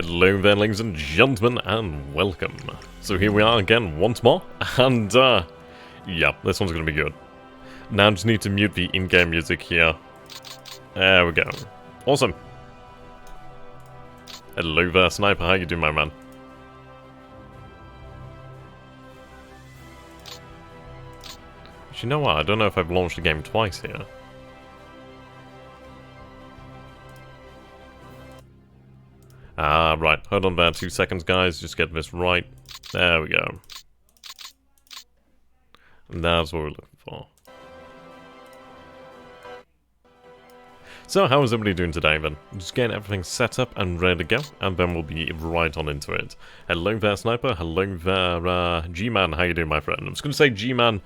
Hello there, ladies and gentlemen, and welcome. So here we are again once more, and yeah, this one's gonna be good. Now I just need to mute the in-game music here. There we go. Awesome. Hello there, Sniper, how you doing, my man? You know what, I don't know if I've launched the game twice here. Right, hold on there 2 seconds, guys, just get this right. There we go. And that's what we're looking for. So, how is everybody doing today, then? Just getting everything set up and ready to go, and then we'll be right on into it. Hello there, Sniper. Hello there, G-Man. How you doing, my friend? I'm just going to say G-Man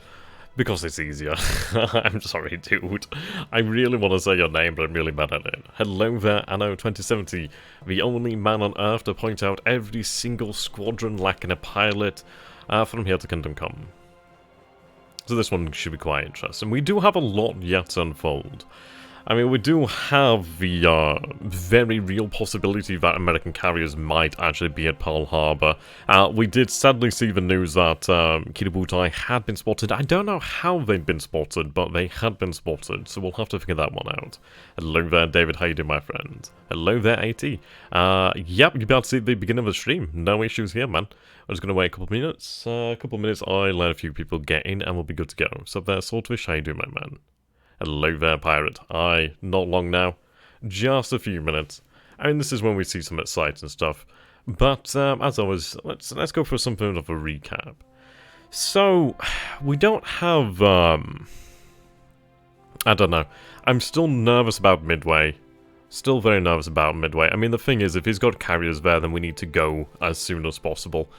because it's easier. I'm sorry, dude. I really want to say your name, but I'm really bad at it. Hello there, Anno 2070. The only man on Earth to point out every single squadron lacking a pilot from here to Kingdom Come. So this one should be quite interesting. We do have a lot yet to unfold. I mean, we do have the very real possibility that American carriers might actually be at Pearl Harbor. We did sadly see the news that Kiributai had been spotted. I don't know how they'd been spotted, but they had been spotted, so we'll have to figure that one out. Hello there, David. How you doing, my friend? Hello there, AT. Yep, you're about to see the beginning of the stream. No issues here, man. I'm just going to wait a couple of minutes. I'll let a few people get in, and we'll be good to go. So there, Swordfish. How you doing, my man? Hello there, pirate. Aye, not long now. Just a few minutes. I mean, this is when we see some at sight and stuff. But, as always, let's go for something of a recap. So, we don't have, I don't know. I'm still nervous about Midway. Still very nervous about Midway. I mean, the thing is, if he's got carriers there, then we need to go as soon as possible.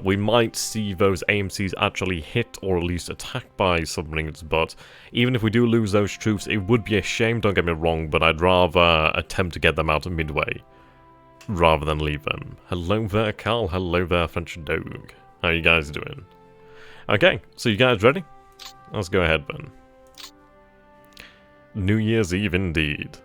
We might see those AMCs actually hit or at least attacked by submarines, but even if we do lose those troops, it would be a shame, don't get me wrong, but I'd rather attempt to get them out of Midway rather than leave them. Hello there, Carl. Hello there, French Dog. How you guys doing? Okay, so you guys ready? Let's go ahead, then. New Year's Eve, indeed.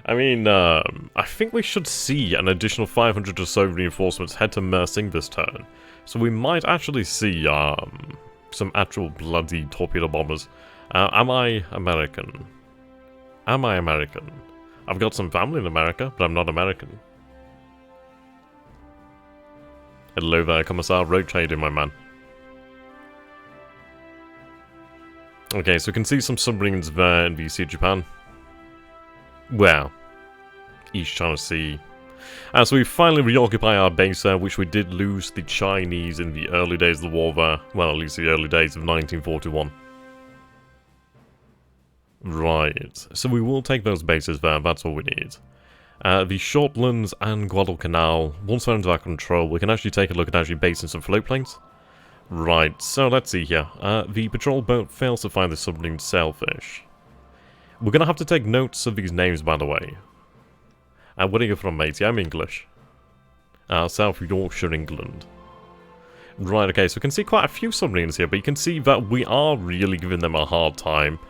I mean, I think we should see an additional 500 or so reinforcements head to Mersing this turn. So we might actually see, some actual bloody torpedo bombers. Am I American? Am I American? I've got some family in America, but I'm not American. Hello there, Commissar Roach, how you doing, my man? Okay, so we can see some submarines there in the Sea of Japan. Well, East China Sea. So we finally reoccupy our base there, which we did lose the Chinese in the early days of the war there. Well, at least the early days of 1941. Right, so we will take those bases there, that's all we need. The Shortlands and Guadalcanal, once they're under our control, we can actually take a look at actually basing some float planes. Right, so let's see here. The patrol boat fails to find the submarine sailfish. We're going to have to take notes of these names, by the way. Where are you from, matey? I'm English. South Yorkshire, England. Right, okay, so we can see quite a few submarines here, but you can see that we are really giving them a hard time.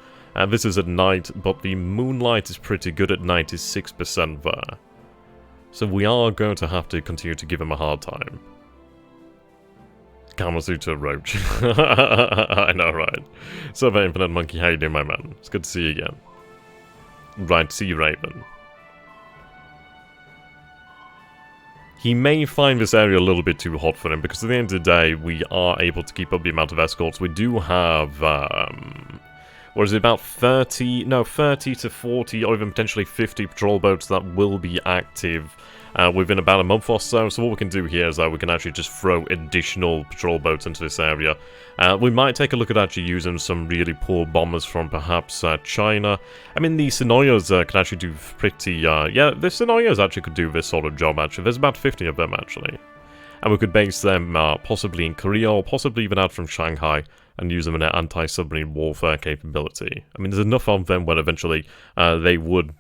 This is at night, but the moonlight is pretty good at 96% there. So we are going to have to continue to give them a hard time. Kamasutra Roach. I know, right? So, Infinite Monkey, how you doing, my man? It's good to see you again. Right, Sea Raven. He may find this area a little bit too hot for him, because at the end of the day, we are able to keep up the amount of escorts. We do have, what is it, about 30 to 40, or even potentially 50 patrol boats that will be active within about a month or so. So what we can do here is that we can actually just throw additional patrol boats into this area. We might take a look at actually using some really poor bombers from perhaps China. I mean, the Sonoyas can actually do pretty, yeah, the Sonoyas actually could do this sort of job, actually. There's about 50 of them, actually. And we could base them possibly in Korea, or possibly even out from Shanghai, and use them in an anti-submarine warfare capability. I mean, there's enough of them where eventually they would,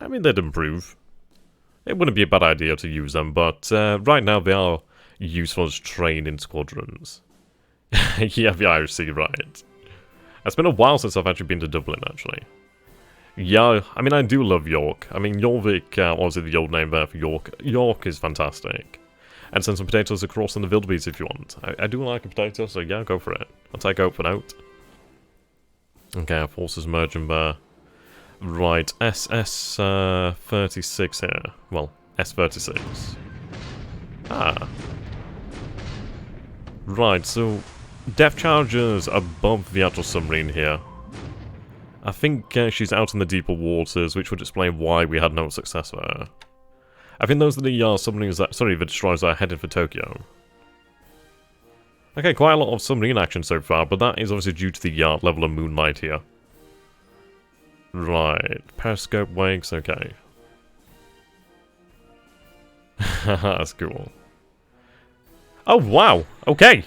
I mean, they'd improve. It wouldn't be a bad idea to use them, but right now they are useful as training squadrons. Yeah, the Irish Sea, right. It's been a while since I've actually been to Dublin, actually. Yeah, I mean, I do love York. I mean, Jorvik, or is it the old name there for York? York is fantastic. And send some potatoes across in the wildebeest if you want. I do like a potato, so yeah, go for it. I'll take out for note. Okay, our forces merging there. Right, SS-36 here. Well, S-36. Ah. Right, so depth charges above the actual submarine here. I think she's out in the deeper waters, which would explain why we had no success there. I think those are the submarines that, sorry, the destroyers that are headed for Tokyo. Okay, quite a lot of submarine action so far, but that is obviously due to the level of moonlight here. Right, periscope wakes, okay. That's cool. Oh, wow, okay.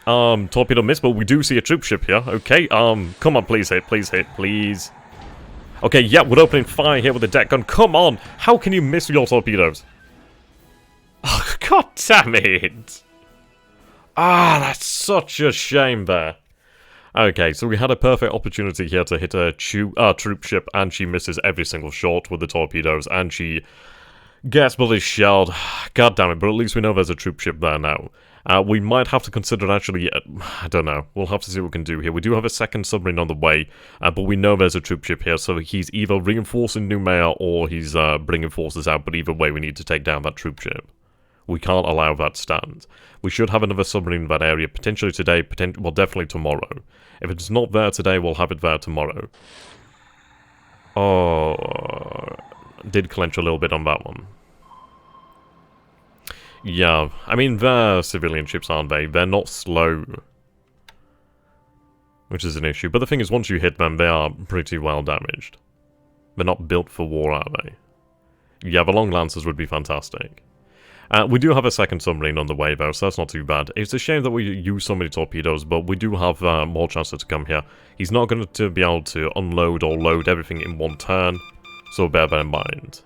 Torpedo miss, but we do see a troop ship here. Okay, come on, please hit, please. Okay, yeah, we're opening fire here with the deck gun. Come on! How can you miss your torpedoes? Oh, god damn it! Ah, that's such a shame there. Okay, so we had a perfect opportunity here to hit a troop ship, and she misses every single shot with the torpedoes, and she gets bully shelled. God damn it, but at least we know there's a troop ship there now. We might have to consider actually, I don't know, we'll have to see what we can do here. We do have a second submarine on the way, but we know there's a troop ship here, so he's either reinforcing Noumea or he's bringing forces out, but either way we need to take down that troop ship. We can't allow that stand. We should have another submarine in that area, potentially today, well, definitely tomorrow. If it's not there today, we'll have it there tomorrow. Oh, did clench a little bit on that one. Yeah, I mean, they're civilian ships, aren't they? They're not slow. Which is an issue. But the thing is, once you hit them, they are pretty well damaged. They're not built for war, are they? Yeah, the long lancers would be fantastic. We do have a second submarine on the way, though, so that's not too bad. It's a shame that we use so many torpedoes, but we do have more chances to come here. He's not going to be able to unload or load everything in one turn, so bear that in mind.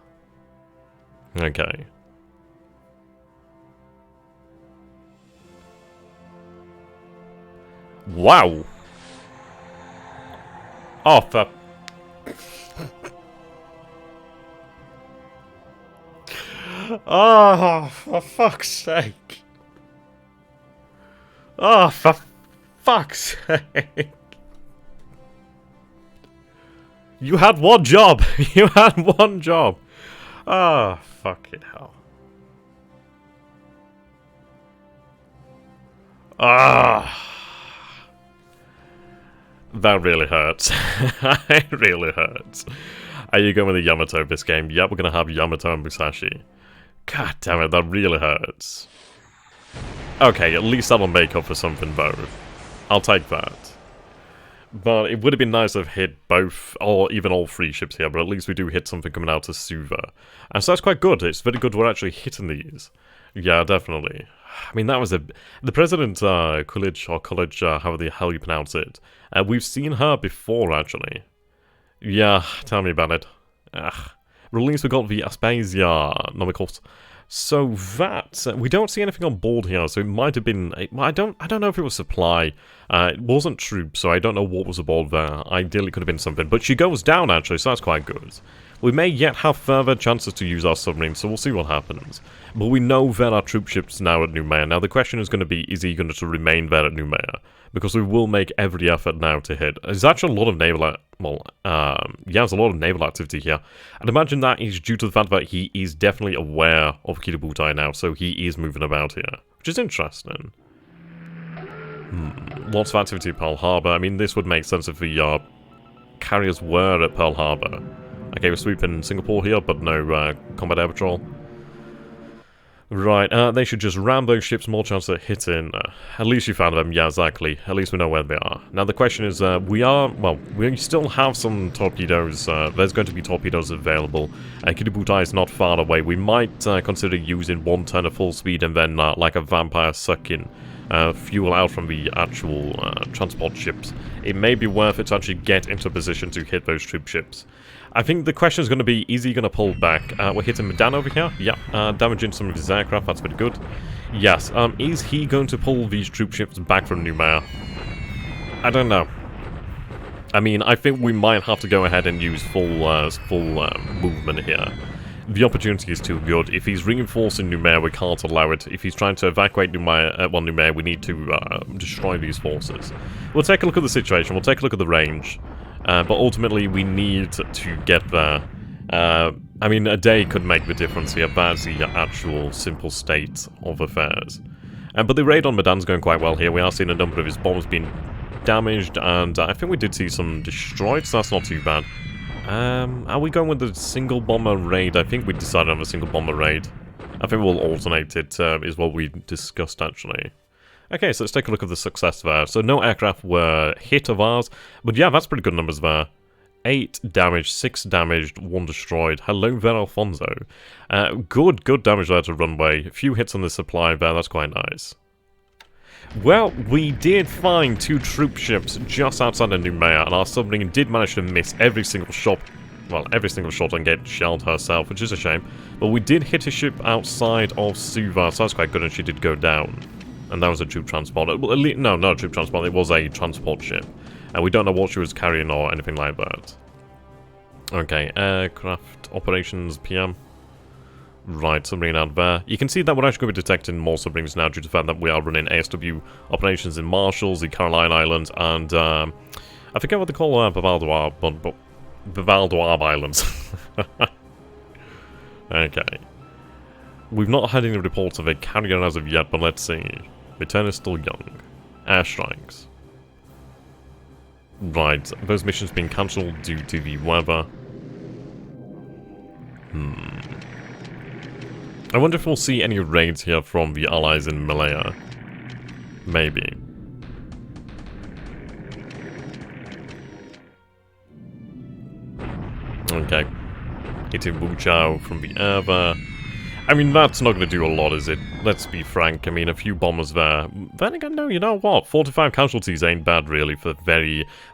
Okay. Wow! Oh, for... Oh, for fuck's sake. Oh, for fuck's sake. You had one job. You had one job. Oh, fucking hell. Ah. That really hurts. It really hurts. Are you going with the Yamato this game? Yep, we're going to have Yamato and Musashi. God damn it, that really hurts. Okay, at least that'll make up for something, though. I'll take that. But it would have been nice to have hit both, or even all three ships here, but at least we do hit something coming out of Suva. And so that's quite good. It's very good we're actually hitting these. Yeah, definitely. I mean, that was the President Coolidge, or Coolidge, however the hell you pronounce it. We've seen her before, actually. Yeah, tell me about it. Release, we got the Aspasia Nomicals. So that we don't see anything on board here, so it might have been. I don't know if it was supply. It wasn't troops, so I don't know what was aboard there. Ideally, it could have been something, but she goes down actually, so that's quite good. We may yet have further chances to use our submarine, so we'll see what happens. But we know there are troop ships now at Noumea. Now the question is going to be, is he going to remain there at Noumea? Because we will make every effort now to hit. There's actually a lot of naval, yeah, there's a lot of naval activity here. I'd imagine that is due to the fact that he is definitely aware of Kitabutai now, so he is moving about here, which is interesting. Lots of activity at Pearl Harbor. I mean, this would make sense if the carriers were at Pearl Harbor. Okay, we're sweeping Singapore here, but no combat air patrol. Right, they should just ram those ships, more chance of hitting. At least you found them, yeah, exactly. At least we know where they are. Now the question is, we still have some torpedoes. There's going to be torpedoes available. Kitabutai is not far away. We might consider using one turn at full speed and then, like a vampire, sucking fuel out from the actual transport ships. It may be worth it to actually get into a position to hit those troop ships. I think the question is going to be, is he going to pull back? We're hitting Medan over here. Yeah, damaging some of his aircraft. That's pretty good. Yes, is he going to pull these troop ships back from Noumea? I don't know. I mean, I think we might have to go ahead and use full movement here. The opportunity is too good. If he's reinforcing Numair, we can't allow it. If he's trying to evacuate Numair, we need to destroy these forces. We'll take a look at the situation. We'll take a look at the range. But ultimately, we need to get there. I mean, a day could make the difference here. That's the actual simple state of affairs. But the raid on Medan's going quite well here. We are seeing a number of his bombs being damaged, and I think we did see some destroyed, so that's not too bad. Are we going with the single bomber raid? I think we decided on a single bomber raid. I think we'll alternate it, is what we discussed actually. Okay, so let's take a look at the success there. So no aircraft were hit of ours, but yeah, that's pretty good numbers there. 8 damaged, 6 damaged, 1 destroyed. Hello there, Alfonso. Good damage there to runway. A few hits on the supply there, that's quite nice. Well, we did find 2 troop ships just outside of Numair, and our submarine did manage to miss every single shot. Well, every single shot and get shelled herself, which is a shame. But we did hit a ship outside of Suva, so that's quite good, and she did go down. And that was a troop transport. Well, no, not a troop transport, it was a transport ship. And we don't know what she was carrying or anything like that. Okay, aircraft operations PM. Right, submarine out there. You can see that we're actually going to be detecting more submarines now due to the fact that we are running ASW operations in Marshalls, the Caroline Islands, and I forget what they call Bavaldoab, but Bavaldoab Islands. Okay. We've not had any reports of a carrier as of yet, but let's see. Return is still young. Airstrikes. Right, those missions being cancelled due to the weather. I wonder if we'll see any raids here from the allies in Malaya. Maybe. Okay. Hitting Wuchao from the air there. I mean, that's not going to do a lot, is it? Let's be frank. I mean, a few bombers there. Then again, no, you know what? 45 casualties ain't bad, really, for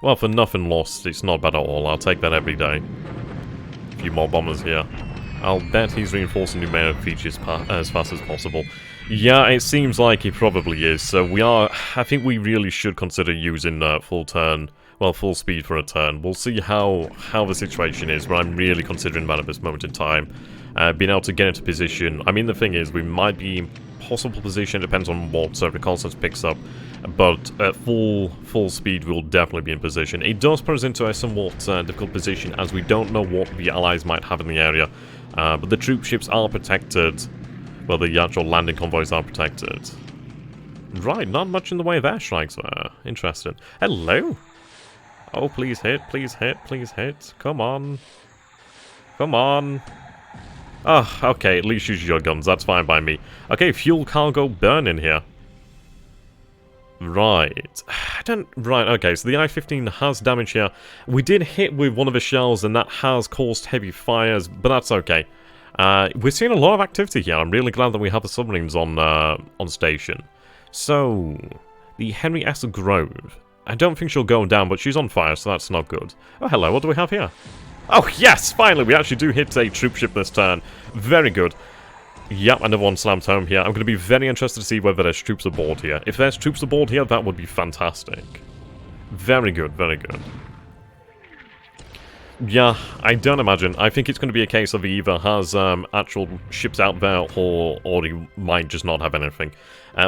well, for nothing lost. It's not bad at all. I'll take that every day. A few more bombers here. I'll bet he's reinforcing numeric features as fast as possible. Yeah, it seems like he probably is. So I think we really should consider using full speed for a turn. We'll see how the situation is, but I'm really considering that at this moment in time. Being able to get into position. I mean, the thing is, we might be in possible position. It depends on what reconnaissance picks up. But at full speed, we'll definitely be in position. It does put us into a somewhat difficult position, as we don't know what the allies might have in the area. But the troop ships are protected. Well, the actual landing convoys are protected. Right, not much in the way of airstrikes there. Interesting. Hello? Oh, please hit, please hit, please hit. Come on. Come on. Oh, okay, at least use your guns. That's fine by me. Okay, fuel cargo burning here. Right. Right, okay, so the I-15 has damage here. We did hit with one of the shells, and that has caused heavy fires, but that's okay. We're seeing a lot of activity here. I'm really glad that we have the submarines on station. So, the Henry S. Grove. I don't think she'll go down, but she's on fire, so that's not good. Oh, hello, what do we have here? Oh, yes, finally, we actually do hit a troop ship this turn. Very good. Yep, another one slammed home here. I'm going to be very interested to see whether there's troops aboard here. If there's troops aboard here, that would be fantastic. Very good, very good. Yeah, I don't imagine. I think it's going to be a case of he either has actual ships out there, or he might just not have anything.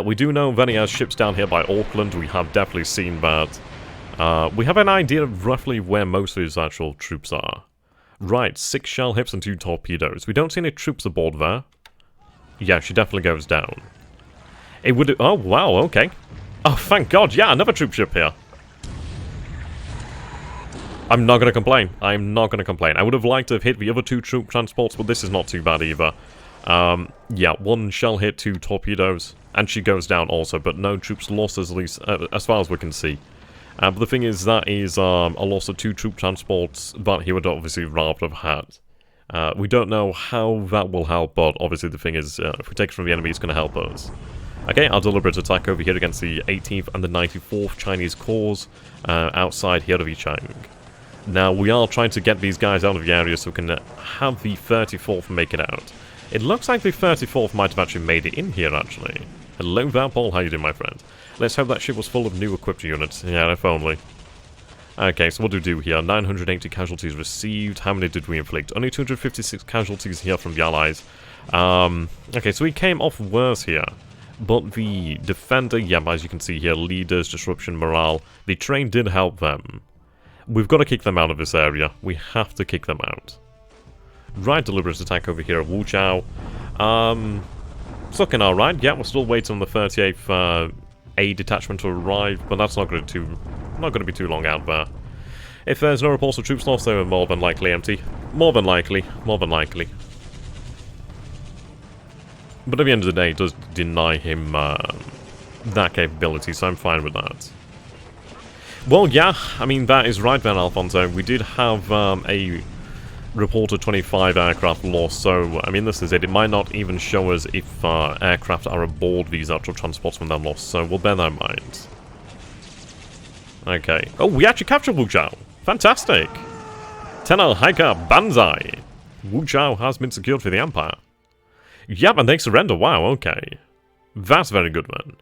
We do know that he has ships down here by Auckland. We have definitely seen that. We have an idea of roughly where most of his actual troops are. Right, 6 shell hits and 2 torpedoes. We don't see any troops aboard there. Yeah, she definitely goes down. It would... Oh, wow, okay. Oh, thank God, yeah, another troop ship here. I'm not going to complain. I'm not going to complain. I would have liked to have hit the other 2 troop transports, but this is not too bad either. Yeah, 1 shell hit, 2 torpedoes, and she goes down also, but no troops lost, at least as far as we can see. But the thing is, that is a loss of 2 troop transports that he would obviously rather have had. We don't know how that will help, but obviously the thing is, if we take it from the enemy, it's going to help us. Okay, our deliberate attack over here against the 18th and the 94th Chinese Corps outside here of Yichang. Now, we are trying to get these guys out of the area so we can have the 34th make it out. It looks like the 34th might have actually made it in here, actually. Hello there, Paul. How you doing, my friend? Let's hope that ship was full of new equipped units. Yeah, if only. Okay, so what do we do here? 980 casualties received. How many did we inflict? Only 256 casualties here from the Allies. Okay, so we came off worse here. But the defender, yeah, as you can see here, leaders, disruption, morale. The train did help them. We've got to kick them out of this area. We have to kick them out. Right, deliberate attack over here at Wu Chao. It's looking alright. Yeah, we're still waiting on the 38th A detachment to arrive, but that's not going to be too long out there. If there's no reports of troops lost, they were more than likely empty. More than likely. More than likely. But at the end of the day, it does deny him that capability, so I'm fine with that. Well, yeah, I mean, that is right then, Alfonso. We did have a reported 25 aircraft lost, so, I mean, this is it. It might not even show us if aircraft are aboard these actual transports when they're lost, so we'll bear that in mind. Okay. Oh, we actually captured Wu Chao. Fantastic. Tenel Haika Banzai. Wu Chao has been secured for the Empire. Yep, and they surrender. Wow, okay. That's very good, man.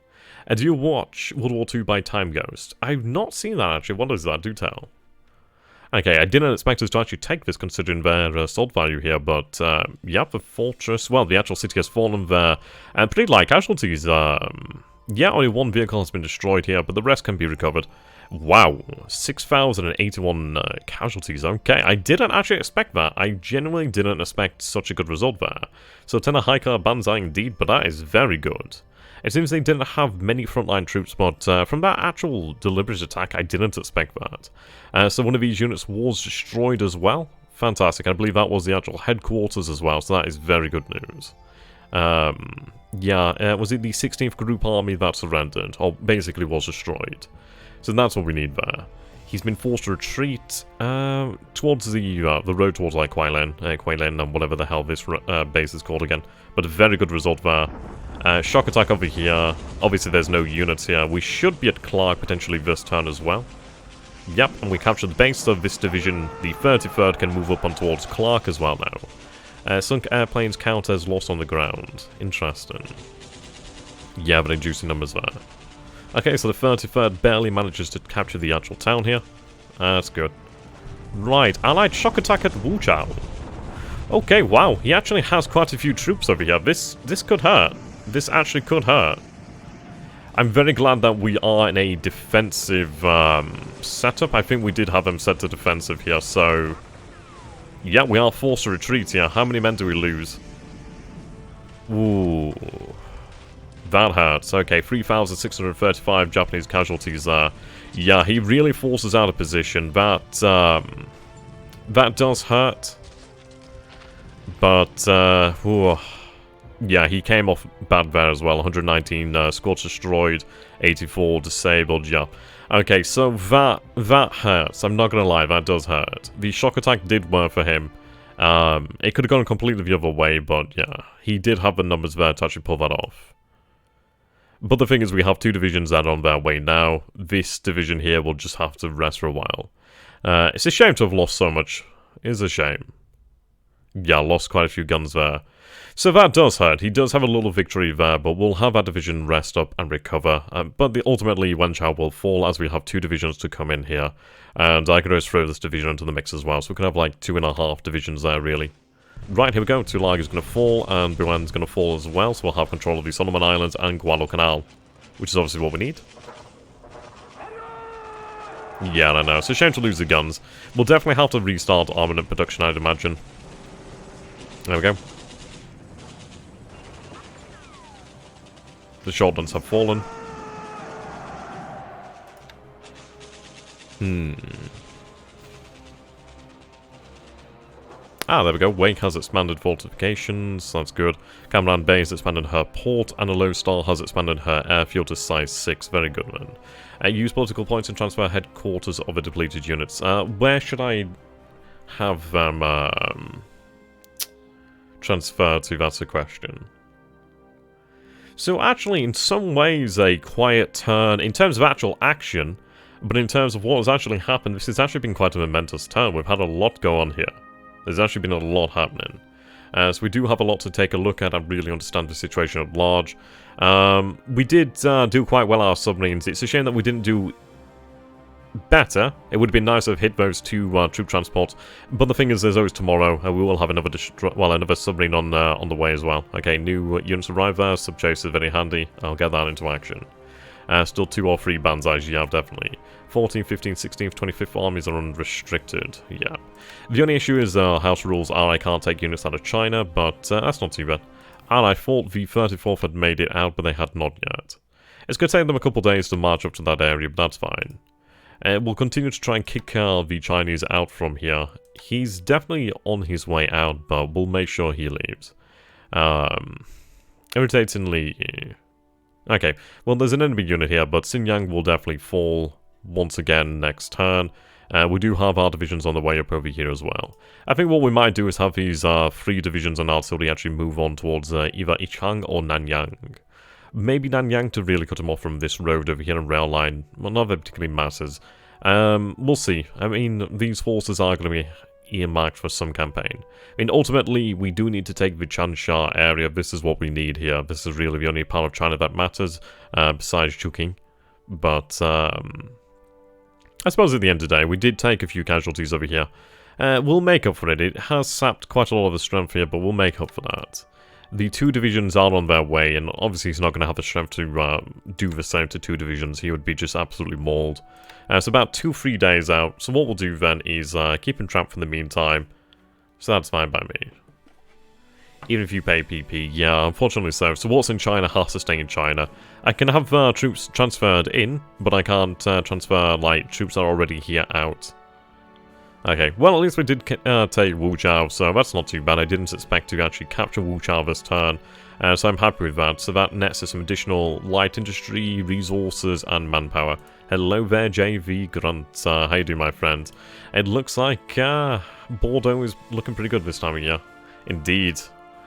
And do you watch World War II by Time Ghost? I've not seen that, actually. What is that? Do tell. Okay, I didn't expect us to actually take this considering their assault value here, but, yep, the fortress, well, the actual city has fallen there, and pretty light casualties. Yeah, only one vehicle has been destroyed here, but the rest can be recovered. Wow, 6,081 casualties. Okay, I didn't actually expect that. I genuinely didn't expect such a good result there. So Tena Haika Banzai indeed, but that is very good. It seems they didn't have many frontline troops, but from that actual deliberate attack, I didn't expect that. So one of these units was destroyed as well. Fantastic. I believe that was the actual headquarters as well, so that is very good news. Yeah, was it the 16th Group Army that surrendered, or basically was destroyed? So that's what we need there. He's been forced to retreat towards the road towards like Kuailan, and whatever the hell this base is called again. But a very good result there. Shock attack over here. Obviously there's no units here. We should be at Clark potentially this turn as well. Yep, and we captured the base of this division. The 33rd can move up on towards Clark as well now. Sunk airplanes count as lost on the ground. Interesting. Yeah, but juicy numbers there. Okay, so the 33rd barely manages to capture the actual town here. That's good. Right, Allied shock attack at Wu Chao. Okay, wow, he actually has quite a few troops over here. This could hurt. This actually could hurt. I'm very glad that we are in a defensive setup. I think we did have them set to defensive here, so... Yeah, we are forced to retreat here. How many men do we lose? Ooh... That hurts. Okay, 3,635 Japanese casualties there. Yeah, he really forces out of position. That does hurt. But, yeah, he came off bad there as well. 119 squads destroyed, 84 disabled, yeah. Okay, so that hurts. I'm not gonna lie, that does hurt. The shock attack did work for him. It could have gone completely the other way, but yeah, he did have the numbers there to actually pull that off. But the thing is, we have two divisions that are on their way now. This division here will just have to rest for a while. It's a shame to have lost so much. It is a shame. Yeah, lost quite a few guns there. So that does hurt. He does have a little victory there, but we'll have that division rest up and recover. But ultimately, Wen Chao will fall as we have two divisions to come in here. And I could always throw this division into the mix as well, so we can have like 2.5 divisions there, really. Right, here we go. Tulag is going to fall, and Bulan's going to fall as well, so we'll have control of the Solomon Islands and Guadalcanal, which is obviously what we need. Yeah, I know. It's a shame to lose the guns. We'll definitely have to restart armament production, I'd imagine. There we go. The shotguns have fallen. Ah, there we go. Wake has expanded fortifications. That's good. Cameron Bay has expanded her port, and Alo Star has expanded her airfield to size 6. Very good, man. Use political points and transfer headquarters of the depleted units. Where should I have them transfer to? That's the question. So actually, in some ways, a quiet turn in terms of actual action, but in terms of what has actually happened, this has actually been quite a momentous turn. We've had a lot go on here. There's actually been a lot happening. So we do have a lot to take a look at and really understand the situation at large. We did do quite well our submarines. It's a shame that we didn't do better. It would have been nice to have hit those 2 troop transports, but the thing is, there's always tomorrow, and we will have another another submarine on the way as well. Okay, new units arrive there. Sub-chase is very handy. I'll get that into action. Still 2 or 3 banzais, yeah, definitely. 14th, 15th, 16th, 25th armies are unrestricted, yeah. The only issue is house rules are I can't take units out of China, but that's not too bad. And I thought the 34th had made it out, but they had not yet. It's going to take them a couple days to march up to that area, but that's fine. We'll continue to try and kick the Chinese out from here. He's definitely on his way out, but we'll make sure he leaves. Irritatingly... Okay, well, there's an enemy unit here, but Xinjiang will definitely fall once again next turn. We do have our divisions on the way up over here as well. I think what we might do is have these 3 divisions and artillery actually move on towards either Ichang or Nanyang. Maybe Nanyang to really cut them off from this road over here and rail line. Well, not that particularly matters. We'll see. I mean, these forces are going to be earmarked for some campaign. I mean, ultimately, we do need to take the Changsha area. This is what we need here. This is really the only part of China that matters, besides Chongqing. But, I suppose at the end of the day, we did take a few casualties over here. We'll make up for it. It has sapped quite a lot of the strength here, but we'll make up for that. The 2 divisions are on their way, and obviously he's not going to have the strength to do the same to 2 divisions. He would be just absolutely mauled. It's about 2-3 days out, so what we'll do then is keep him trapped for the meantime. So that's fine by me. Even if you pay PP, yeah, unfortunately so. So what's in China has to stay in China. I can have troops transferred in, but I can't transfer, like, troops that are already here out. Okay, well, at least we did take Wuchao, so that's not too bad. I didn't expect to actually capture Wuchao this turn, so I'm happy with that. So that nets us some additional light industry, resources, and manpower. Hello there, JV Grunt. How you doing, my friend? It looks like Bordeaux is looking pretty good this time of year. Indeed.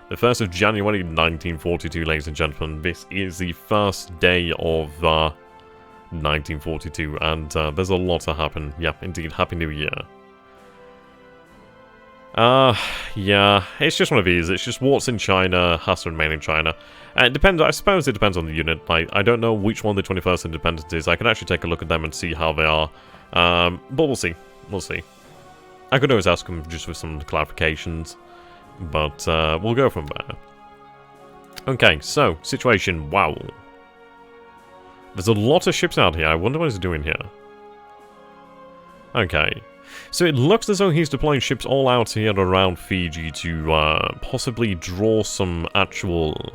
The 1st of January 1942, ladies and gentlemen. This is the first day of 1942, and there's a lot to happen. Yep, indeed. Happy New Year. Yeah, it's just one of these. It's just what's in China has to remain in China. It depends, I suppose it depends on the unit. Like, I don't know which one the 21st Independence is. I can actually take a look at them and see how they are. But we'll see. We'll see. I could always ask them just for some clarifications. But, we'll go from there. Okay, so, situation. Wow. There's a lot of ships out here. I wonder what he's doing here. Okay. So it looks as though he's deploying ships all out here around Fiji to possibly draw some actual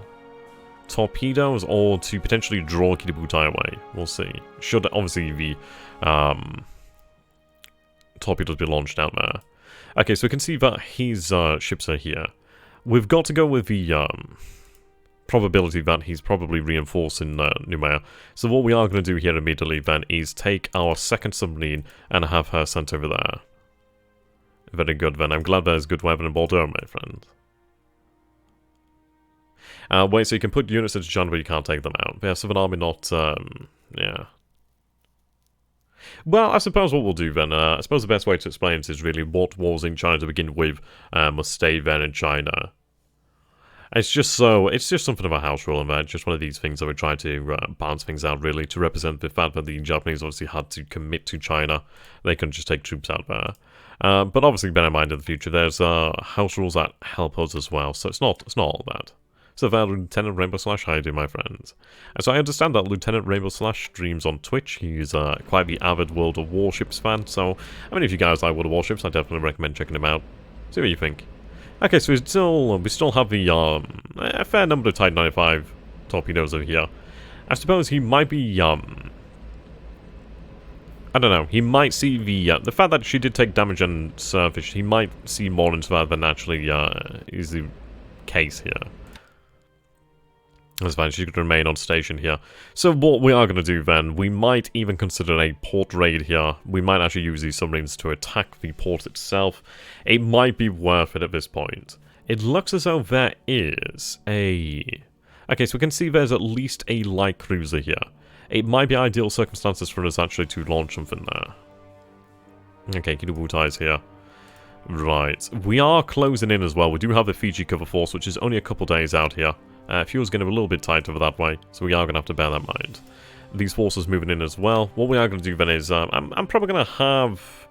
torpedoes or to potentially draw Kitabutai away. We'll see. Should obviously the torpedoes be launched out there. Okay, so we can see that his ships are here. We've got to go with the probability that he's probably reinforcing Noumea. So what we are going to do here immediately then is take our 2nd submarine and have her sent over there. Very good then. I'm glad there's good weather in Bordeaux, my friend. Wait, so you can put units into China, but you can't take them out. Yeah, so an army not, yeah. Well, I suppose what we'll do then, I suppose the best way to explain it is really what was in China to begin with must stay then in China. It's just something of a house rule, and just one of these things that we try to balance things out, really, to represent the fact that the Japanese obviously had to commit to China. They couldn't just take troops out there. But obviously, bear in mind in the future, there's house rules that help us as well, so it's not all that. So there, Lieutenant Rainbow Slash, how you doing, my friends? And so I understand that Lieutenant Rainbow Slash streams on Twitch. He's quite the avid World of Warships fan, so, I mean, if you guys like World of Warships, I definitely recommend checking him out. See what you think. Okay, so we still have the a fair number of Type 95 torpedoes over here. I suppose he might be I don't know. He might see the fact that she did take damage on surface. He might see more into that than actually is the case here. That's fine. She could remain on station here. So what we are going to do then, we might even consider a port raid here. We might actually use these submarines to attack the port itself. It might be worth it at this point. It looks as though there is a... Okay, so we can see there's at least a light cruiser here. It might be ideal circumstances for us actually to launch something there. Okay, Kitabutai is here. Right. We are closing in as well. We do have the Fiji cover force, which is only a couple days out here. Fuel's going to be a little bit tight over that way, so we are going to have to bear that in mind. these forces moving in as well. What we are going to do then is, I'm probably going to have,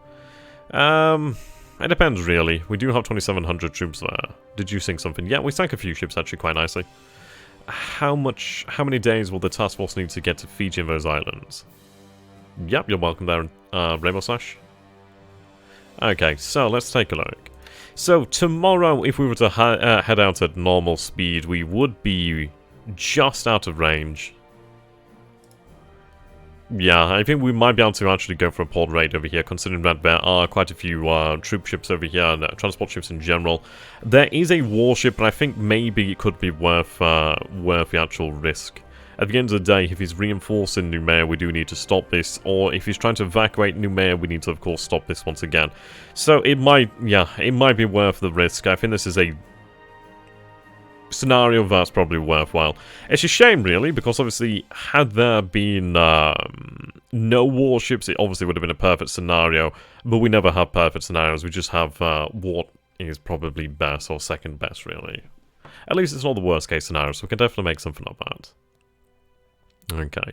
it depends really. We do have 2,700 troops there. Did you sink something? Yeah, we sank a few ships actually quite nicely. How many days will the task force need to get to Fiji and those islands? Yep, you're welcome there, Rainbow Slash. Okay, so let's take a look. So tomorrow, if we were to head out at normal speed, we would be just out of range. Yeah, I think we might be able to actually go for a port raid over here, considering that there are quite a few troop ships over here, and transport ships in general. There is a warship, but I think maybe it could be worth the actual risk. At the end of the day, if he's reinforcing Noumea, we do need to stop this, or if he's trying to evacuate Noumea, we need to, of course, stop this once again. So it might, yeah, it might be worth the risk. I think this is a scenario that's probably worthwhile. It's a shame, really, because obviously, had there been no warships, it obviously would have been a perfect scenario, but we never have perfect scenarios. We just have what is probably best, or second best, really. At least it's not the worst case scenario, so we can definitely make something of that. Okay.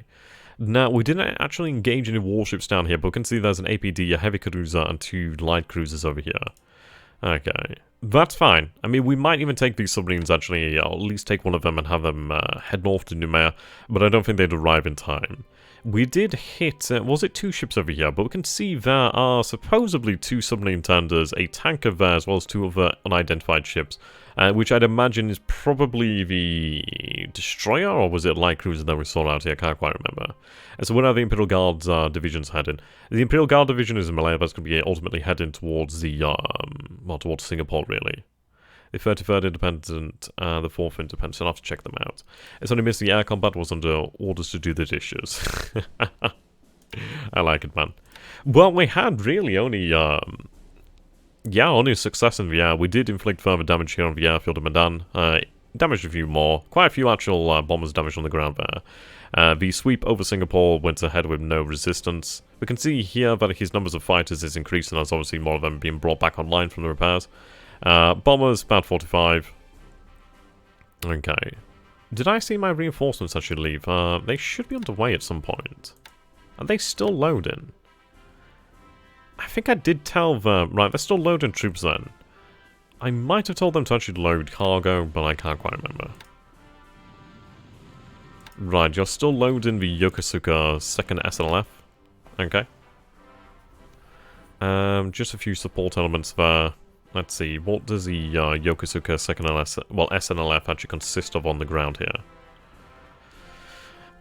Now, we didn't actually engage any warships down here, but we can see there's an APD, a heavy cruiser, and 2 light cruisers over here. Okay. That's fine. I mean, we might even take these submarines, actually, or at least take one of them and have them head north to Noumea, but I don't think they'd arrive in time. We did hit, was it 2 ships over here? But we can see there are supposedly 2 submarine tenders, a tanker there, as well as 2 other unidentified ships, which I'd imagine is probably the destroyer, or was it light cruiser that we saw out here? I can't quite remember. And so where are the Imperial Guard's divisions heading? The Imperial Guard division is in Malaya, that's going to be ultimately heading towards the, well, towards Singapore, really. The 33rd Independent, the 4th Independent, so I'll have to check them out. It's only missed the air combat was under orders to do the dishes. I like it, man. Well, we had really only, yeah, only a success in the air. We did inflict further damage here on the airfield of Medan. Damaged a few more. Quite a few actual bombers damaged on the ground there. The sweep over Singapore went ahead with no resistance. We can see here that his numbers of fighters is increasing, as obviously more of them being brought back online from the repairs. Bombers, about 45. Okay. Did I see my reinforcements actually leave? They should be underway at some point. Are they still loading? I think I did tell them... Right, they're still loading troops then. I might have told them to actually load cargo, but I can't quite remember. Right, you're still loading the Yokosuka 2nd SNLF. Okay. Just a few support elements there. Let's see, what does the Yokosuka 2nd SNLF actually consist of on the ground here?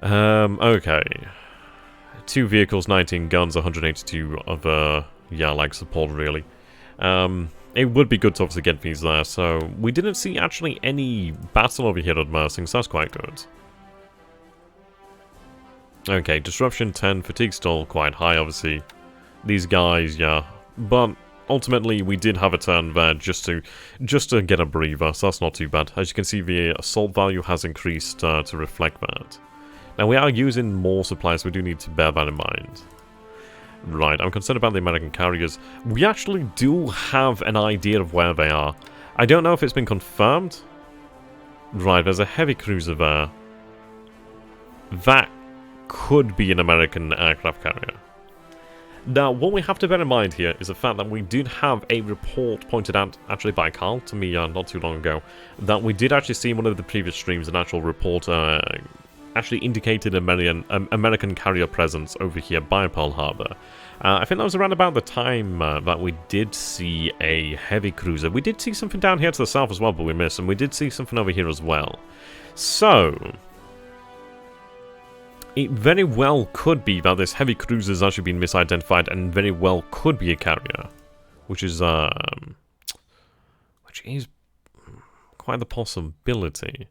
Okay. 2 vehicles, 19 guns, 182 other, yeah, like support, really. It would be good to obviously get these there, so we didn't see actually any battle over here at Mersing, so that's quite good. Okay, disruption 10, fatigue still quite high, obviously. These guys, yeah, but ultimately we did have a turn there just to get a breather, so that's not too bad. As you can see, the assault value has increased to reflect that. Now, we are using more supplies, so we do need to bear that in mind. Right, I'm concerned about the American carriers. We actually do have an idea of where they are. I don't know if it's been confirmed. Right, there's a heavy cruiser there. That could be an American aircraft carrier. Now, what we have to bear in mind here is the fact that we did have a report pointed out, actually by Carl, to me not too long ago, that we did actually see in one of the previous streams an actual report actually indicated American carrier presence over here by Pearl Harbor. I think that was around about the time that we did see a heavy cruiser. We did see something down here to the south as well, but we missed, and we did see something over here as well. So it very well could be that this heavy cruiser has actually been misidentified and very well could be a carrier. Which is quite the possibility.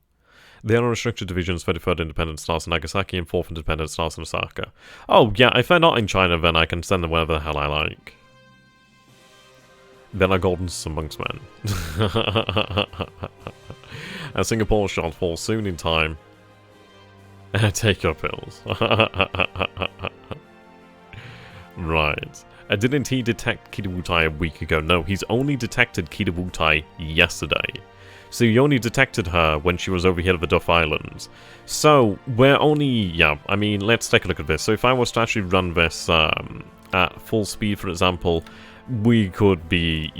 The unrestricted divisions, 33rd Independent starts in Nagasaki and 4th Independent starts in Osaka. Oh, yeah, if they're not in China, then I can send them wherever the hell I like. Then I golden some monks, man. And Singapore shall fall soon in time. Take your pills. Right. Didn't he detect Kitawutai a week ago? No, he's only detected Kitawutai yesterday. So you only detected her when she was over here at the Duff Islands. So we're only, yeah, I mean, let's take a look at this. So if I was to actually run this at full speed, for example, we could be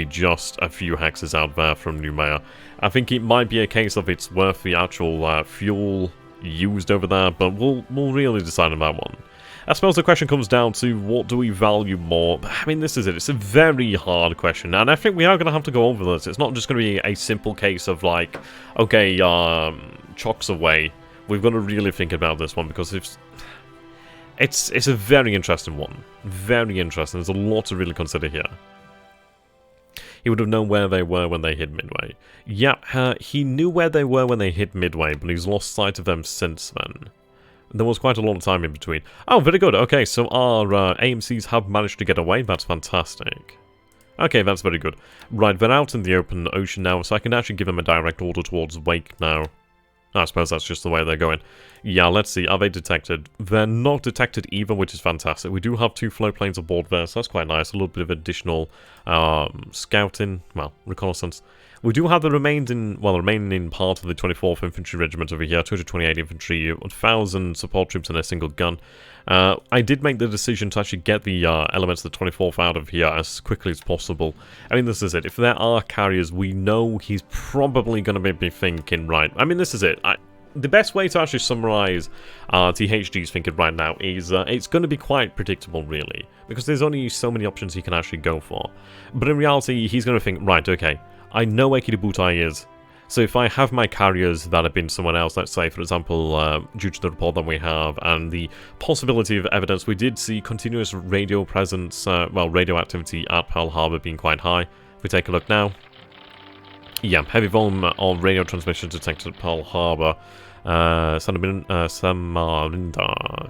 just a few hexes out there from Noumea. I think it might be a case of it's worth the actual fuel used over there, but we'll really decide on that one. I suppose the question comes down to what do we value more. I mean, this is it. It's a very hard question, and I think we are going to have to go over this. It's not just going to be a simple case of like, okay, chocks away. We've got to really think about this one because it's a very interesting one. Very interesting. There's a lot to really consider here. He would have known where they were when they hit Midway. Yeah, he knew where they were when they hit Midway, but he's lost sight of them since then. There was quite a lot of time in between. Oh, very good. Okay, so our AMCs have managed to get away. That's fantastic. Okay, that's very good. Right, they're out in the open ocean now, so I can actually give them a direct order towards Wake now. I suppose that's just the way they're going. Yeah, let's see. Are they detected? They're not detected either, which is fantastic. We do have 2 float planes aboard there, so that's quite nice. A little bit of additional scouting, well, reconnaissance. We do have the remaining part of the 24th Infantry Regiment over here, 228 infantry, 1,000 support troops and a single gun. I did make the decision to actually get the elements of the 24th out of here as quickly as possible. I mean, this is it. If there are carriers, we know he's probably going to be thinking, right, I mean, this is it. The best way to actually summarize THG's thinking right now is it's going to be quite predictable, really, because there's only so many options he can actually go for. But in reality, he's going to think, right, okay, I know where Kidabutai is, so if I have my carriers that have been someone else, let's say, for example, due to the report that we have, and the possibility of evidence, we did see continuous radio presence, radio activity at Pearl Harbor being quite high. If we take a look now, yeah, heavy volume of radio transmission detected at Pearl Harbor, Samarinda,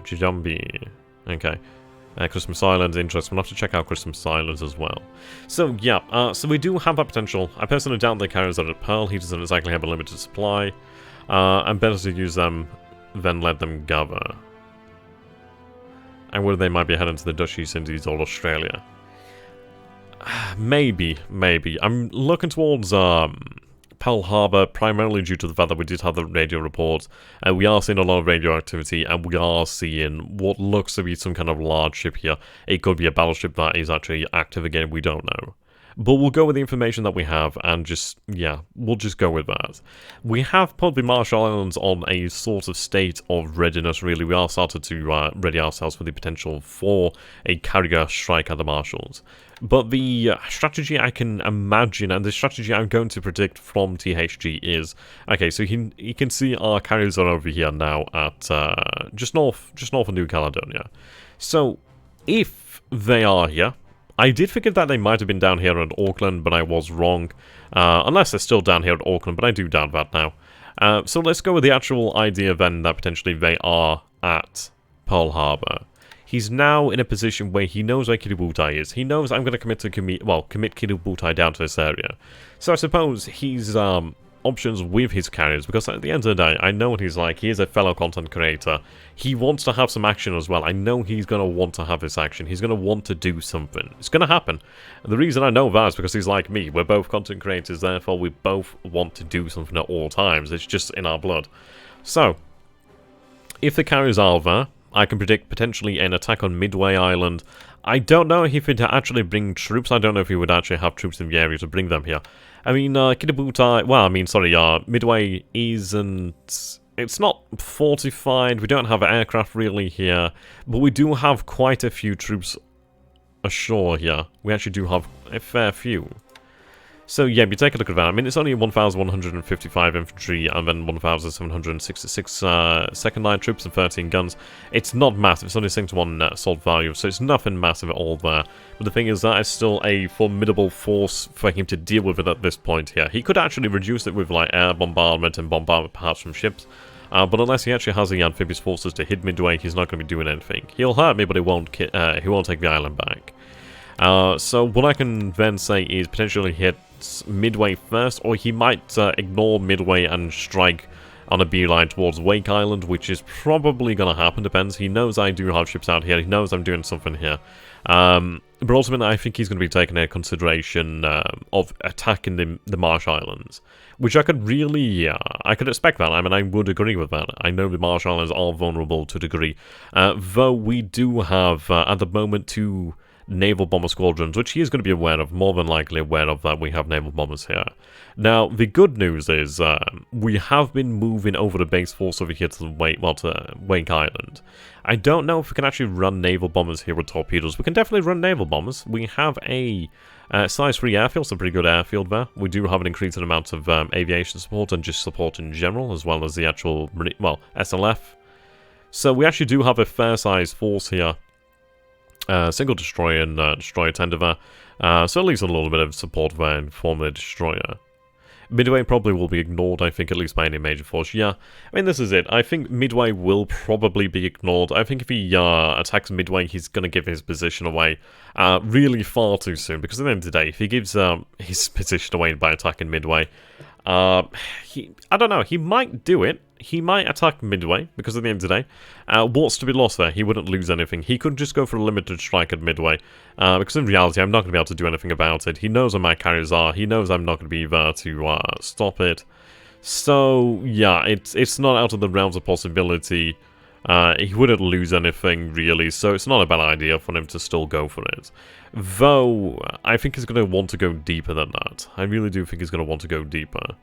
Jijambi, okay. Christmas Island, interesting. We'll have to check out Christmas Island as well. So, yeah, so we do have that potential. I personally doubt the carriers are at Pearl. He doesn't exactly have a limited supply. And better to use them than let them gather. And whether they might be heading to the Dutch East Indies or Australia. Maybe. I'm looking towards Pearl Harbor, primarily due to the fact that we did have the radio reports. We are seeing a lot of radio activity, and we are seeing what looks to be some kind of large ship here. It could be a battleship that is actually active again, we don't know. But we'll go with the information that we have, and just, yeah, we'll just go with that. We have put the Marshall Islands on a sort of state of readiness, really. We are started to ready ourselves for the potential for a carrier strike at the Marshalls. But the strategy I can imagine, and the strategy I'm going to predict from THG is, okay, so he can see our carriers are over here now at just north of New Caledonia. So if they are here, I did figure that they might have been down here at Auckland, but I was wrong. Unless they're still down here at Auckland, but I do doubt that now. So let's go with the actual idea then that potentially they are at Pearl Harbor. He's now in a position where he knows where Kidabutai is. He knows I'm going to commit Kidabutai down to this area. So I suppose he's options with his carriers, because at the end of the day, I know what he's like. He is a fellow content creator. He wants to have some action as well. I know he's going to want to have this action. He's going to want to do something. It's going to happen. The reason I know that is because he's like me. We're both content creators, therefore we both want to do something at all times. It's just in our blood. So, if the carriers are there, I can predict potentially an attack on Midway Island. I don't know if he'd actually bring troops. I don't know if he would actually have troops in the area to bring them here. I mean, Kidabutai... Well, I mean, sorry, Midway isn't... It's not fortified. We don't have aircraft really here. But we do have quite a few troops ashore here. We actually do have a fair few. So yeah, you take a look at that. I mean, it's only 1,155 infantry and then 1,766 second line troops and 13 guns. It's not massive. It's only 6 to 1 assault value, so it's nothing massive at all there. But the thing is, that is still a formidable force for him to deal with it at this point here. He could actually reduce it with like air bombardment and bombardment perhaps from ships. But unless he actually has the amphibious forces to hit Midway, he's not going to be doing anything. He'll hurt me, but he won't take the island back. So what I can then say is potentially hit Midway first, or he might ignore Midway and strike on a beeline towards Wake Island, which is probably going to happen, depends. He knows I do have ships out here, he knows I'm doing something here. But ultimately, I think he's going to be taking into consideration of attacking the Marsh Islands, which I could really, I could expect that. I mean, I would agree with that. I know the Marsh Islands are vulnerable to a degree, though we do have, at the moment, 2 naval bomber squadrons, which he is going to be aware of, more than likely aware of that we have naval bombers here. Now, the good news is we have been moving over the base force over here to Wake Island. I don't know if we can actually run naval bombers here with torpedoes. We can definitely run naval bombers. We have a size 3 airfield, some pretty good airfield there. We do have an increasing amount of aviation support and just support in general, as well as the actual, SLF. So we actually do have a fair size force here. Single destroyer and destroyer tender there. So at least a little bit of support there in form of a destroyer. Midway probably will be ignored, I think, at least by any major force. Yeah, I mean, this is it. I think Midway will probably be ignored. I think if he attacks Midway, he's going to give his position away really far too soon. Because at the end of the day, if he gives his position away by attacking Midway, I don't know, he might do it. He might attack Midway, because at the end of the day, what's to be lost there? He wouldn't lose anything. He could just go for a limited strike at Midway, because in reality, I'm not going to be able to do anything about it. He knows where my carriers are. He knows I'm not going to be there to stop it. So, yeah, it's not out of the realms of possibility. He wouldn't lose anything, really, so it's not a bad idea for him to still go for it. Though, I think he's going to want to go deeper than that. I really do think he's going to want to go deeper.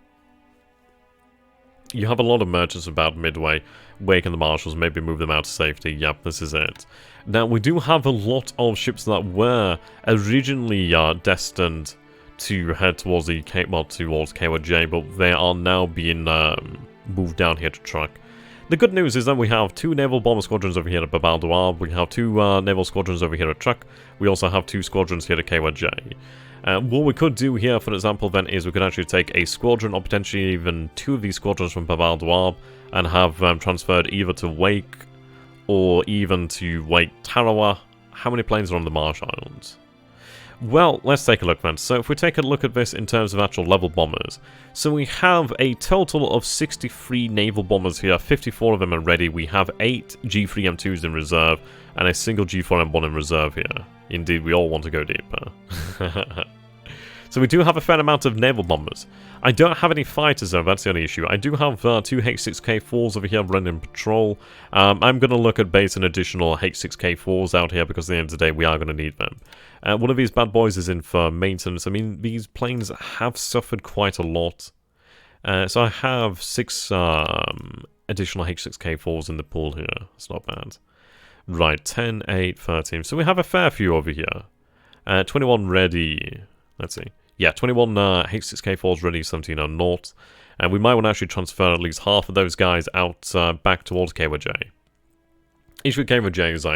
You have a lot of merchants about Midway, Wake and the Marshalls, maybe move them out to safety. Yep, this is it. Now, we do have a lot of ships that were originally destined to head towards the towards KWJ, but they are now being moved down here to truck. The good news is that we have 2 naval bomber squadrons over here at Babal Douar, we have 2 naval squadrons over here at Truck, we also have 2 squadrons here at KWJ. What we could do here, for example, then, is we could actually take a squadron, or potentially even 2 of these squadrons from Babal Douar, and have them transferred either to Wake, or even to Wake Tarawa. How many planes are on the Marsh Islands? Well, let's take a look then. So if we take a look at this in terms of actual level bombers, so we have a total of 63 naval bombers here, 54 of them are ready, we have 8 G3M2s in reserve, and a single G4M1 in reserve here. Indeed, we all want to go deeper. So we do have a fair amount of naval bombers. I don't have any fighters though, that's the only issue. I do have 2 H6K4s over here running patrol. I'm going to look at basing additional H6K4s out here because at the end of the day we are going to need them. One of these bad boys is in for maintenance. I mean, these planes have suffered quite a lot. So I have 6 additional H6K4s in the pool here. It's not bad. Right, 10, 8, 13. So we have a fair few over here. 21 ready. Let's see. Yeah, 21 H6K4s ready, 17 are not. And we might want to actually transfer at least half of those guys out back towards KWJ. Issue with KWJ is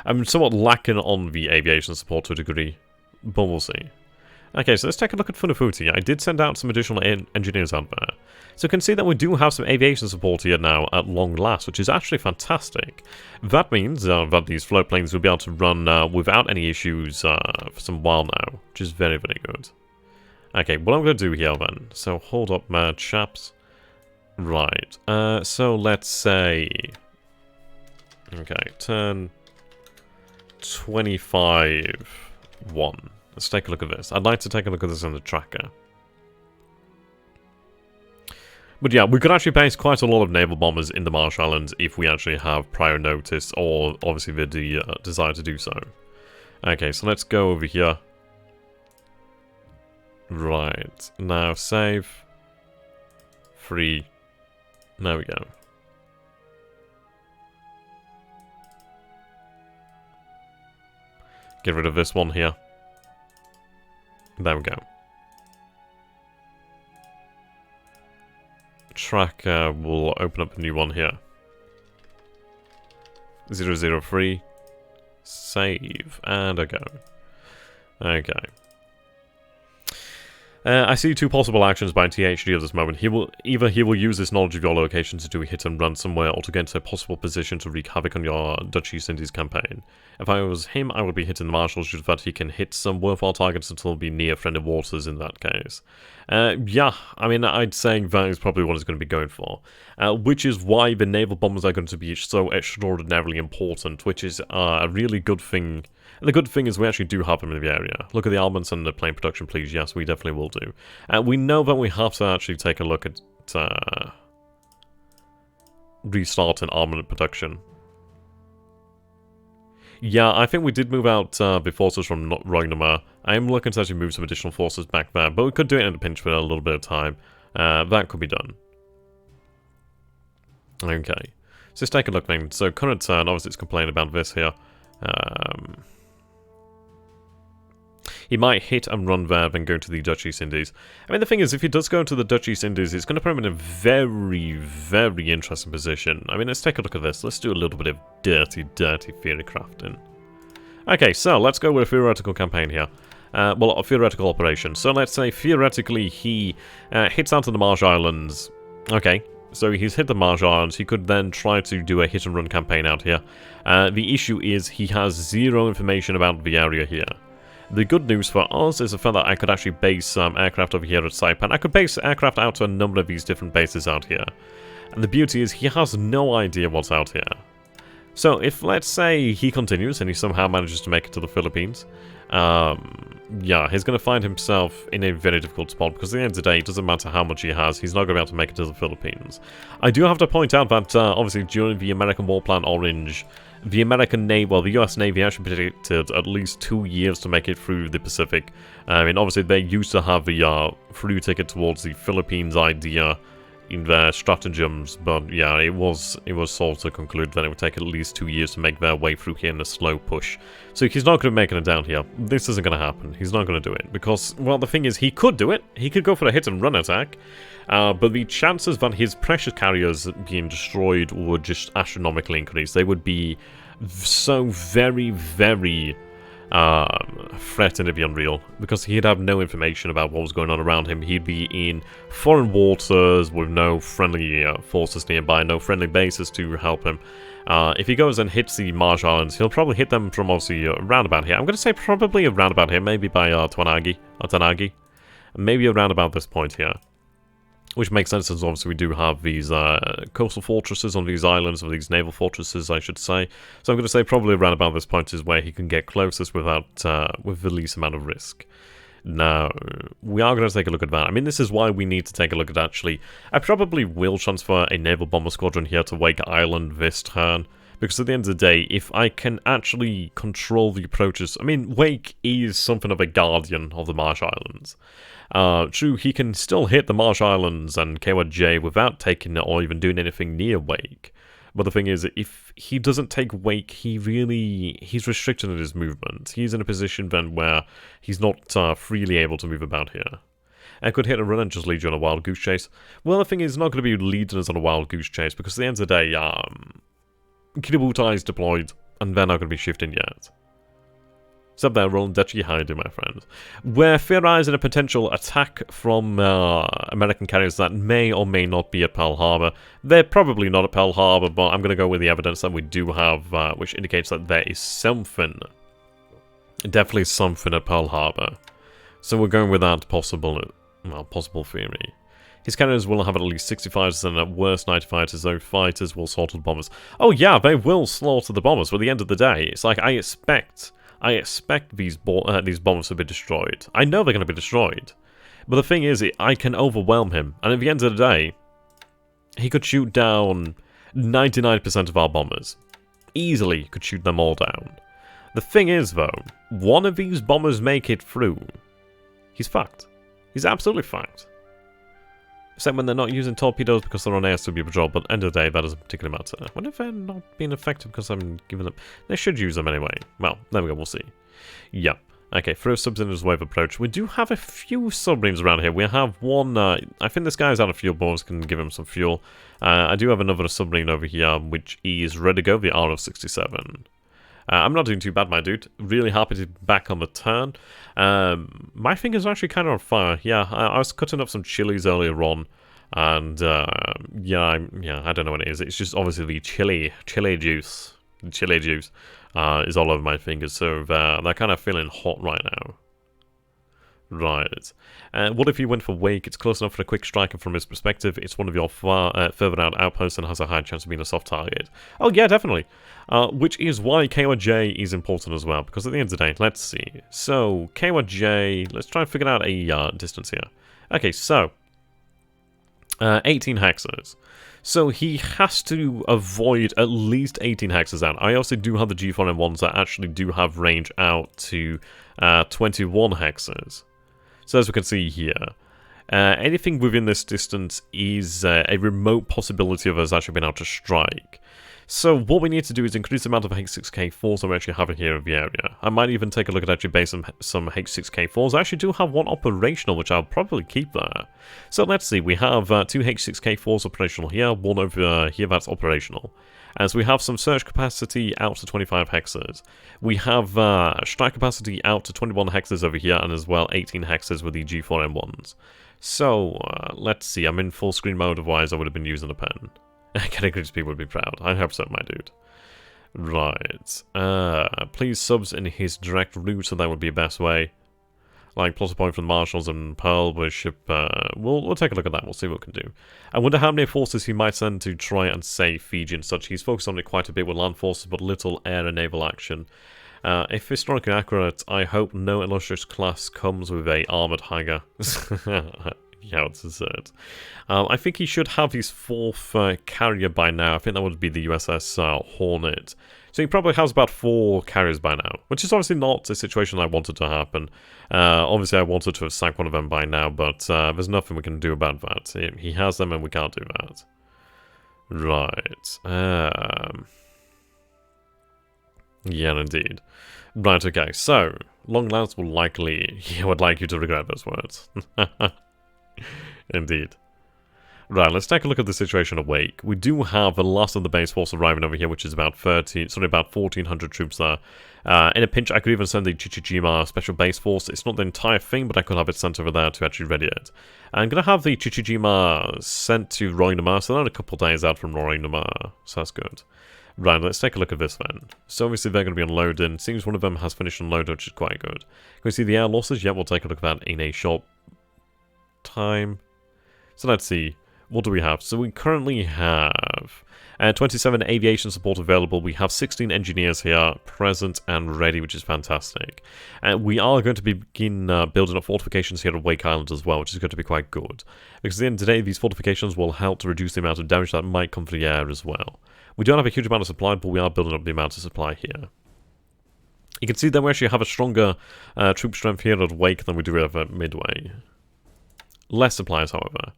I'm somewhat lacking on the aviation support to a degree, but we'll see. Okay, so let's take a look at Funafuti. I did send out some additional engineers out there. So you can see that we do have some aviation support here now at long last, which is actually fantastic. That means that these float planes will be able to run without any issues for some while now, which is very, very good. Okay, what I'm going to do here then, so hold up, chaps. Right, so let's say... Okay, turn 25-1. Let's take a look at this. I'd like to take a look at this on the tracker. But yeah, we could actually base quite a lot of naval bombers in the Marsh Islands if we actually have prior notice, or obviously the desire to do so. Okay, so let's go over here. Right, now save. Free. There we go. Get rid of this one here. There we go. Track will open up a new one here. 003. Save. And a go. Okay. I see two possible actions by THD at this moment. Either he will use this knowledge of your location to do a hit and run somewhere, or to get into a possible position to wreak havoc on your Dutch East Indies campaign. If I was him, I would be hitting the marshals due to that he can hit some worthwhile targets until he'll be near friendly waters in that case. Yeah, I mean, I'd say that is probably what he's going to be going for. Which is why the naval bombers are going to be so extraordinarily important, which is a really good thing. And the good thing is we actually do have them in the area. Look at the armaments and the plane production, please. Yes, we definitely will do. We know that we have to actually take a look at restarting armament production. Yeah, I think we did move out the forces from Roynamar. I am looking to actually move some additional forces back there, but we could do it in a pinch for a little bit of time. That could be done. Okay, so let's take a look then. So current turn, obviously it's complaining about this here. He might hit and run there, then go to the Dutch East Indies. I mean, the thing is, if he does go to the Dutch East Indies, it's going to put him in a very, very interesting position. I mean, let's take a look at this. Let's do a little bit of dirty theory crafting. Okay, so let's go with a theoretical campaign here. Well, a theoretical operation. So let's say, theoretically, he hits out to the Marsh Islands. Okay, so he's hit the Marsh Islands. He could then try to do a hit-and-run campaign out here. The issue is he has zero information about the area here. The good news for us is the fact that I could actually base some aircraft over here at Saipan. I could base aircraft out to a number of these different bases out here. And the beauty is he has no idea what's out here. So if, let's say, he continues and he somehow manages to make it to the Philippines, yeah, he's going to find himself in a very difficult spot, because at the end of the day, it doesn't matter how much he has, he's not going to be able to make it to the Philippines. I do have to point out that, obviously, during the American War Plan Orange, the American Navy, well, the US Navy actually predicted at least 2 years to make it through the Pacific. I mean, obviously, they used to have the through ticket towards the Philippines idea in their stratagems, but yeah, it was sold to conclude that it would take at least 2 years to make their way through here in a slow push. So he's not going to make it down here. This isn't going to happen. He's not going to do it, because, well, the thing is, he could do it. He could go for a hit-and-run attack, but the chances that his precious carriers being destroyed would just astronomically increase. They would be so very, very threatened to be unreal, because he'd have no information about what was going on around him. He'd be in foreign waters with no friendly forces nearby, no friendly bases to help him. If he goes and hits the Marsh Islands, he'll probably hit them from obviously around about here. I'm going to say probably around about here, maybe by Tanagi, maybe around about this point here. Which makes sense, as obviously we do have these coastal fortresses on these islands, or these naval fortresses, I should say. So I'm going to say probably around about this point is where he can get closest without with the least amount of risk. Now, we are going to take a look at that. I mean, this is why we need to take a look at actually. I probably will transfer a naval bomber squadron here to Wake Island this turn. Because at the end of the day, if I can actually control the approaches... I mean, Wake is something of a guardian of the Marsh Islands. True, he can still hit the Marsh Islands and KYJ without taking it or even doing anything near Wake. But the thing is, if he doesn't take Wake, he's restricted in his movement. He's in a position then where he's not freely able to move about here. I could hit a run and just lead you on a wild goose chase. Well, the thing is, not going to be leading us on a wild goose chase, because at the end of the day, Kiributai is deployed, and they're not going to be shifting yet. Except they're rolling Dutchy, how you do, my friends. We're theorizing a potential attack from American carriers that may or may not be at Pearl Harbor. They're probably not at Pearl Harbor, but I'm going to go with the evidence that we do have, which indicates that there is something. Definitely something at Pearl Harbor. So we're going with that possible theory. His carriers will have at least 60 fighters, and at worst 90 fighters. Those fighters will slaughter the bombers. Oh yeah, they will slaughter the bombers, but at the end of the day, it's like I expect these bombers to be destroyed. I know they're going to be destroyed. But the thing is, I can overwhelm him, and at the end of the day, he could shoot down 99% of our bombers. Easily could shoot them all down. The thing is, though, one of these bombers make it through. He's fucked. He's absolutely fucked. Except when they're not using torpedoes because they're on ASW patrol, but at the end of the day, that doesn't particularly matter. I wonder if they're not being effective because I'm giving them... They should use them anyway. Well, there we go, we'll see. Yeah. Okay, first subs in his wave approach. We do have a few submarines around here. We have one... I think this guy's out of fuel, boys can give him some fuel. I do have another submarine over here, which is ready to go, the RF-67. I'm not doing too bad, my dude. Really happy to be back on the turn. My finger's actually kind of on fire. Yeah, I was cutting up some chilies earlier on. And, yeah, I don't know what it is. It's just obviously the chili juice. The chili juice is all over my fingers. So they're kind of feeling hot right now. Right. What if you went for Wake? It's close enough for a quick strike, and from his perspective, it's one of your further out outposts and has a high chance of being a soft target. Oh, yeah, definitely. Which is why KYJ is important as well, because at the end of the day, let's see. So, KYJ, let's try and figure out a distance here. Okay, so, 18 hexes. So he has to avoid at least 18 hexes out. I also do have the G4M1s that actually do have range out to 21 hexes. So as we can see here, anything within this distance is a remote possibility of us actually being able to strike. So what we need to do is increase the amount of H6K4s that we actually have here in the area. I might even take a look at actually base some H6K4s. I actually do have one operational, which I'll probably keep there. So let's see, we have 2 H6K4s operational here, one over here that's operational. As we have some search capacity out to 25 hexes. We have strike capacity out to 21 hexes over here, and as well 18 hexes with the G4M1s. So, let's see, I'm in full screen mode, otherwise I would have been using a pen. Grigsby would be proud. I hope so, my dude. Right. Please subs in his direct route, so that would be the best way. Like, plus a point from Marshals and Pearl Worship. We'll take a look at that. We'll see what we can do. I wonder how many forces he might send to try and save Fiji and such. He's focused on it quite a bit with land forces, but little air and naval action. If historically accurate, I hope no illustrious class comes with a armoured Hagger. Yeah, it's absurd. I think he should have his 4th carrier by now. I think that would be the USS Hornet. So he probably has about 4 carriers by now, which is obviously not a situation I wanted to happen. Obviously, I wanted to have sank one of them by now, but there's nothing we can do about that. He has them and we can't do that. Right. Yeah, indeed. Right, okay. So, Longlands will likely... He would like you to regret those words. Indeed. Right, let's take a look at the situation at Wake. We do have the last of the base force arriving over here, which is about 1,400 troops there. In a pinch, I could even send the Chichijima special base force. It's not the entire thing, but I could have it sent over there to actually ready it. I'm going to have the Chichijima sent to Roinama, so they're a couple days out from Roinama, so that's good. Right, let's take a look at this then. So obviously they're going to be unloading. Seems one of them has finished unloaded, which is quite good. Can we see the air losses? Yeah, we'll take a look at that in a short time. So let's see. What do we have? So we currently have 27 aviation support available. We have 16 engineers here present and ready, which is fantastic. We are going to begin building up fortifications here at Wake Island as well, which is going to be quite good. Because at the end of the day, these fortifications will help to reduce the amount of damage that might come from the air as well. We don't have a huge amount of supply, but we are building up the amount of supply here. You can see that we actually have a stronger troop strength here at Wake than we do at Midway. Less supplies, however.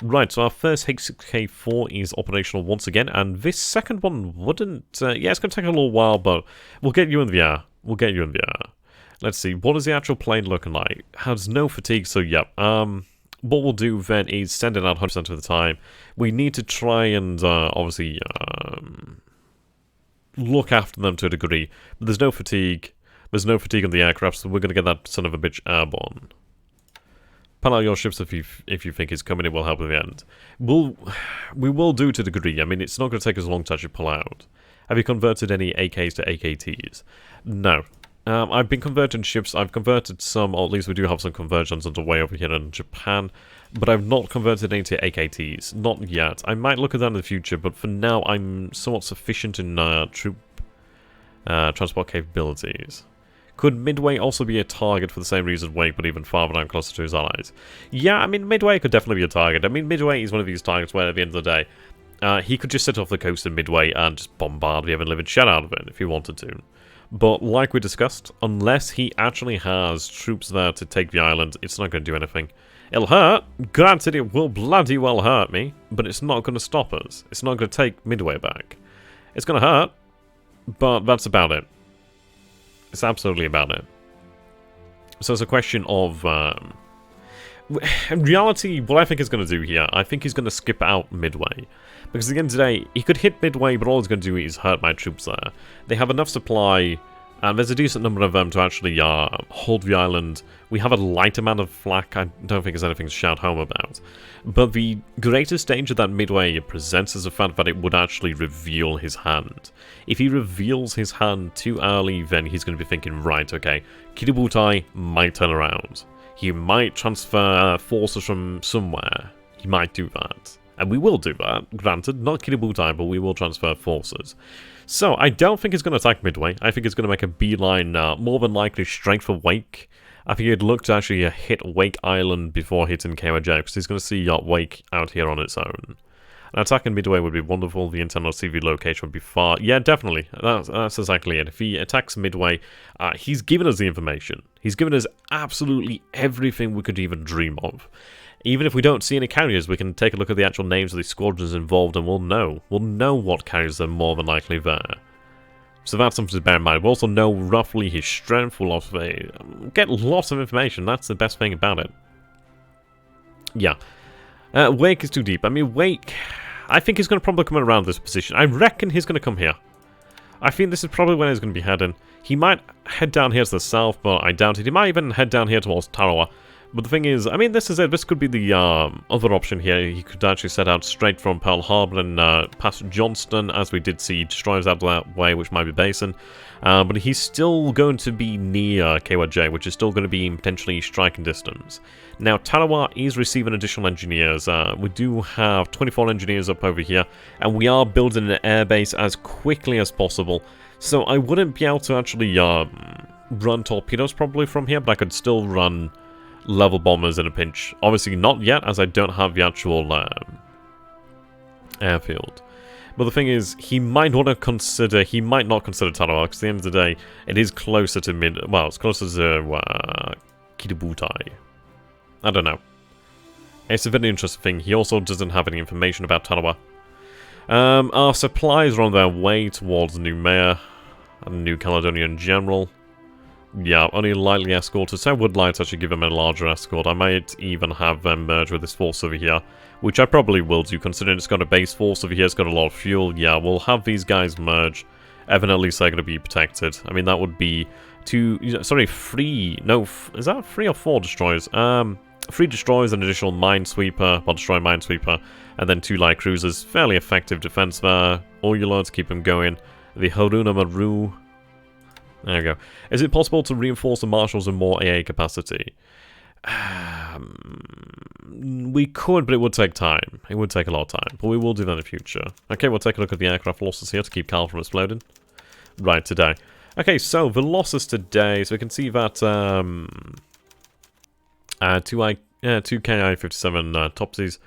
Right, so our first H6K4 is operational once again, and this second one wouldn't... yeah, it's going to take a little while, but we'll get you in the air. We'll get you in the air. Let's see, what is the actual plane looking like? Has no fatigue, so yep. What we'll do then is send it out 100% of the time. We need to try and, obviously, look after them to a degree. But there's no fatigue. There's no fatigue on the aircraft, so we're going to get that son of a bitch airborne. Pull out your ships if you think it's coming, it will help at the end. We will do to a degree. I mean, it's not going to take us long to actually pull out. Have you converted any AKs to AKTs? No. I've been converting ships. I've converted some, or at least we do have some conversions underway over here in Japan. But I've not converted any to AKTs. Not yet. I might look at that in the future, but for now I'm somewhat sufficient in troop transport capabilities. Could Midway also be a target for the same reason Wake, but even farther down closer to his allies? Yeah, I mean, Midway could definitely be a target. I mean, Midway is one of these targets where, at the end of the day, he could just sit off the coast in Midway and just bombard the ever-living shit out of it if he wanted to. But, like we discussed, unless he actually has troops there to take the island, it's not going to do anything. It'll hurt. Granted, it will bloody well hurt me, but it's not going to stop us. It's not going to take Midway back. It's going to hurt, but that's about it. It's absolutely about it. So it's a question of... in reality, what I think he's going to do here, I think he's going to skip out Midway. Because at the end of the day, he could hit Midway, but all he's going to do is hurt my troops there. They have enough supply, and there's a decent number of them to actually hold the island. We have a light amount of flak. I don't think there's anything to shout home about. But the greatest danger that Midway presents is the fact that it would actually reveal his hand. If he reveals his hand too early, then he's going to be thinking, right, okay, Kiributai might turn around. He might transfer forces from somewhere. He might do that. And we will do that, granted, not Kiributai, but we will transfer forces. So, I don't think he's going to attack Midway. I think he's going to make a beeline, more than likely straight for Wake. I think he'd look to actually hit Wake Island before hitting KOJ, because he's going to see Wake out here on its own. An attack in Midway would be wonderful. The internal CV location would be far... Yeah, definitely. That's exactly it. If he attacks Midway, he's given us the information. He's given us absolutely everything we could even dream of. Even if we don't see any carriers, we can take a look at the actual names of the squadrons involved and we'll know. We'll know what carriers are more than likely there. So that's something to bear in mind. We'll also know roughly his strength. We'll also get lots of information. That's the best thing about it. Yeah. Wake is too deep. I mean, Wake... I think he's going to probably come around this position. I reckon he's going to come here. I think this is probably where he's going to be heading. He might head down here to the south, but I doubt it. He might even head down here towards Tarawa. But the thing is, I mean, this is it. This could be the other option here. He could actually set out straight from Pearl Harbor and past Johnston, as we did see destroyers out that way, which might be Basin. But he's still going to be near KYJ, which is still going to be in potentially striking distance. Now, Tarawa is receiving additional engineers. We do have 24 engineers up over here, and we are building an airbase as quickly as possible. So I wouldn't be able to actually run torpedoes probably from here, but I could still run level bombers in a pinch. Obviously not yet, as I don't have the actual airfield. But the thing is, he might not consider Tarawa, because at the end of the day, it is closer to it's closer to Kiributai. I don't know. It's a very interesting thing. He also doesn't have any information about Tarawa. Our supplies are on their way towards Noumea and New Caledonia in general. Yeah, only lightly escorted, so I would like to actually give him a larger escort. I might even have them merge with this force over here, which I probably will do, considering it's got a base force over here, it's got a lot of fuel. Yeah, we'll have these guys merge. Evan, at least they're going to be protected. I mean, that would be three... No, is that 3 or 4 destroyers? 3 destroyers, an additional minesweeper, destroyer minesweeper, and then 2 light cruisers. Fairly effective defense there. Oiler to keep them going. The Haruna Maru... There we go. Is it possible to reinforce the marshals with more AA capacity? We could, but it would take time. It would take a lot of time, but we will do that in the future. Okay, we'll take a look at the aircraft losses here to keep Carl from exploding. Right, today. Okay, so the losses today, so we can see that 2 Ki-57 Topsies.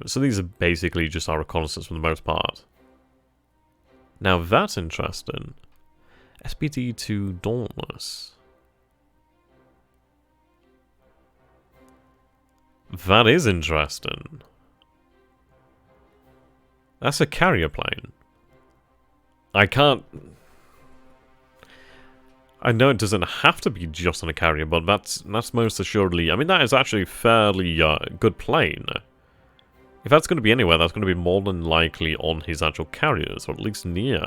So these are basically just our reconnaissance for the most part. Now that's interesting. SPT-2 Dauntless. That is interesting. That's a carrier plane. I know it doesn't have to be just on a carrier, but that's most assuredly... I mean, that is actually a fairly good plane. If that's going to be anywhere, that's going to be more than likely on his actual carriers, or at least near.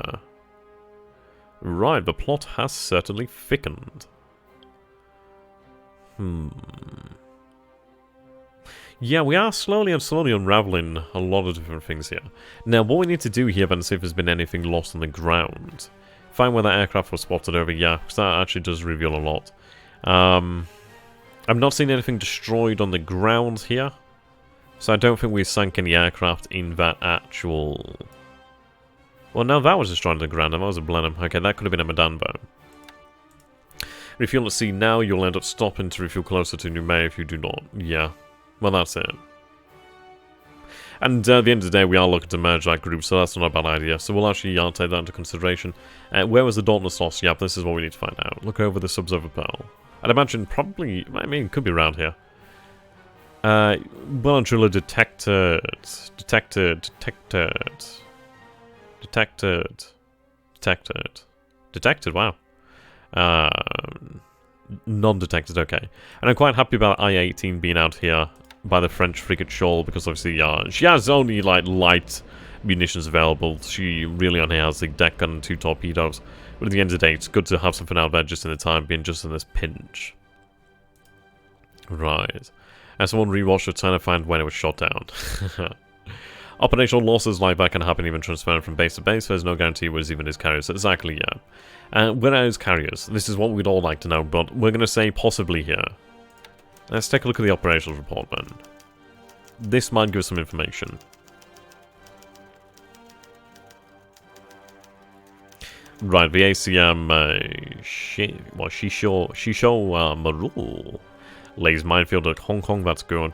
Right, the plot has certainly thickened. Yeah, we are slowly unraveling a lot of different things here. Now, what we need to do here then is see if there's been anything lost on the ground. Find where that aircraft was spotted over, yeah, because that actually does reveal a lot. I'm not seeing anything destroyed on the ground here, so I don't think we sank any aircraft in that actual... Well, no, that was destroyed on the ground, and that was a Blenheim. Okay, that could have been a Madanbo. Refuel at sea now, you'll end up stopping to refuel closer to Noumea if you do not. Yeah, well, that's it. And at the end of the day, we are looking to merge that group, so that's not a bad idea. So we'll actually take that into consideration. Where was the Dauntless lost? Yep, this is what we need to find out. Look over the subs over Pearl. I'd imagine probably, I mean, it could be around here. Well and truly detected. Detected, wow. Non-detected, okay. And I'm quite happy about I-18 being out here by the French frigate Shoal, because obviously she has only like light munitions available. She really only has the deck gun and 2 torpedoes. But at the end of the day, it's good to have something out there just in the time being, just in this pinch. Right. And someone rewatched it trying to find when it was shot down. Operational losses like that can happen even transferring from base to base. There's no guarantee it was even his carriers. Exactly, yeah. Where are his carriers? This is what we'd all like to know, but we're going to say possibly here. Let's take a look at the operations report then. This might give us some information. Right, the ACM Shisho Marul lays minefield at Hong Kong. That's good.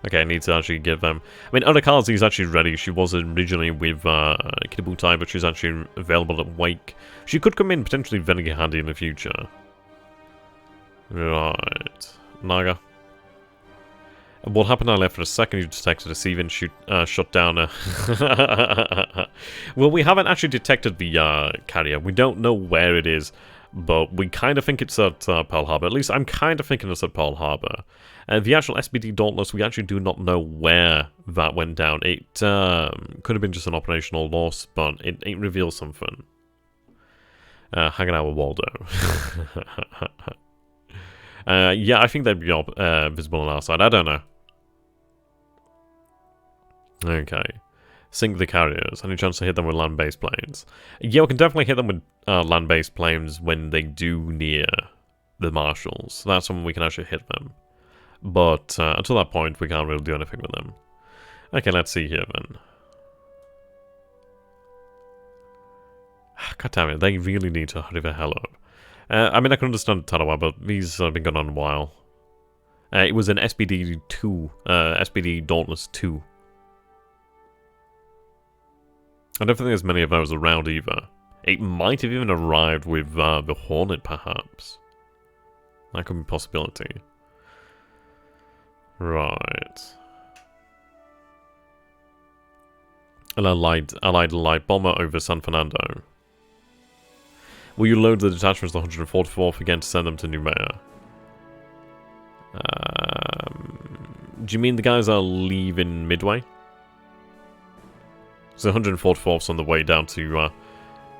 Okay, I need to actually give them... I mean, Arakazi is actually ready. She was originally with Kitabutai, but she's actually available at Wake. She could come in potentially very handy in the future. Right. Naga. What happened? I left for a second. You detected a Seaven shut down. Well, we haven't actually detected the carrier. We don't know where it is, but we kind of think it's at Pearl Harbor. At least I'm kind of thinking it's at Pearl Harbor. The actual SBD Dauntless, we actually do not know where that went down. It could have been just an operational loss, but it reveals something. Hanging out with Waldo. Yeah, I think they'd be visible on our side. I don't know. Okay. Sink the carriers. Any chance to hit them with land-based planes? Yeah, we can definitely hit them with land-based planes when they do near the marshals. That's when we can actually hit them. But until that point, we can't really do anything with them. Okay, let's see here then. God damn it, they really need to hurry the hell up. I mean, I can understand Tarawa, but these have been going on a while. It was an SBD 2, SBD Dauntless 2. I don't think there's many of those around either. It might have even arrived with the Hornet, perhaps. That could be a possibility. Right. An allied light bomber over San Fernando. Will you load the detachments to 144th again to send them to Noumea? Do you mean the guys are leaving Midway? So 144th's on the way down to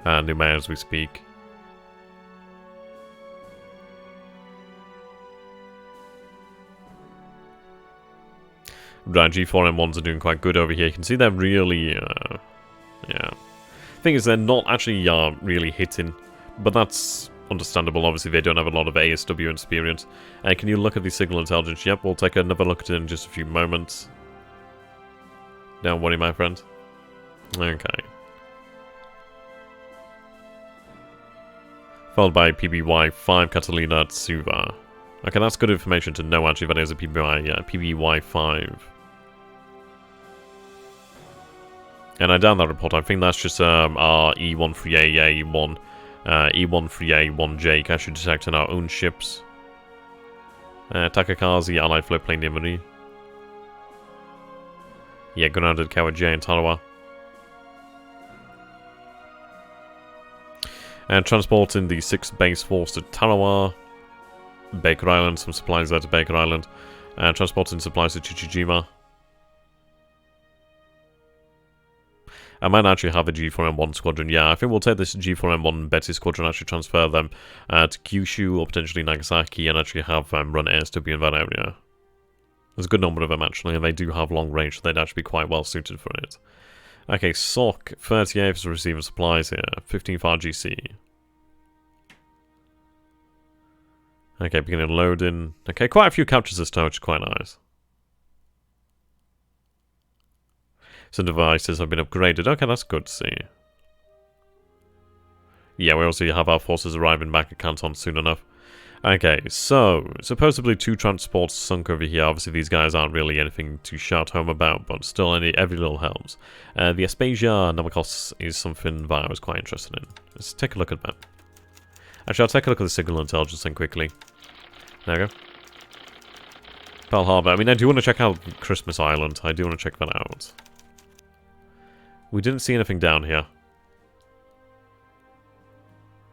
Noumea as we speak. Right, G4M1s are doing quite good over here. You can see they're really, yeah. Thing is, they're not actually really hitting, but that's understandable. Obviously, they don't have a lot of ASW experience. Can you look at the signal intelligence? Yep, we'll take another look at it in just a few moments. Don't worry, my friend. Okay. Followed by PBY5 Catalina Tsuva. Okay, that's good information to know actually that is a PBY5. And I down that report, I think that's just our E13A1, E13A1J can actually detect in our own ships. Takakazi, Allied floatplane near Marie. Yeah, grounded Kawaja in Tarawa. And transporting the 6th base force to Tarawa. Baker Island, some supplies there to Baker Island. Transporting supplies to Chichijima. I might actually have a G4M1 squadron. Yeah, I think we'll take this G4M1 Betty squadron, actually transfer them to Kyushu or potentially Nagasaki and actually have run ASW in that area. There's a good number of them actually, and they do have long range, so they'd actually be quite well suited for it. Okay, SOC 38 is receiving supplies here. 15 for RGC. Okay, beginning loading. Okay, quite a few captures this time, which is quite nice. Some devices have been upgraded. Okay, that's good to see. Yeah, we also have our forces arriving back at Canton soon enough. Okay, so, supposedly 2 transports sunk over here. Obviously, these guys aren't really anything to shout home about, but still, every little helps. The Aspasia Namakos is something that I was quite interested in. Let's take a look at that. Actually, I'll take a look at the signal intelligence thing quickly. There we go. Pearl Harbor. I mean, I do want to check out Christmas Island. I do want to check that out. We didn't see anything down here.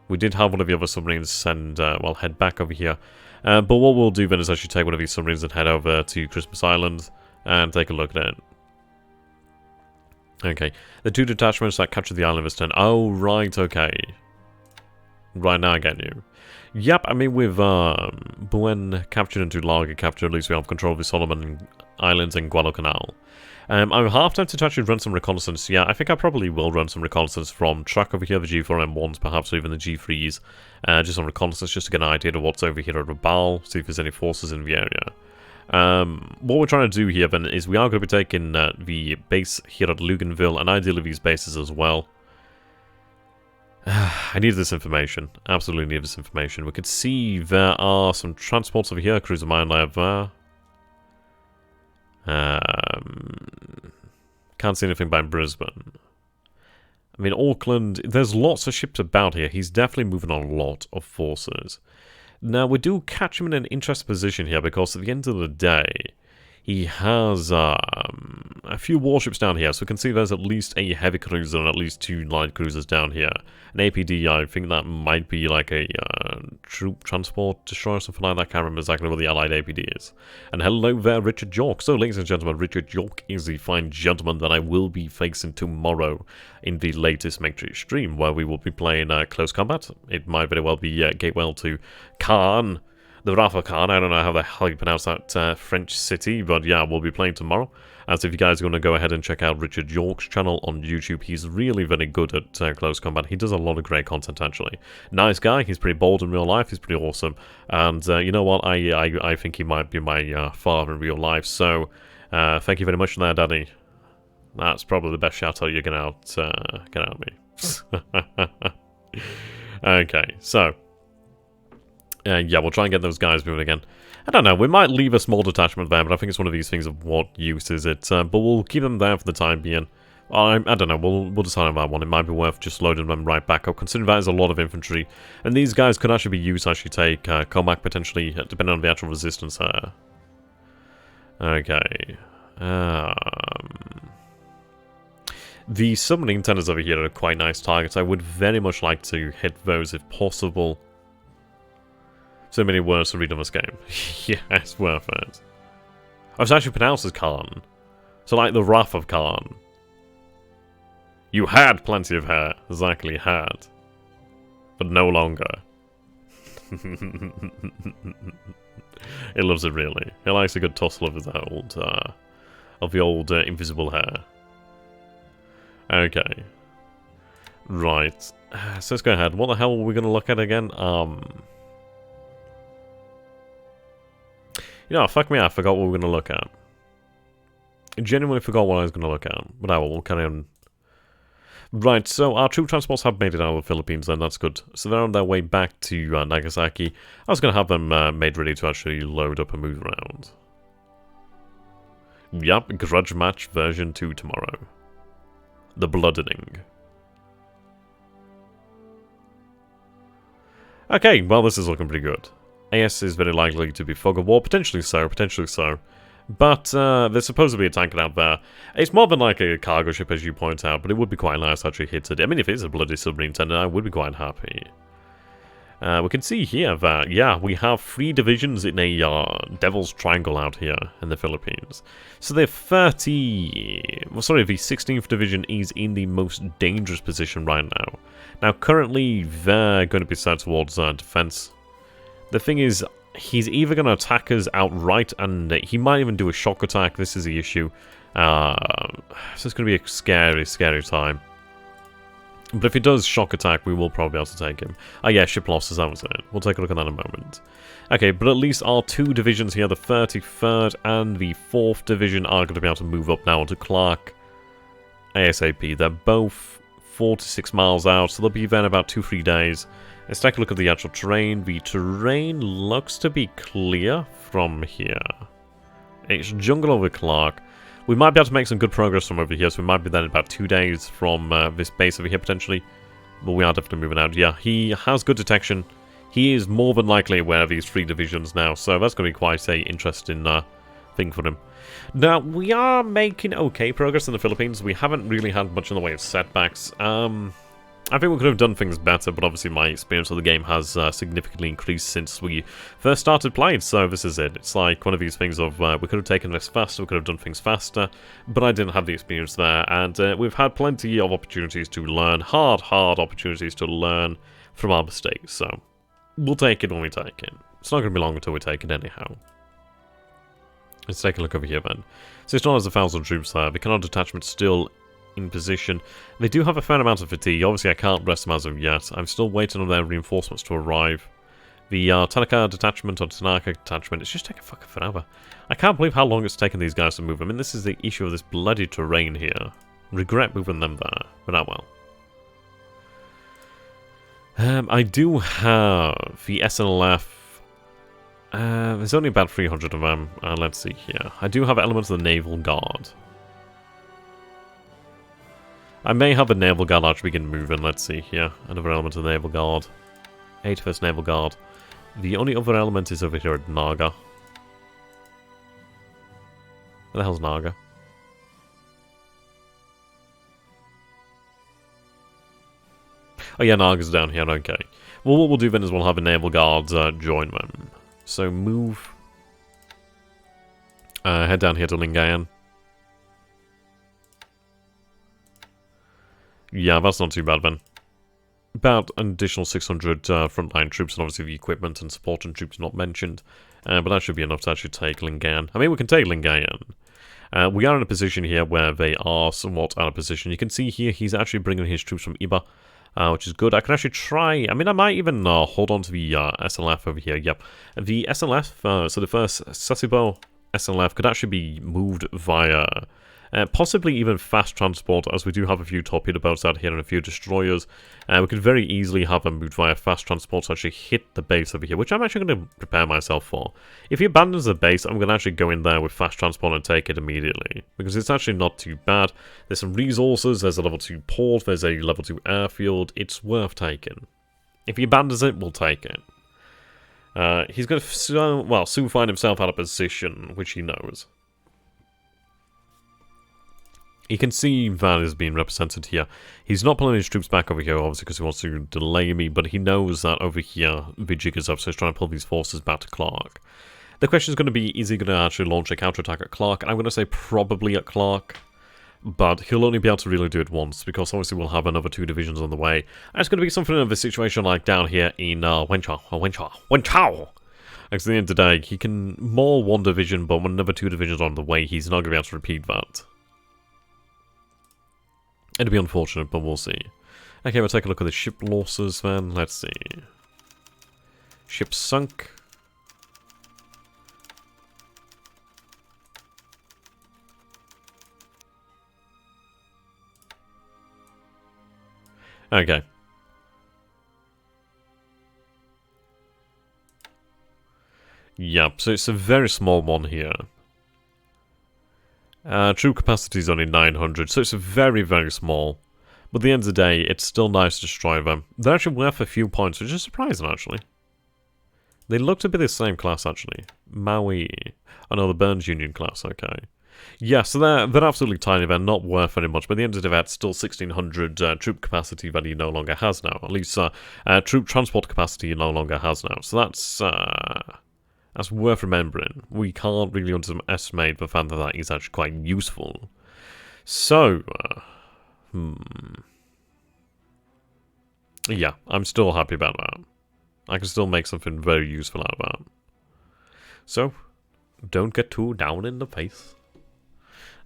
We did have one of the other submarines send, well, head back over here. But what we'll do then is actually take one of these submarines and head over to Christmas Island and take a look at it. Okay, the 2 detachments that captured the island this turn. Oh, right, okay. Right, now I get you. Yep, I mean, with Buen captured and Tulaga captured, at least we have control of the Solomon Islands and Guadalcanal. I'm half tempted to actually run some reconnaissance. Yeah, I think I probably will run some reconnaissance from track over here, the G4M1s, perhaps even the G3s. Just on reconnaissance, just to get an idea of what's over here at Rabaul, see if there's any forces in the area. What we're trying to do here, then, is we are going to be taking the base here at Luganville, and ideally these bases as well. I need this information. Absolutely need this information. We can see there are some transports over here, cruiser mine layer there. Can't see anything by Brisbane. I mean, Auckland, there's lots of ships about here. He's definitely moving on a lot of forces. Now, we do catch him in an interesting position here because at the end of the day, he has a few warships down here. So we can see there's at least a heavy cruiser and at least 2 light cruisers down here. An APD, I think that might be like a troop transport destroyer or something like that. I can't remember exactly what the allied APD is. And hello there, Richard York. So, ladies and gentlemen, Richard York is the fine gentleman that I will be facing tomorrow in the latest Matrix stream, where we will be playing close combat. It might very well be Gatewell to Khan. The Rafa Khan, I don't know how the hell you pronounce that French city, but yeah, we'll be playing tomorrow. So if you guys are going to go ahead and check out Richard York's channel on YouTube, he's really very good at close combat. He does a lot of great content, actually. Nice guy, he's pretty bold in real life, he's pretty awesome. And you know what, I think he might be my father in real life, so thank you very much for that, Daddy. That's probably the best shout-out you're going to get out of me. Okay, so... yeah, we'll try and get those guys moving again. I don't know, we might leave a small detachment there, but I think it's one of these things of what use is it. But we'll keep them there for the time being. I don't know, we'll decide on that one. It might be worth just loading them right back up, considering that is a lot of infantry. And these guys could actually be used to actually take combat potentially, depending on the actual resistance there. Okay. The submarine tenders over here are quite nice targets. I would very much like to hit those if possible. So many words to read on this game. Yeah, it's worth it. Oh, it's actually pronounced as Khan. So like the Wrath of Khan. You had plenty of hair. Exactly, had. But no longer. It loves it, really. It likes a good tussle of the old invisible hair. Okay. Right. So let's go ahead. What the hell are we going to look at again? You know, fuck me, I forgot what we were going to look at. I genuinely forgot what I was going to look at. But I will carry on. Right, so our troop transports have made it out of the Philippines, then that's good. So they're on their way back to Nagasaki. I was going to have them made ready to actually load up and move around. Yep, Grudge Match version 2 tomorrow. The Bloodening. Okay, well this is looking pretty good. AS is very likely to be fog of war, potentially so, potentially so. But there's supposed to be a tanker out there. It's more than like a cargo ship, as you point out, but it would be quite nice to actually hit it. I mean, if it is a bloody submarine tender, I would be quite happy. We can see here that, yeah, we have 3 divisions in a Devil's Triangle out here in the Philippines. So the 16th Division is in the most dangerous position right now. Now, currently, they're going to be set towards defense. The thing is, he's either going to attack us outright, and he might even do a shock attack. This is the issue. So it's going to be a scary, scary time. But if he does shock attack, we will probably be able to take him. Oh yeah, ship losses, that was it. We'll take a look at that in a moment. Okay, but at least our 2 divisions here, the 33rd and the 4th Division, are going to be able to move up now to Clark ASAP. They're both 4 to 6 miles out, so they'll be there in about 2-3 days. Let's take a look at the actual terrain. The terrain looks to be clear from here. It's jungle over Clark. We might be able to make some good progress from over here, so we might be there in about 2 days from this base over here, potentially. But we are definitely moving out. Yeah, he has good detection. He is more than likely aware of these 3 divisions now, so that's going to be quite an interesting thing for him. Now, we are making okay progress in the Philippines. We haven't really had much in the way of setbacks. I think we could have done things better, but obviously my experience of the game has significantly increased since we first started playing, so this is it. It's like one of these things of we could have taken this faster, we could have done things faster, but I didn't have the experience there, and we've had plenty of opportunities to learn, hard opportunities to learn from our mistakes, so we'll take it when we take it. It's not going to be long until we take it anyhow. Let's take a look over here then. So it's not as 1,000 troops there, the cannon detachment's still in position. They do have a fair amount of fatigue. Obviously, I can't rest them as of yet. I'm still waiting on their reinforcements to arrive. The Tanaka detachment or Tanaka detachment, it's just taking fucking forever. I can't believe how long it's taken these guys to move. I mean, this is the issue of this bloody terrain here. Regret moving them there, but oh well. I do have the SNLF. There's only about 300 of them. Let's see here. I do have elements of the Naval Guard. I may have the Naval Guard actually begin moving. Let's see here. Another element of the Naval Guard. 81st Naval Guard. The only other element is over here at Naga. Where the hell's Naga? Oh yeah, Naga's down here, okay. Well, what we'll do then is we'll have a Naval Guard join them. So move. Head down here to Lingayen. Yeah, that's not too bad then. About an additional 600 frontline troops, and obviously the equipment and support and troops not mentioned. But that should be enough to actually take Lingayen. I mean, we can take Lingayen. We are in a position here where they are somewhat out of position. You can see here he's actually bringing his troops from Iba, which is good. I can actually try... I mean, I might even hold on to the SLF over here. Yep. The SLF, so the first Sasebo SLF could actually be moved via... possibly even fast transport, as we do have a few torpedo boats out here and a few destroyers. We could very easily have them moved via fast transport to actually hit the base over here, which I'm actually going to prepare myself for. If he abandons the base, I'm going to actually go in there with fast transport and take it immediately, because it's actually not too bad. There's some resources, there's a level 2 port, there's a level 2 airfield. It's worth taking. If he abandons it, we'll take it. He's going to soon find himself out of position, which he knows. You can see that is being represented here. He's not pulling his troops back over here, obviously, because he wants to delay me, but he knows that over here the jig is up, so he's trying to pull these forces back to Clark. The question is going to be, is he going to actually launch a counterattack at Clark? And I'm going to say probably at Clark, but he'll only be able to really do it once, because obviously we'll have another 2 divisions on the way. And it's going to be something of a situation like down here in Wenchao. At the end of the day, he can maul 1 division, but when another 2 divisions are on the way, he's not going to be able to repeat that. It'd be unfortunate, but we'll see. Okay, we'll take a look at the ship losses then. Let's see. Ship sunk. Okay. Yep, so it's a very small one here. Troop capacity is only 900, so it's very, very small. But at the end of the day, it's still nice to destroy them. They're actually worth a few points, which is surprising, actually. They look to be the same class, actually. Maui. Oh no, the Burns Union class, okay. Yeah, so they're absolutely tiny, they're not worth very much, but at the end of the day, that's still 1600 troop capacity that he no longer has now. At least troop transport capacity he no longer has now. So that's worth remembering. We can't really underestimate the fact that that is actually quite useful. So, yeah, I'm still happy about that. I can still make something very useful out of that. So, don't get too down in the face.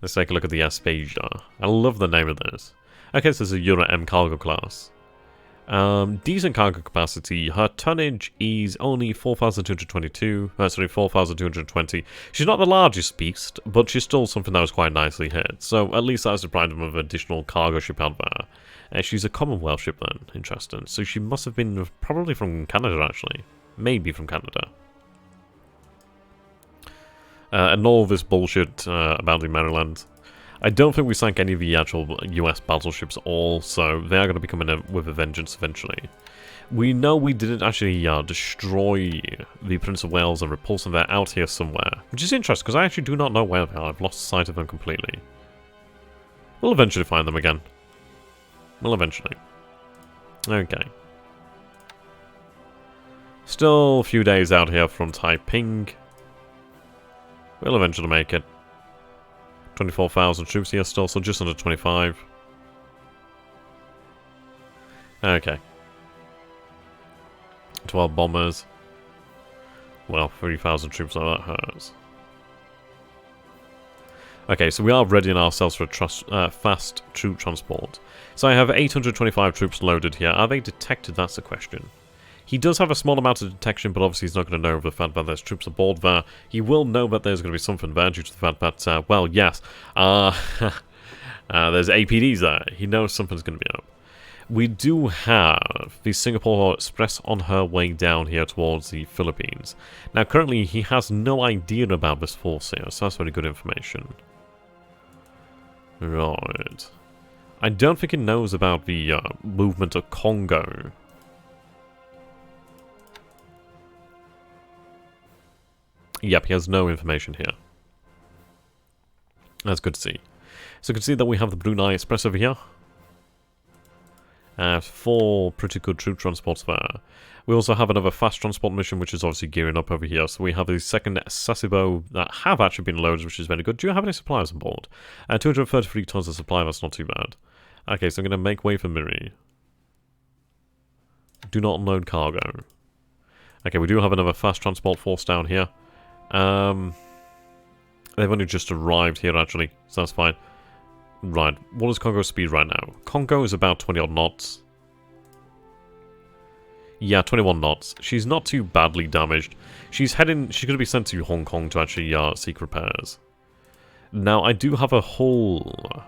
Let's take a look at the Aspasia. I love the name of this. Okay, so this is a Euro M cargo class. Decent cargo capacity. Her tonnage is only 4,222. Sorry, 4,220. She's not the largest beast, but she's still something that was quite nicely hit. So at least that was deprived of an additional cargo ship out there. She's a Commonwealth ship then. Interesting. So she must have been probably from Canada, actually. Maybe from Canada. And all this bullshit about the Maryland. I don't think we sank any of the actual US battleships at all, so they are going to be coming in with a vengeance eventually. We know we didn't actually destroy the Prince of Wales and repulse them. They're out here somewhere, which is interesting because I actually do not know where they are. I've lost sight of them completely. We'll eventually find them again. Well, eventually. Okay. Still a few days out here from Taiping. We'll eventually make it. 24,000 troops here still, so just under 25. Okay. 12 bombers. Well, 3,000 troops, so that hurts. Okay, so we are readying ourselves for a fast troop transport. So I have 825 troops loaded here. Are they detected? That's the question. He does have a small amount of detection, but obviously he's not going to know the fact that there's troops aboard there. He will know that there's going to be something there due to the fact that, well, yes, there's APDs there. He knows something's going to be up. We do have the Singapore Express on her way down here towards the Philippines. Now, currently, he has no idea about this force here, so that's very good information. Right. I don't think he knows about the movement of Congo. Yep, he has no information here. That's good to see. So you can see that we have the Brunei Express over here. 4 pretty good troop transports there. We also have another fast transport mission, which is obviously gearing up over here. So we have the second Sasebo that have actually been loaded, which is very good. Do you have any supplies on board? 233 tons of supply, that's not too bad. Okay, so I'm going to make way for Miri. Do not unload cargo. Okay, we do have another fast transport force down here. They've only just arrived here, actually, so that's fine. Right, what is Congo's speed right now? Congo is about 20-odd knots. Yeah, 21 knots. She's not too badly damaged. She's going to be sent to Hong Kong to actually seek repairs. Now, I do have a whole...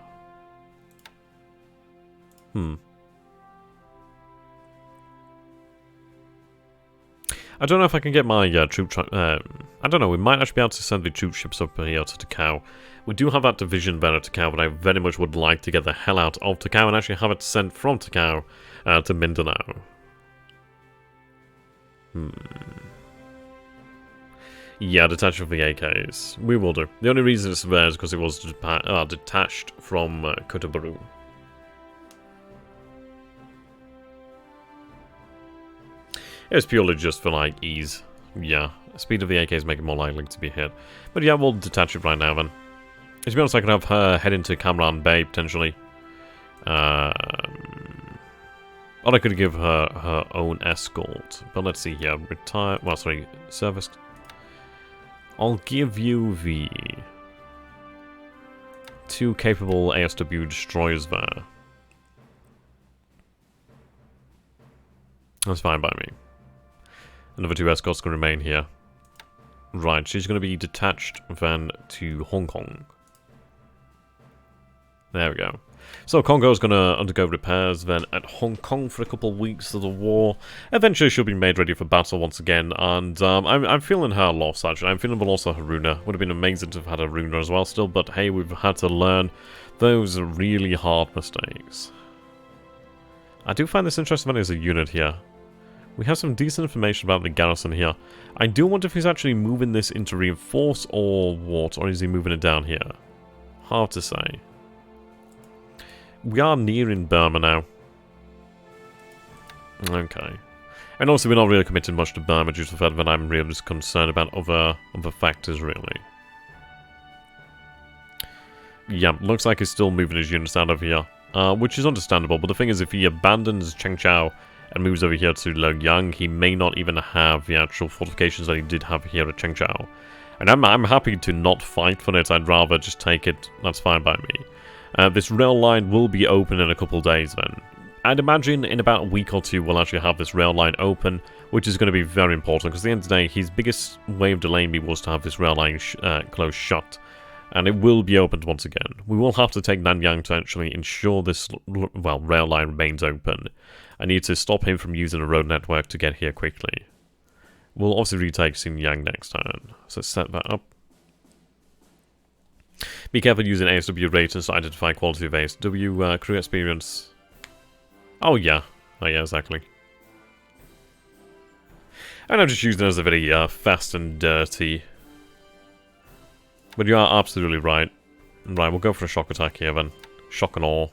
I don't know if I can get my troop... I don't know, we might actually be able to send the troop ships up here to Takao. We do have that division there at Takao, but I very much would like to get the hell out of Takao and actually have it sent from Takao to Mindanao. Yeah, detach of the AKs. We will do. The only reason it's there is because it was detached from Kutabaru. It was purely just for, like, ease. Yeah, speed of the AKs make it more likely to be hit. But yeah, we'll detach it right now, then. To be honest, I could have her head into Camaran Bay, potentially. Or I could give her her own escort. But let's see here. Retire... Well, sorry, service... I'll give you the 2 capable ASW destroyers there. That's fine by me. Another 2 escorts can remain here. Right, she's going to be detached then to Hong Kong. There we go. So Congo's going to undergo repairs then at Hong Kong for a couple of weeks of the war. Eventually she'll be made ready for battle once again, and I'm feeling her loss actually. I'm feeling the loss of Haruna. Would have been amazing to have had Haruna as well still, but hey, we've had to learn those really hard mistakes. I do find this interesting as a unit here. We have some decent information about the garrison here. I do wonder if he's actually moving this into reinforce or what, or is he moving it down here? Hard to say. We are nearing Burma now. Okay. And also we're not really committing much to Burma due to the fact that I'm really just concerned about other factors, really. Yeah, looks like he's still moving his units out of here. Which is understandable, but the thing is, if he abandons Chengchao and moves over here to Luoyang, he may not even have the actual fortifications that he did have here at Chengchao. And I'm happy to not fight for it, I'd rather just take it, that's fine by me. This rail line will be open in a couple of days then. I'd imagine in about a week or 2 we'll actually have this rail line open, which is going to be very important, because at the end of the day, his biggest way of delaying me was to have this rail line closed shut. And it will be opened once again. We will have to take Nanyang to actually ensure this, well, rail line remains open. I need to stop him from using a road network to get here quickly. We'll obviously retake Xinjiang next turn. So let's set that up. Be careful using ASW ratings to identify quality of ASW crew experience. Oh yeah. Oh yeah, exactly. And I'm just using it as a very fast and dirty. But you are absolutely right. Right, we'll go for a shock attack here then. Shock and awe.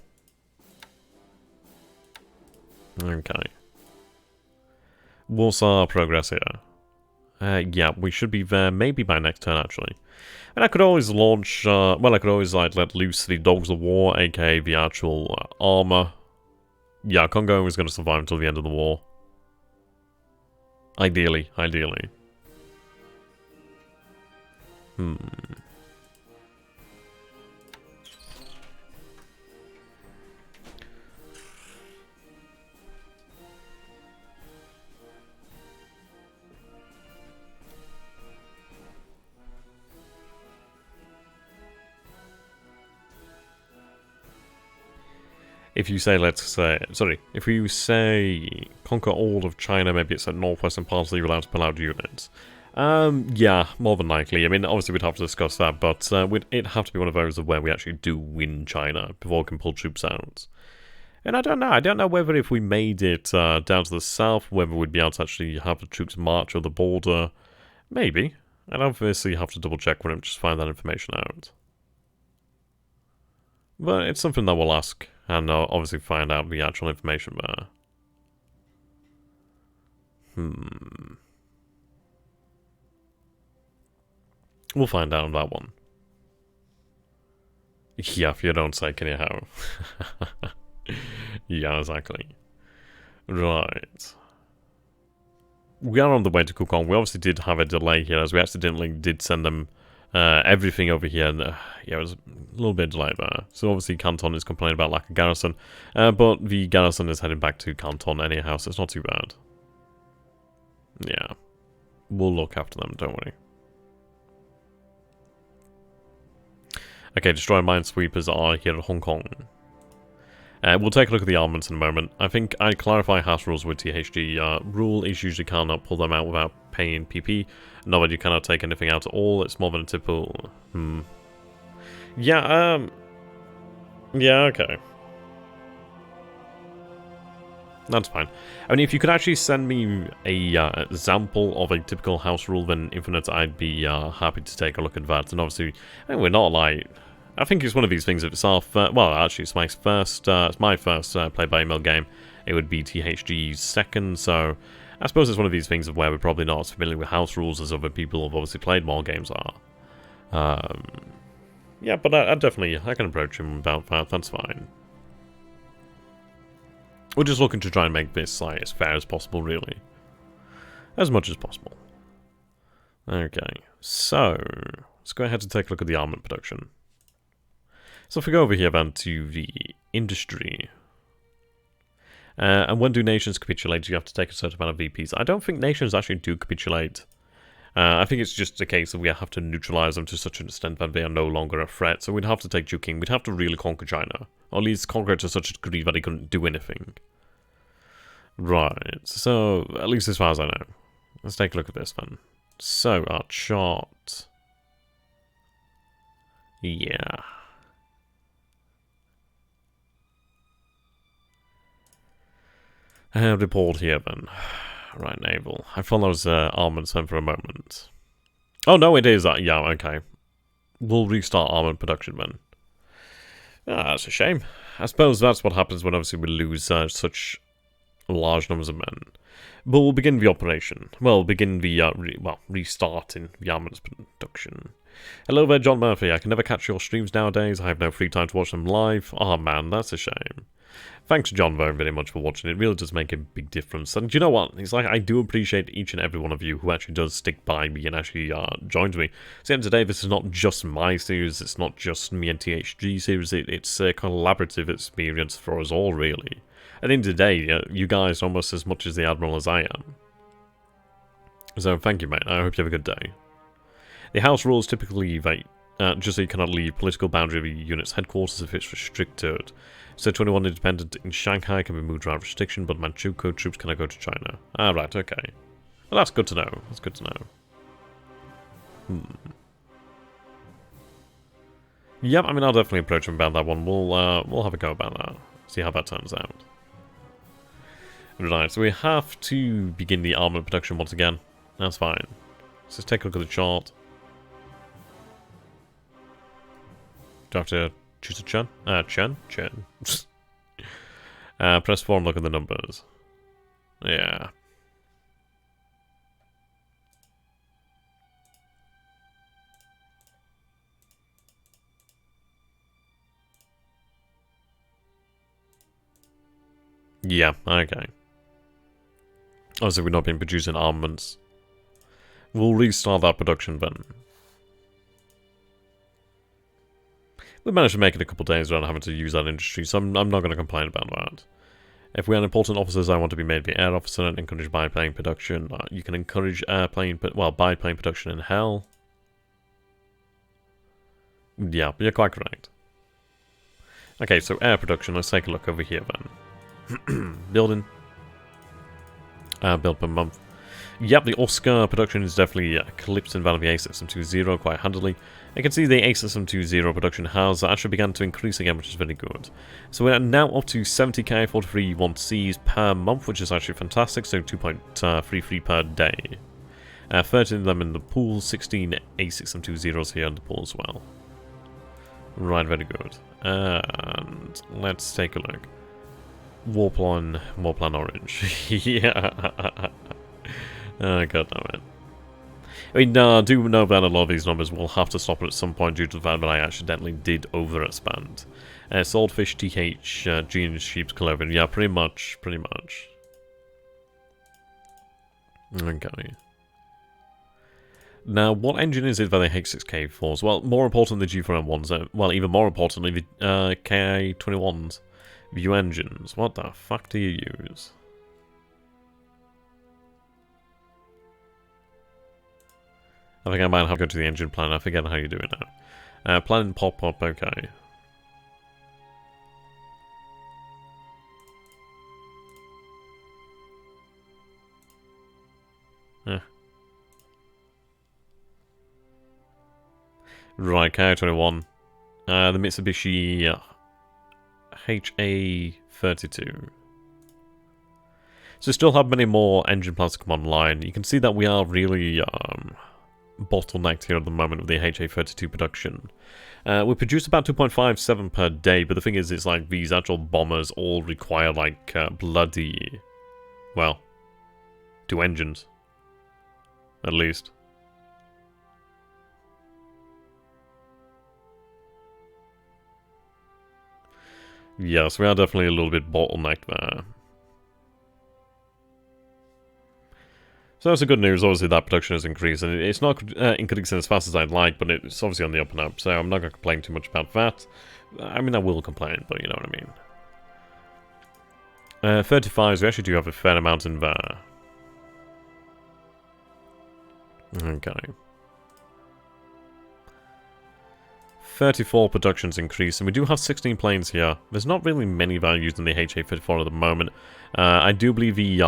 Okay. What's our progress here? Yeah, we should be there maybe by next turn, actually. And I could always launch, well, I could always, like, let loose the Dogs of War, aka the actual armor. Yeah, Congo is going to survive until the end of the war. Ideally. If you say, let's say, sorry, if you say conquer all of China, maybe it's a northwestern part, so you're allowed to pull out units. Yeah, more than likely. I mean, obviously we'd have to discuss that, but it'd have to be one of those where we actually do win China before we can pull troops out. And I don't know whether if we made it down to the south, whether we'd be able to actually have the troops march on the border. Maybe. I'd obviously have to double check when I just find that information out. But it's something that we'll ask, and obviously find out the actual information there. We'll find out on that one. Yeah, if you don't say, can you how? Yeah, exactly. Right. We are on the way to Kukong. We obviously did have a delay here, as we accidentally did send them everything over here. And, yeah, it was a little bit delayed there. So obviously Canton is complaining about lack of garrison. But the garrison is heading back to Canton anyhow, so it's not too bad. Yeah. We'll look after them, don't worry. Okay, destroy minesweepers are here at Hong Kong. We'll take a look at the armaments in a moment. I think I clarify house rules with THG. Rule is usually cannot pull them out without paying PP. Not that you cannot take anything out at all. It's more than a typical... Yeah, yeah, okay. That's fine. I mean, if you could actually send me a example of a typical house rule, then Infinite, I'd be happy to take a look at that. And obviously, I mean, we're not like... I think it's one of these things. If it's our well, actually, it's my first play-by-mail game. It would be THG's second, so I suppose it's one of these things of where we're probably not as familiar with house rules as other people who've obviously played more games are. Yeah, but I can approach him about that. That's fine. We're just looking to try and make this like as fair as possible, really, as much as possible. Okay, so let's go ahead and take a look at the armament production. So if we go over here then to the industry, and when do nations capitulate? You have to take a certain amount of VPs. I don't think nations actually do capitulate. I think it's just a case that we have to neutralize them to such an extent that they are no longer a threat. So we'd have to take Juking. We'd have to really conquer China, or at least conquer it to such a degree that they couldn't do anything. Right. So at least as far as I know, let's take a look at this then. So our chart. Yeah. Report here then. Right, naval. I thought that was armaments then for a moment. Oh no, it is. Yeah, okay. We'll restart armament production then. Ah, that's a shame. I suppose that's what happens when obviously we lose such large numbers of men. But we'll begin the operation. Well, begin the restarting the armaments production. Hello there, John Murphy. I can never catch your streams nowadays. I have no free time to watch them live. Oh man, that's a shame. Thanks, John, very, very much for watching. It really does make a big difference. And you know what? It's like, I do appreciate each and every one of you who actually does stick by me and actually joins me. So, at the end of the day, this is not just my series. It's not just me and THG series. It's a collaborative experience for us all, really. At the end of the day, you guys are almost as much as the Admiral as I am. So, thank you, mate. I hope you have a good day. The house rules typically just so you cannot leave political boundary of your unit's headquarters if it's restricted. So 21 independent in Shanghai can be moved without restriction, but Manchukuo troops cannot go to China. Ah, right, okay. Well, that's good to know. That's good to know. Yep, I mean, I'll definitely approach him about that one. We'll have a go about that. See how that turns out. Right, so we have to begin the armament production once again. That's fine. Let's just take a look at the chart. Do I have to choose a Chen? Chen? Press 4 and look at the numbers. Yeah. Yeah, okay. Obviously, we've not been producing armaments. We'll restart that production then. We managed to make it a couple days without having to use that industry, so I'm not going to complain about that. If we had important officers, I want to be made the air officer and encourage biplane production. You can encourage biplane production in hell. Yeah, you're quite correct. Okay, so air production, let's take a look over here then. Building. Build per month. Yep, the Oscar production is definitely eclipsed in value of the A-System 2.0 quite handily. You can see the A-System 2.0 production has actually begun to increase again, which is very good. So we're now up to 70k 43 1Cs per month, which is actually fantastic, so 2.33 per day. 13 of them in the pool, 16 A-System 2.0s here in the pool as well. Right, very good. And let's take a look. Warplan Orange. Yeah. Oh, god damn it. I mean, I do know that a lot of these numbers will have to stop at some point due to the fact that I accidentally did overexpand. Swordfish, TH, Gene, Sheep's Cloven. Yeah, pretty much. Okay. Now, what engine is it that the H6K force? Well, more important than the G4M1s. Well, even more importantly, the KA-21s. View engines. What the fuck do you use? I think I might have to go to the engine plan. I forget how you do it now. Plan pop-up, okay. Right, KA-21. The Mitsubishi HA32. So still have many more engine plans to come online. You can see that we are really bottlenecked here at the moment with the HA32 production. We produce about 2.57 per day, but the thing is, it's like these actual bombers all require like bloody, well, 2 engines, at least. Yes, we are definitely a little bit bottlenecked there. So that's the good news. Obviously, that production has increased, and it's not increasing as fast as I'd like, but it's obviously on the up and up, so I'm not going to complain too much about that. I mean, I will complain, but you know what I mean. 35s, we actually do have a fair amount in there. Okay. 34 productions increase, and we do have 16 planes here. There's not really many values in the HA-54 at the moment. I do believe the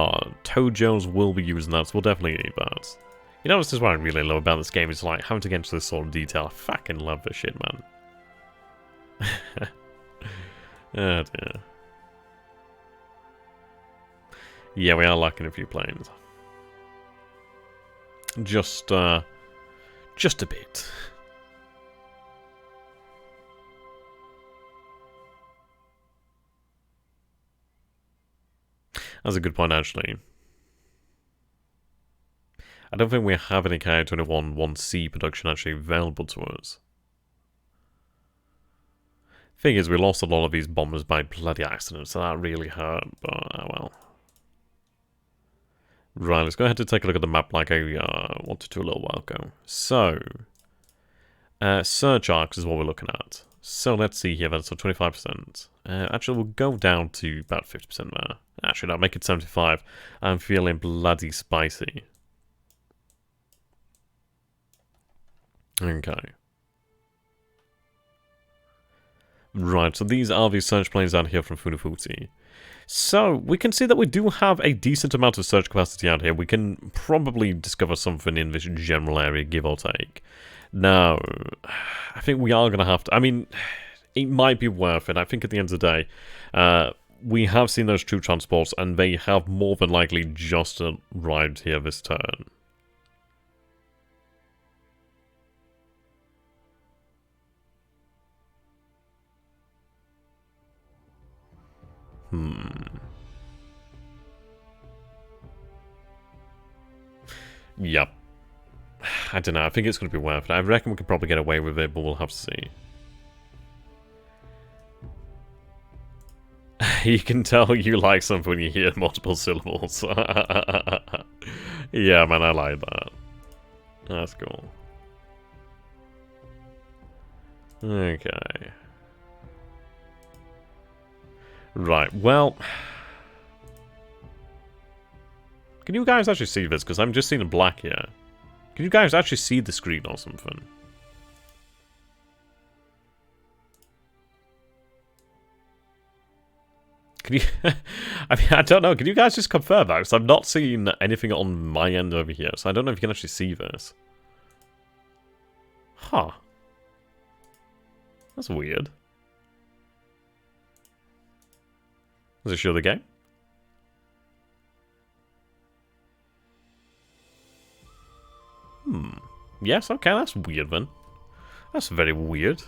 Tojos will be using that, so we'll definitely need that. You know, this is what I really love about this game, is like having to get into this sort of detail. I fucking love this shit, man. Oh dear. Yeah, we are lacking a few planes. Just a bit. That's a good point, actually. I don't think we have any KA-21 1C production actually available to us. Thing is, we lost a lot of these bombers by bloody accident, so that really hurt, but oh well. Right, let's go ahead and take a look at the map like I wanted to a little while ago. So, search arcs is what we're looking at. So let's see here then, so 25%. Actually, we'll go down to about 50% there. Actually, no, make it 75. I'm feeling bloody spicy. Okay. Right, so these are the search planes out here from Funafuti. So, we can see that we do have a decent amount of search capacity out here. We can probably discover something in this general area, give or take. Now, I think we are going to have to... I mean, it might be worth it. I think at the end of the day, we have seen those troop transports, and they have more than likely just arrived here this turn. Yep. I don't know. I think it's going to be worth it. I reckon we could probably get away with it, but we'll have to see. You can tell you like something when you hear multiple syllables. Yeah, man, I like that. That's cool. Okay. Right, well... Can you guys actually see this? Because I'm just seeing the black here. Can you guys actually see the screen or something? Can you... I mean, I don't know. Can you guys just confirm that? Because I'm not seeing anything on my end over here. So I don't know if you can actually see this. Huh. That's weird. Does it show the game? Yes, okay, that's weird then. That's very weird.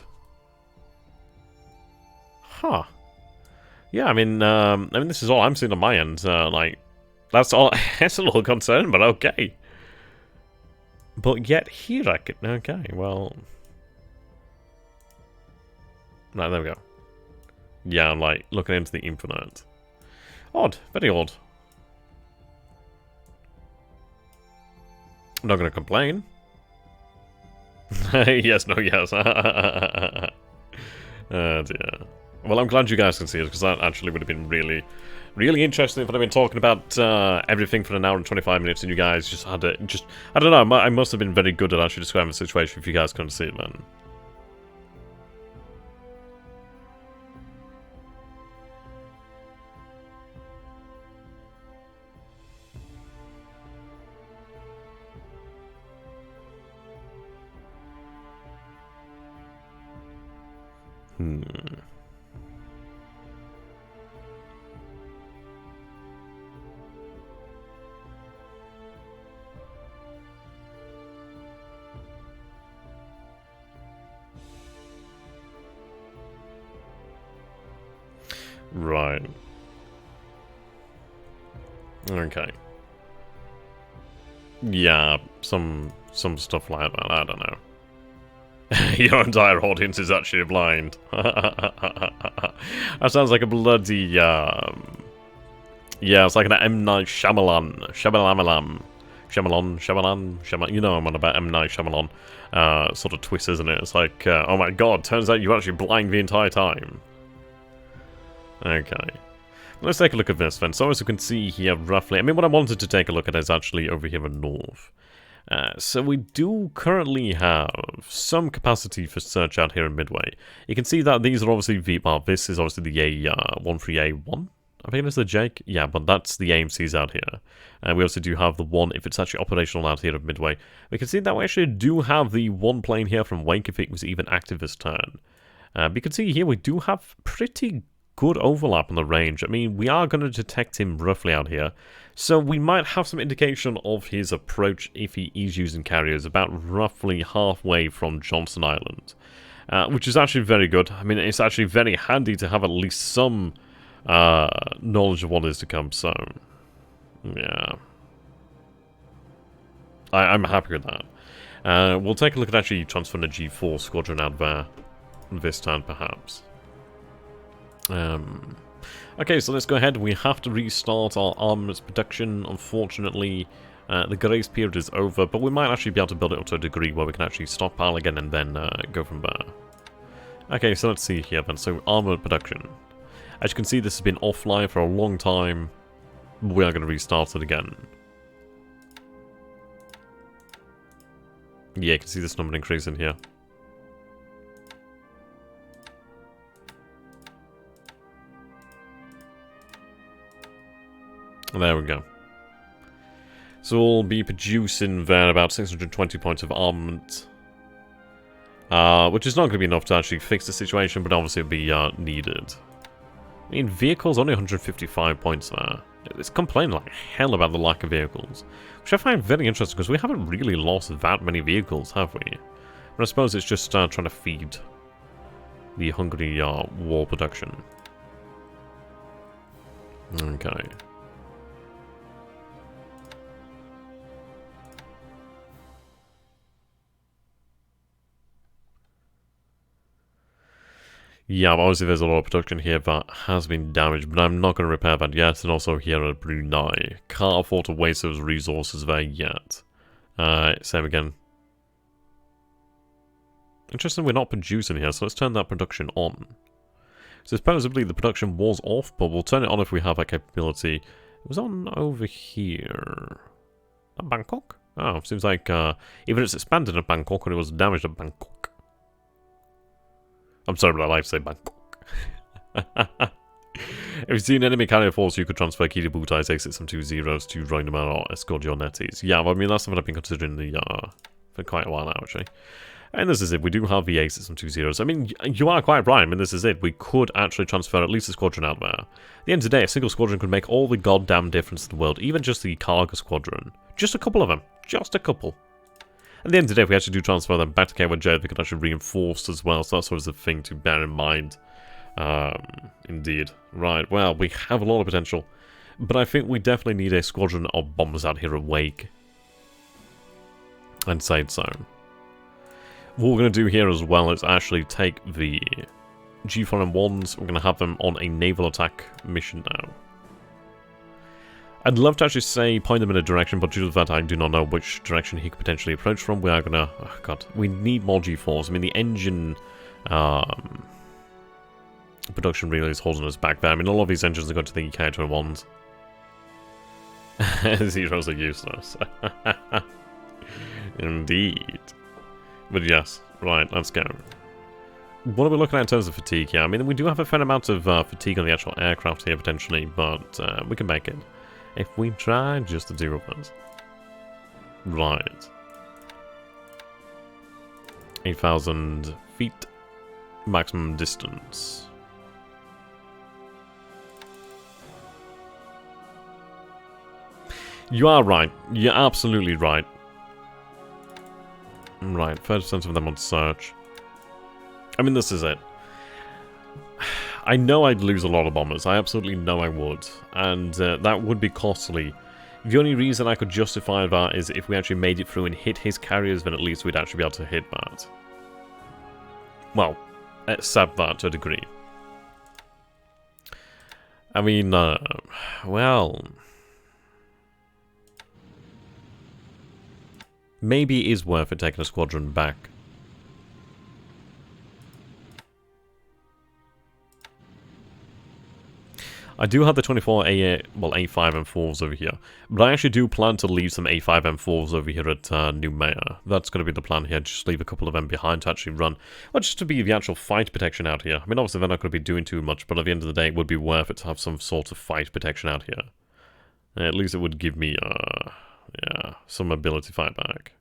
Huh. Yeah, I mean, this is all I'm seeing on my end. Like, that's all. It's a little concerned, but okay. But yet here I can. Okay, well. Right, there we go. Yeah, I'm like looking into the infinite. Odd, very odd. I'm not going to complain. Yes, no, yes. Oh dear. Well, I'm glad you guys can see it, because that actually would have been really, really interesting if I'd have been talking about everything for an hour and 25 minutes and you guys just had it. Just, I don't know, I must have been very good at actually describing the situation if you guys couldn't see it, man. Right. Okay. Yeah, some stuff like that, I don't know. Your entire audience is actually blind. That sounds like a bloody, yeah, it's like an M. Night Shyamalan. Shyamalan. You know I'm on about M. Night Shyamalan sort of twist, isn't it? It's like, oh my god, turns out you're actually blind the entire time. Okay. Let's take a look at this then. So as you can see here, roughly, I mean, what I wanted to take a look at is actually over here in north. So we do currently have some capacity for search out here in Midway. You can see that these are obviously this is obviously the A13A1. I think it's the Jake. Yeah, but that's the AMCs out here. We also do have the one, if it's actually operational out here at Midway. We can see that we actually do have the one plane here from Wake if it was even active this turn. But you can see here we do have pretty good overlap on the range. I mean, we are going to detect him roughly out here. So we might have some indication of his approach if he is using carriers about roughly halfway from Johnson Island. Which is actually very good. I mean, it's actually very handy to have at least some knowledge of what is to come, so yeah. I'm happy with that. We'll take a look at actually transferring the G4 squadron out there this turn, perhaps. Okay, so let's go ahead. We have to restart our armaments production. Unfortunately, the grace period is over, but we might actually be able to build it up to a degree where we can actually stockpile again and then go from there. Okay, so let's see here then. So, armament production. As you can see, this has been offline for a long time. We are going to restart it again. Yeah, you can see this number increasing here. There we go. So we'll be producing there about 620 points of armament. Which is not going to be enough to actually fix the situation, but obviously it'll be needed. I mean, vehicles, only 155 points there. It's complaining like hell about the lack of vehicles. Which I find very interesting, because we haven't really lost that many vehicles, have we? But I suppose it's just trying to feed the hungry war production. Okay. Yeah, obviously there's a lot of production here that has been damaged, but I'm not going to repair that yet, and also here at Brunei. Can't afford to waste those resources there yet. Same again. Interesting, we're not producing here, so let's turn that production on. So supposedly the production was off, but we'll turn it on if we have that capability. It was on over here. At Bangkok? Oh, seems like even it's expanded at Bangkok and it was damaged at Bangkok. I'm sorry, but I like to say Bangkok. If you see an enemy carrier force, you could transfer key to Butai's exit some 2-0s to Roindaman or escort your netties. Yeah, well, I mean, that's something I've been considering for quite a while now, actually. And this is it. We do have the exits some 2-0s. I mean, you are quite right. I mean, this is it. We could actually transfer at least a squadron out there. At the end of the day, a single squadron could make all the goddamn difference in the world. Even just the cargo squadron. Just a couple of them. Just a couple. At the end of the day, if we actually do transfer them back to KYJ, they could actually reinforce as well. So that's always a thing to bear in mind. Indeed. Right, well, we have a lot of potential. But I think we definitely need a squadron of bombers out here awake. I'd say so. What we're going to do here as well is actually take the G4M1s. We're going to have them on a naval attack mission now. I'd love to actually say point them in a direction, but due to that I do not know which direction he could potentially approach from. We are going to... Oh god, we need more G4s. I mean, the engine production really is holding us back there. I mean, a lot of these engines are going to the K21s. Zeros are useless. Indeed. But yes, right, let's go. What are we looking at in terms of fatigue here? I mean, we do have a fair amount of fatigue on the actual aircraft here, potentially, but we can make it. If we try just the 0 ones. Right. 8,000 feet. Maximum distance. You are right. You're absolutely right. Right, 30% of them on search. I mean, this is it. I know I'd lose a lot of bombers. I absolutely know I would. And that would be costly. The only reason I could justify that is if we actually made it through and hit his carriers, then at least we'd actually be able to hit that. Well, accept that to a degree. I mean, well... maybe it is worth it taking a squadron back. I do have the 24 A5 M4s over here, but I actually do plan to leave some A5 M4s over here at New Maya. That's going to be the plan here, just leave a couple of them behind to actually run. Well, just to be the actual fight protection out here. I mean, obviously they're not going to be doing too much, but at the end of the day, it would be worth it to have some sort of fight protection out here. At least it would give me, yeah, some ability to fight back.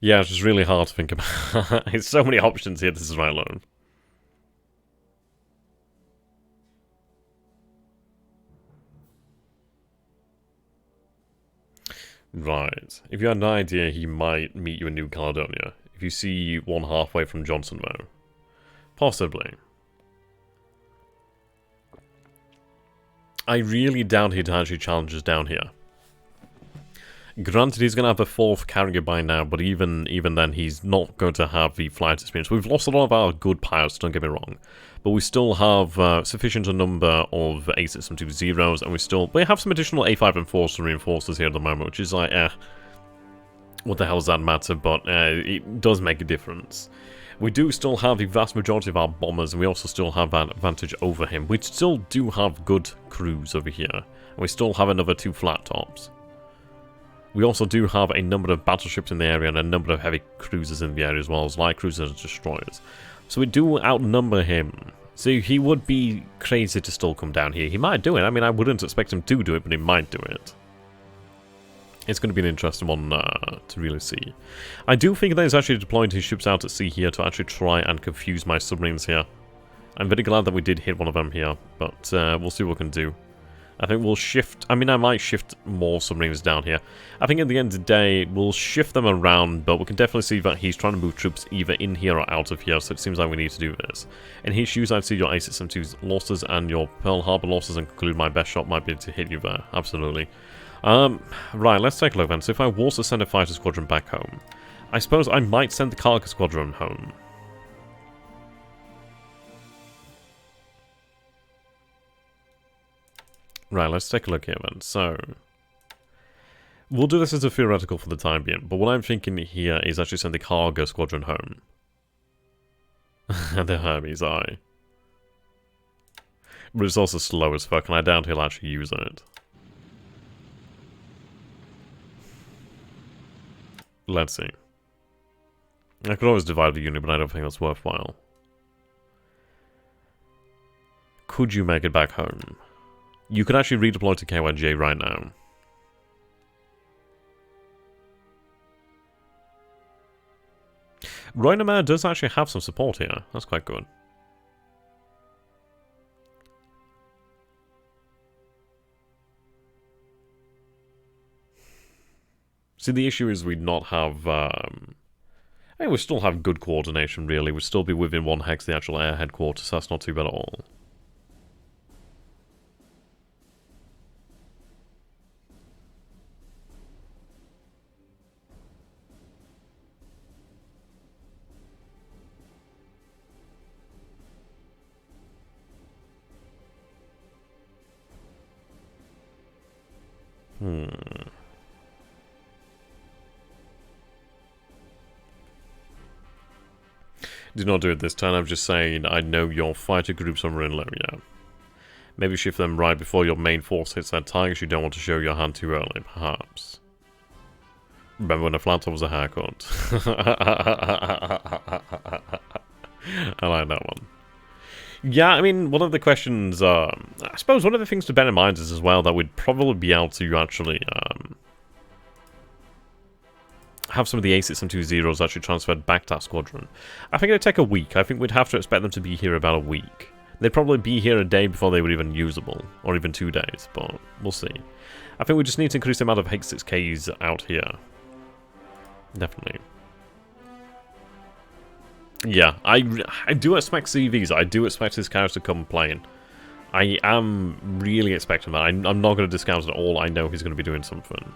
Yeah, it's just really hard to think about. There's so many options here, this is right alone. Right. If you had an idea, he might meet you in New Caledonia. If you see one halfway from Johnson, though. Possibly. I really doubt he'd actually challenge us down here. Granted, he's going to have a 4th carrier by now, but even then, he's not going to have the flight experience. We've lost a lot of our good pilots, don't get me wrong. But we still have sufficient a number of A6 and 2-0s, and we have some additional A5 and 4s to reinforce us here at the moment, which is like, what the hell does that matter? But it does make a difference. We do still have the vast majority of our bombers, and we also still have that advantage over him. We still do have good crews over here, and we still have another 2 flat tops. We also do have a number of battleships in the area and a number of heavy cruisers in the area as well as light cruisers and destroyers. So we do outnumber him. So he would be crazy to still come down here. He might do it. I mean, I wouldn't expect him to do it, but he might do it. It's going to be an interesting one to really see. I do think that he's actually deployed his ships out at sea here to actually try and confuse my submarines here. I'm very glad that we did hit one of them here, but we'll see what we can do. I think we'll shift... I mean, I might shift more submarines down here. I think at the end of the day, we'll shift them around, but we can definitely see that he's trying to move troops either in here or out of here, so it seems like we need to do this. In his shoes, I'd see your A672's losses and your Pearl Harbor losses, and conclude my best shot might be to hit you there. Absolutely. Right, let's take a look then. So if I was to send a fighter squadron back home, I suppose I might send the cargo squadron home. Right, let's take a look here then. So, we'll do this as a theoretical for the time being, but what I'm thinking here is actually send the cargo squadron home. The Hermes Eye. But it's also slow as fuck, and I doubt he'll actually use it. Let's see. I could always divide the unit, but I don't think that's worthwhile. Could you make it back home? You could actually redeploy to KYJ right now. Roynamare does actually have some support here. That's quite good. See, the issue is we'd not have... I mean, we still have good coordination, really. We'd still be within 1 hex the actual air headquarters, so that's not too bad at all. Do not do it this time. I'm just saying, I know your fighter groups are in low, yeah. Maybe shift them right before your main force hits that target. You don't want to show your hand too early, perhaps. Remember when a flat top was a haircut? I like that one. Yeah, I mean, one of the questions, I suppose one of the things to bear in mind is as well that we'd probably be able to actually, have some of the A672s actually transferred back to that squadron. I think it'd take a week. I think we'd have to expect them to be here about a week. They'd probably be here a day before they were even usable, or even 2 days, but we'll see. I think we just need to increase the amount of H6Ks out here. Definitely. Yeah, I do expect CVs. I do expect his character to come playing. I am really expecting that. I'm not going to discount it at all. I know he's going to be doing something.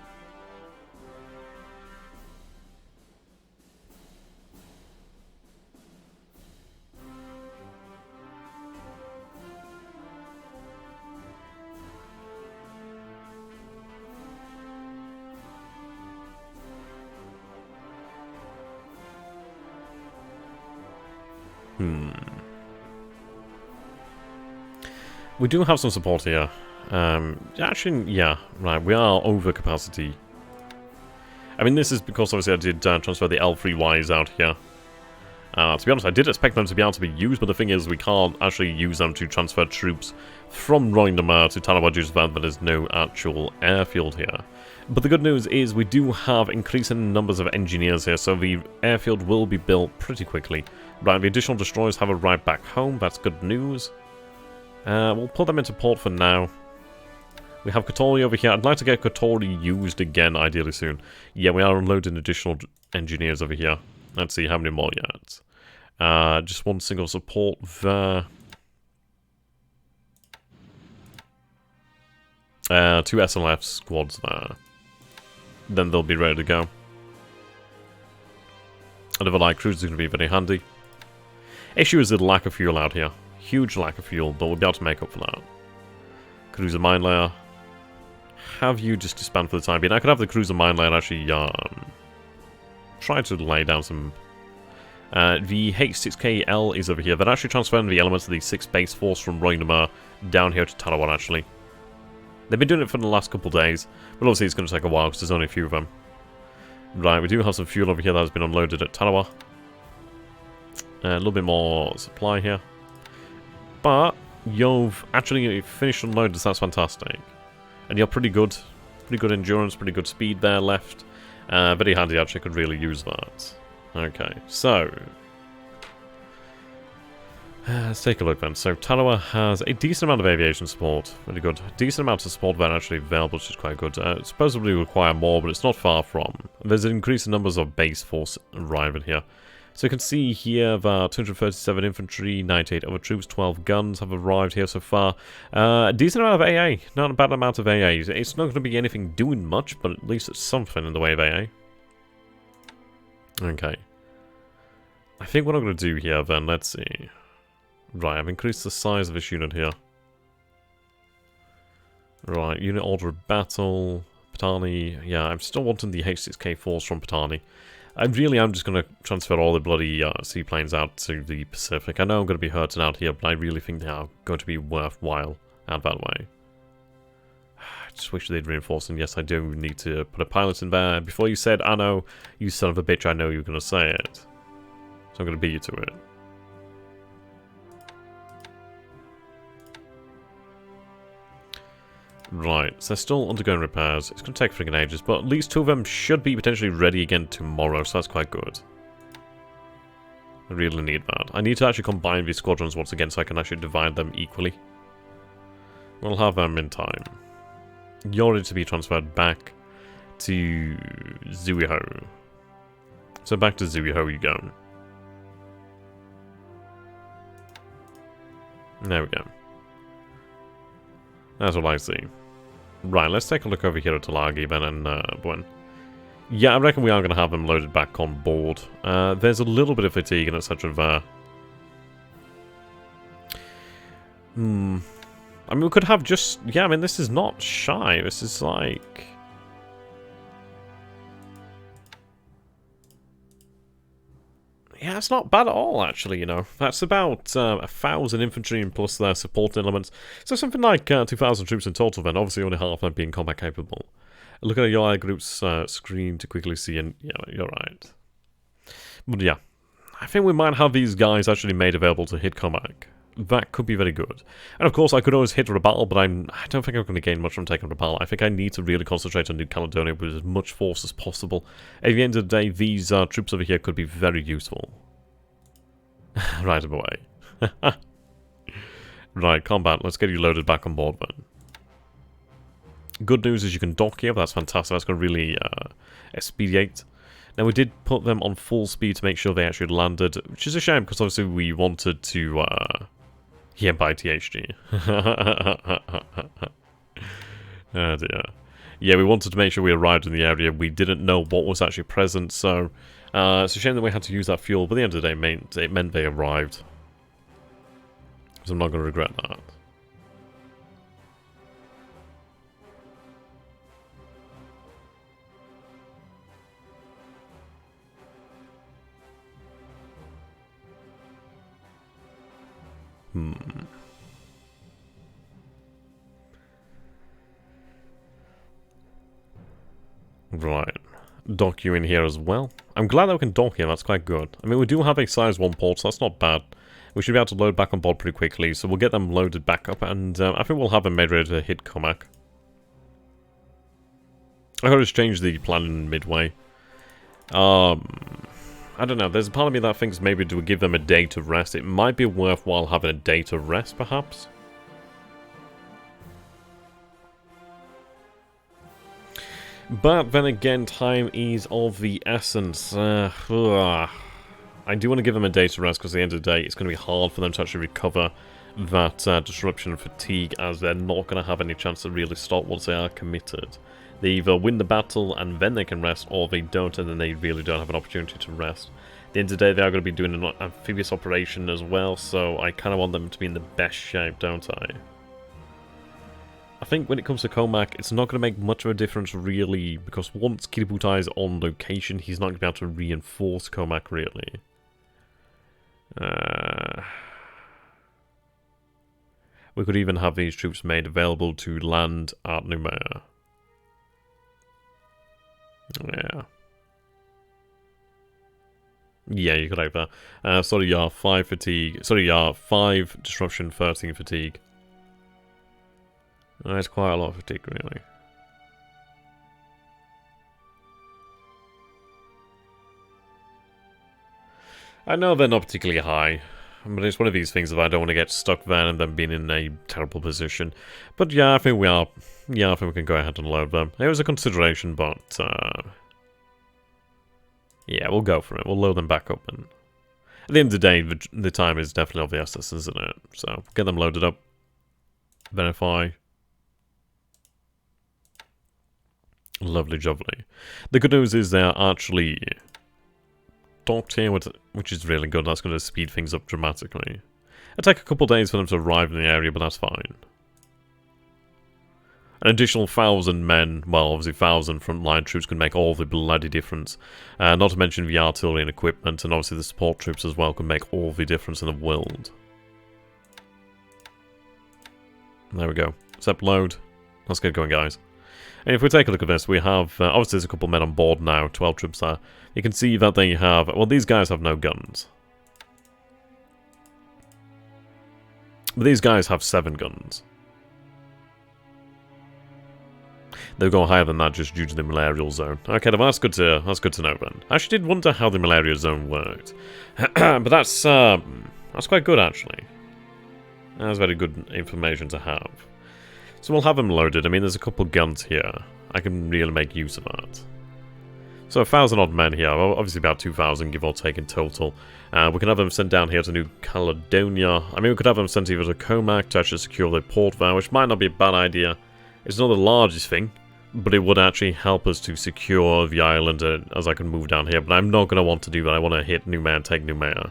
We do have some support here. Actually, yeah, right, we are over capacity. I mean, this is because obviously I did transfer the L3Ys out here. To be honest, I did expect them to be able to be used, but the thing is we can't actually use them to transfer troops from Roynamare to Tanawa due to the fact that there's no actual airfield here. But the good news is we do have increasing numbers of engineers here, so the airfield will be built pretty quickly. Right, the additional destroyers have arrived back home, that's good news. We'll put them into port for now. We have Kotori over here. I'd like to get Kotori used again, ideally soon. Yeah, we are unloading additional engineers over here. Let's see how many more yet. Just one single support there. 2 SLF squads there. Then they'll be ready to go. Another light cruiser is going to be very handy. Issue is the lack of fuel out here. Huge lack of fuel, but we'll be able to make up for that. Cruiser mine layer. Have you just disband for the time being? I could have the cruiser mine layer actually try to lay down some... the H6KL is over here. They're actually transferring the elements of the 6th base force from Roynamare down here to Tanawan, actually. They've been doing it for the last couple of days, but obviously it's going to take a while because there's only a few of them. Right, we do have some fuel over here that has been unloaded at Tanawa. A little bit more supply here. But you've actually finished unloading, so that's fantastic. And you're pretty good. Pretty good endurance, pretty good speed there left. Very handy, actually, could really use that. Okay, so... let's take a look then. So, Tarawa has a decent amount of aviation support. Really good. Decent amount of support then actually available, which is quite good. Supposedly require more, but it's not far from. There's an increase in numbers of base force arriving here. So you can see here that 237 infantry, 98 other troops, 12 guns have arrived here so far. A decent amount of AA. Not a bad amount of AA. It's not going to be anything doing much, but at least it's something in the way of AA. Okay. I think what I'm going to do here then, let's see. Right, I've increased the size of this unit here. Right, unit order of battle, Patani. Yeah, I'm still wanting the H6K force from Patani. I really am just going to transfer all the bloody seaplanes out to the Pacific. I know I'm going to be hurting out here, but I really think they are going to be worthwhile out that way. I just wish they'd reinforce them. Yes, I do need to put a pilot in there. Before you said, I know, you son of a bitch, I know you were going to say it. So I'm going to beat you to it. Right, so they're still undergoing repairs. It's going to take friggin' ages, but at least 2 of them should be potentially ready again tomorrow, so that's quite good. I really need that. I need to actually combine these squadrons once again so I can actually divide them equally. We'll have them in time. You're ready to be transferred back to Zuiho. So back to Zuiho you go. There we go. That's what I see. Right, let's take a look over here at Talagi then and Buen. Yeah, I reckon we are going to have them loaded back on board. There's a little bit of fatigue and etc. there. I mean, we could have just... Yeah, I mean, this is not shy. This is like... Yeah, it's not bad at all, actually, you know. That's about 1,000 infantry and plus their support elements. So something like 2,000 troops in total then, obviously only half of them being combat capable. Look at your group's screen to quickly see, and yeah, you're right. But yeah, I think we might have these guys actually made available to hit Comac. That could be very good. And of course, I could always hit Rabaul, but I don't think I'm going to gain much from taking Rabaul. I think I need to really concentrate on New Caledonia with as much force as possible. At the end of the day, these troops over here could be very useful. Right away. Right, combat. Let's get you loaded back on board then. Good news is you can dock here. That's fantastic. That's going to really expedite. Now, we did put them on full speed to make sure they actually landed, which is a shame because obviously we wanted to... Yeah, by THG. Oh dear. Yeah, we wanted to make sure we arrived in the area. We didn't know what was actually present, so it's a shame that we had to use that fuel, but at the end of the day, it meant they arrived. So I'm not going to regret that. Right. Dock you in here as well. I'm glad that we can dock here, that's quite good. I mean, we do have a size 1 port, so that's not bad. We should be able to load back on board pretty quickly, so we'll get them loaded back up, and I think we'll have them made ready to hit Comac. I could just change the plan midway. I don't know, there's a part of me that thinks maybe to give them a day to rest. It might be worthwhile having a day to rest, perhaps. But then again, time is of the essence. I do want to give them a day to rest because at the end of the day, it's going to be hard for them to actually recover that disruption and fatigue, as they're not going to have any chance to really stop once they are committed. They either win the battle and then they can rest, or they don't and then they really don't have an opportunity to rest. At the end of the day, they are going to be doing an amphibious operation as well, so I kind of want them to be in the best shape, don't I? I think when it comes to Comac, it's not going to make much of a difference really, because once Kiributai is on location, he's not going to be able to reinforce Comac really. We could even have these troops made available to land at Numea. Yeah. Yeah, you could have that. Sorry, yeah, 5 fatigue. Sorry, yeah, 5 disruption, 13 fatigue. That's quite a lot of fatigue, really. I know they're not particularly high, but it's one of these things that I don't want to get stuck there and then being in a terrible position. But yeah, I think we are. Yeah, I think we can go ahead and load them. It was a consideration, but yeah, we'll go for it. We'll load them back up, and at the end of the day, the time is definitely of the essence, isn't it? So get them loaded up. Verify. Lovely jubbly. The good news is they're actually docked here, which is really good. That's going to speed things up dramatically. It'll take a couple days for them to arrive in the area, but that's fine. An additional 1,000 men, well, obviously 1,000 frontline troops can make all the bloody difference. Not to mention the artillery and equipment, and obviously the support troops as well can make all the difference in the world. There we go. Accept load. Let's get going, guys. And if we take a look at this, we have, obviously there's a couple men on board now, 12 troops there. You can see that they have, well, these guys have no guns. But these guys have 7 guns. They'll go higher than that just due to the malarial zone. Okay, well, that's good to know then. I actually did wonder how the malaria zone worked. But that's quite good, actually. That's very good information to have. So we'll have them loaded. I mean, there's a couple guns here. I can really make use of that. So 1,000 odd men here. Obviously about 2,000, give or take, in total. We can have them sent down here to New Caledonia. I mean, we could have them sent either to Comac to actually secure their port there, which might not be a bad idea. It's not the largest thing, but it would actually help us to secure the island as I can move down here. But I'm not going to want to do that. I want to hit Noumea and take Noumea.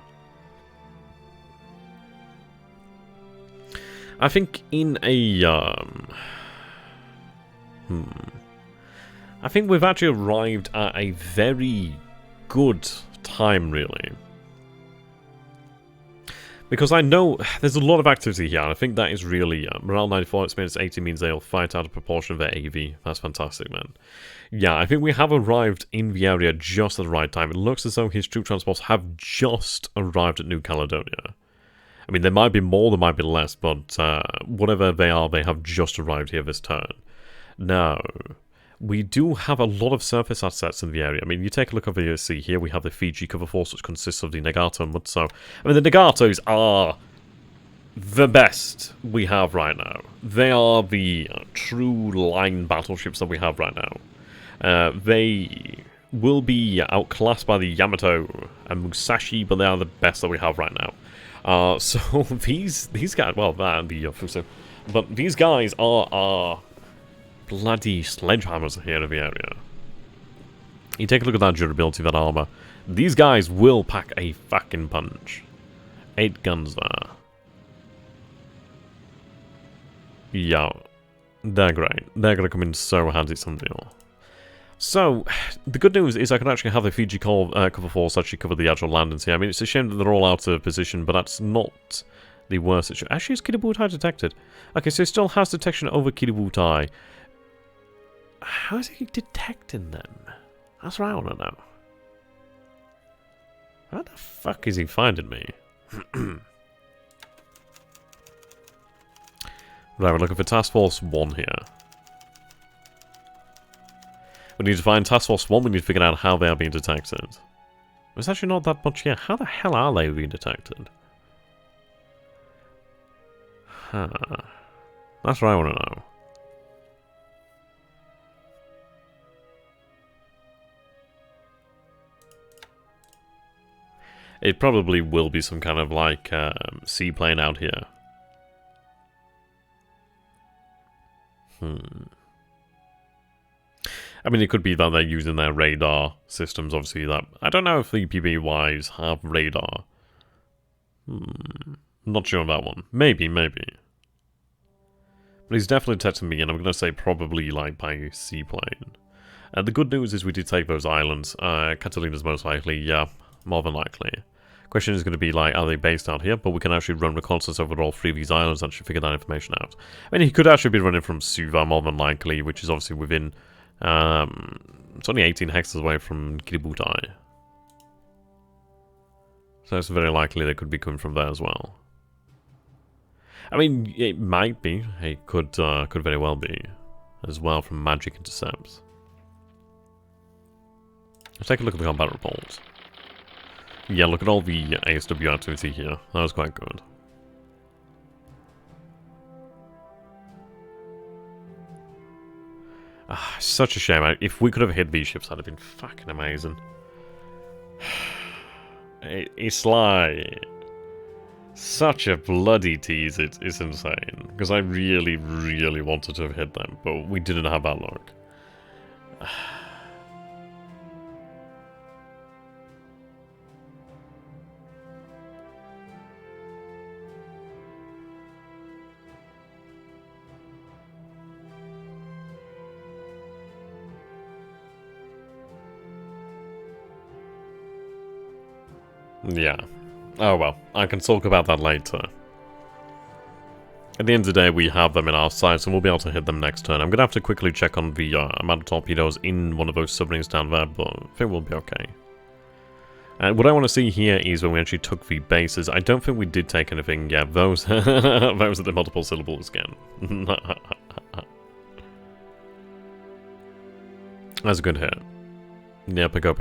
I think in a, I think we've actually arrived at a very good time, really. Because I know there's a lot of activity here, and I think that is really, morale 94, experience 80 means they'll fight out of proportion of their AV. That's fantastic, man. Yeah, I think we have arrived in the area just at the right time. It looks as though his troop transports have just arrived at New Caledonia. I mean, there might be more, there might be less, but whatever they are, they have just arrived here this turn. Now, we do have a lot of surface assets in the area. I mean, you take a look over here, see, here we have the Fiji cover force, which consists of the Nagato and Mutsu. I mean, the Nagatos are the best we have right now. They are the true line battleships that we have right now. They will be outclassed by the Yamato and Musashi, but they are the best that we have right now. So these guys, well, that and the Fuso, but these guys are bloody sledgehammers here in the area. You take a look at that durability, that armor. These guys will pack a fucking punch. 8 guns there. Yeah, they're great. They're gonna come in so handy someday. So, the good news is I can actually have the Fiji cover force actually cover the actual landings here. I mean, it's a shame that they're all out of position, but that's not the worst situation. Actually, is Kiributai detected? Okay, so it still has detection over Kiributai. How is he detecting them? That's what I want to know. How the fuck is he finding me? Right, we're looking for Task Force 1 here. We need to find Task Force 1, we need to figure out how they are being detected. There's actually not that much here. How the hell are they being detected? Huh. That's what I want to know. It probably will be some kind of, like, seaplane out here. I mean, it could be that they're using their radar systems, obviously. That I don't know if the PBYs have radar. Not sure on that one. Maybe. But he's definitely detecting me, and I'm going to say probably, like, by seaplane. The good news is we did take those islands. Catalina's most likely, yeah, more than likely. Question is going to be, like, are they based out here? But we can actually run reconnaissance over all 3 of these islands and actually figure that information out. I mean, he could actually be running from Suva, more than likely, which is obviously within... it's only 18 hectares away from Kiributai. So it's very likely they could be coming from there as well. I mean, it might be. It could very well be. As well from magic intercepts. Let's take a look at the combat reports. Yeah, look at all the ASW activity here. That was quite good. Ah, such a shame. If we could have hit these ships, that'd have been fucking amazing. It's like... such a bloody tease, it's insane. Because I really, really wanted to have hit them, but we didn't have that luck. Yeah. Oh well, I can talk about that later. At the end of the day, we have them in our sights, and we'll be able to hit them next turn. I'm going to have to quickly check on the amount of torpedoes in one of those submarines down there, but I think we'll be okay. What I want to see here is when we actually took the bases. I don't think we did take anything. Yeah, those, those are the multiple syllables again. That's a good hit. Yeah, pick up.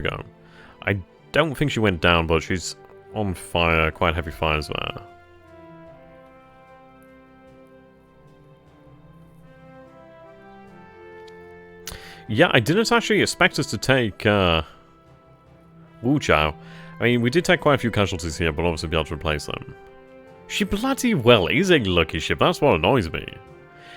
I don't think she went down, but she's on fire, quite heavy fires there. Yeah, I didn't actually expect us to take, Wu Chao. I mean, we did take quite a few casualties here, but obviously be able to replace them. She bloody well is a lucky ship, that's what annoys me.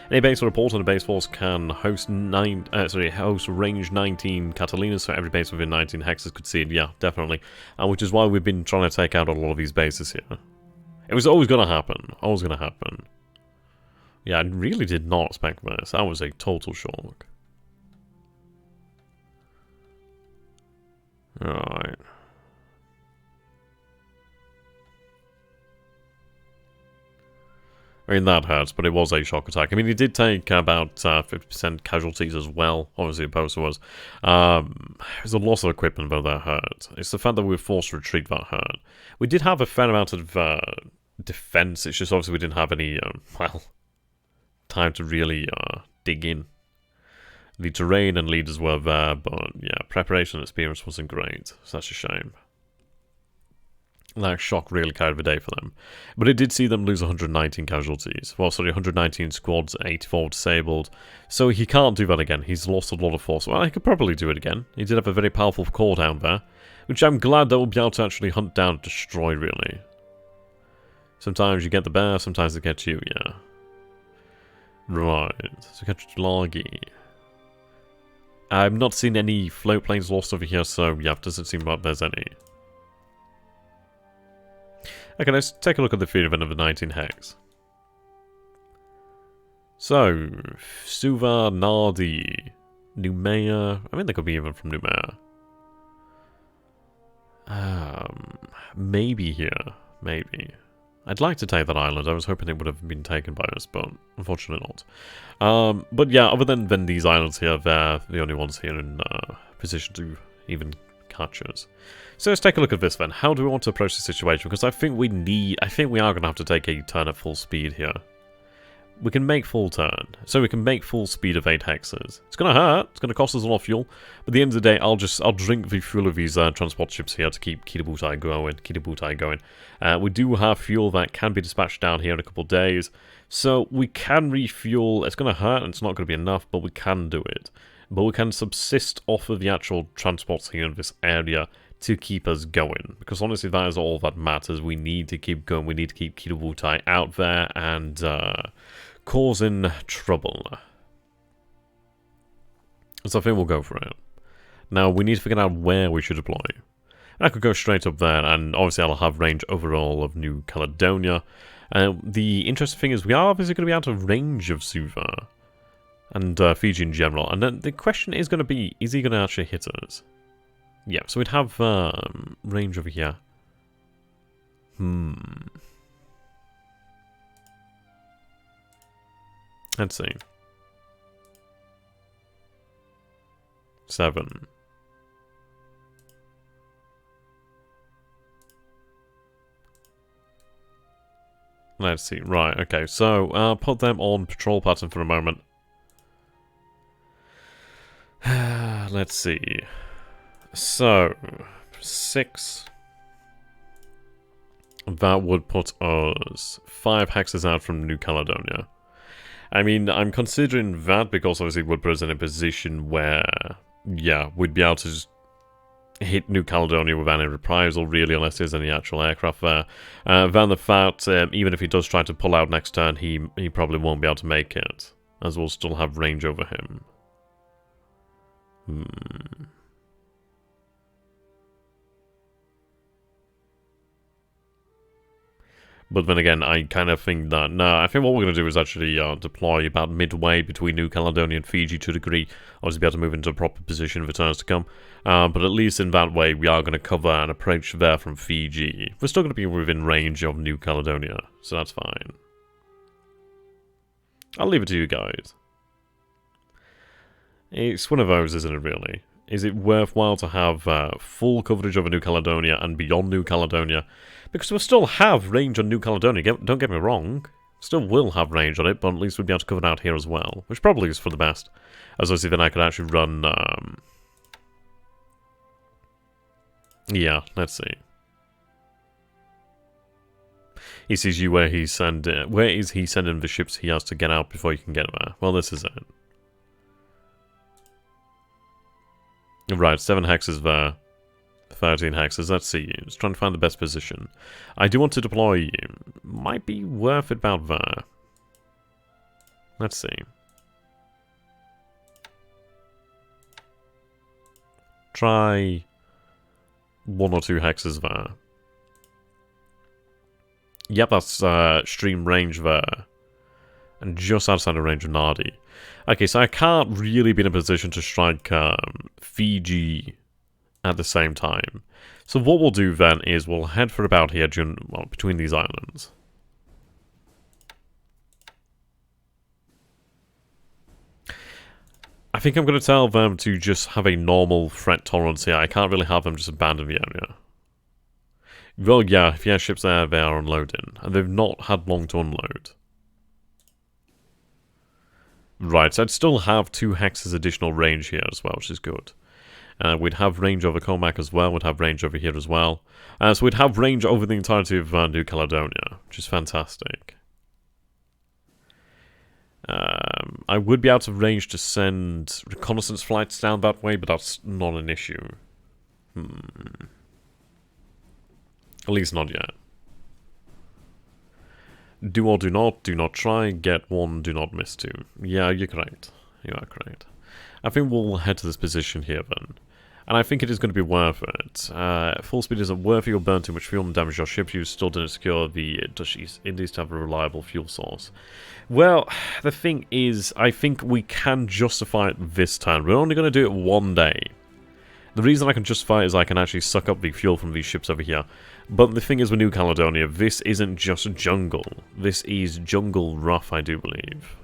Any base report on a base force can host host range 19 Catalinas, so every base within 19 hexes could see it. Yeah, definitely. Which is why we've been trying to take out a lot of these bases here. It was always going to happen. Always going to happen. Yeah, I really did not expect this. That was a total shock. Alright. I mean, that hurts, but it was a shock attack. I mean, he did take about 50% casualties as well. Obviously, the poster was. There's a loss of equipment, though, that hurt. It's the fact that we were forced to retreat that hurt. We did have a fair amount of defense. It's just obviously we didn't have any, well, time to really dig in. The terrain and leaders were there, but yeah, preparation and experience wasn't great. So that's a shame. That shock really carried the day for them. But it did see them lose 119 casualties. Well, sorry, 119 squads, 84 disabled. So he can't do that again. He's lost a lot of force. Well, he could probably do it again. He did have a very powerful core down there, which I'm glad that we'll be able to actually hunt down and destroy, really. Sometimes you get the bear, sometimes they get you, yeah. Right, so catch Lagi. I've not seen any float planes lost over here, so yeah, it doesn't seem like there's any. Okay, let's take a look at the field event of the 19 hex. So, Suva, Nardi, Numea. I mean, they could be even from Numea. Maybe here. Maybe. I'd like to take that island. I was hoping it would have been taken by us, but unfortunately not. But yeah, other than these islands here, they're the only ones here in position to even catch us. So let's take a look at this then. How do we want to approach the situation? Because I think we are going to have to take a turn at full speed here. We can make full turn. So we can make full speed of 8 hexes. It's going to hurt. It's going to cost us a lot of fuel. But at the end of the day, I'll drink the fuel of these transport ships here to keep Kitabutai going. We do have fuel that can be dispatched down here in a couple of days. So we can refuel. It's going to hurt and it's not going to be enough, but we can do it. But we can subsist off of the actual transports here in this area to keep us going. Because honestly, that is all that matters. We need to keep going. We need to keep Kitabutai out there and causing trouble. So I think we'll go for it. Now, we need to figure out where we should deploy. I could go straight up there, and obviously I'll have range overall of New Caledonia. The interesting thing is we are obviously going to be out of range of Suva and Fiji in general. And then the question is going to be, is he going to actually hit us? Yeah, so we'd have range over here. Let's see. 7. Let's see. Right, okay. So, put them on patrol pattern for a moment. Let's see. So, 6. That would put us 5 hexes out from New Caledonia. I mean, I'm considering that because obviously it would put us in a position where, yeah, we'd be able to just hit New Caledonia without any reprisal, really, unless there's any actual aircraft there. Then the fact, even if he does try to pull out next turn, he probably won't be able to make it, as we'll still have range over him. But then again, I kind of think that, no, I think what we're going to do is actually deploy about midway between New Caledonia and Fiji to a degree. Obviously be able to move into a proper position for turns to come. But at least in that way, we are going to cover an approach there from Fiji. We're still going to be within range of New Caledonia, so that's fine. I'll leave it to you guys. It's one of those, isn't it, really? Is it worthwhile to have full coverage over New Caledonia and beyond New Caledonia? Because we'll still have range on New Caledonia, don't get me wrong. Still will have range on it, but at least we'll be able to cover it out here as well. Which probably is for the best. As obviously then I could actually run... yeah, let's see. He sees you where he's sending... Where is he sending the ships he has to get out before you can get there? Well, this is it. Right, 7 hexes there. 13 hexes, let's see. Just trying to find the best position. I do want to deploy you. Might be worth it about there. Let's see. Try 1 or 2 hexes there. Yep, that's stream range there. And just outside of range of Nardi. Okay, so I can't really be in a position to strike Fiji at the same time. So what we'll do then is we'll head for about here, well, between these islands. I think I'm going to tell them to just have a normal threat tolerance here. I can't really have them just abandon the area. Well, yeah, if you have ships there, they are unloading. And they've not had long to unload. Right, so I'd still have 2 hexes additional range here as well, which is good. We'd have range over Comac as well, we'd have range over here as well. So we'd have range over the entirety of New Caledonia, which is fantastic. I would be out of range to send reconnaissance flights down that way, but that's not an issue. At least not yet. Do or do not try, get 1, do not miss 2. Yeah, you're correct. You are correct. I think we'll head to this position here then. And I think it is going to be worth it. Full speed isn't worth it, you'll burn too much fuel and damage your ships. You still didn't secure the Dutch East Indies to have a reliable fuel source. Well, the thing is, I think we can justify it this time. We're only going to do it 1 day. The reason I can justify it is I can actually suck up the fuel from these ships over here. But the thing is with New Caledonia, this isn't just jungle. This is jungle rough, I do believe.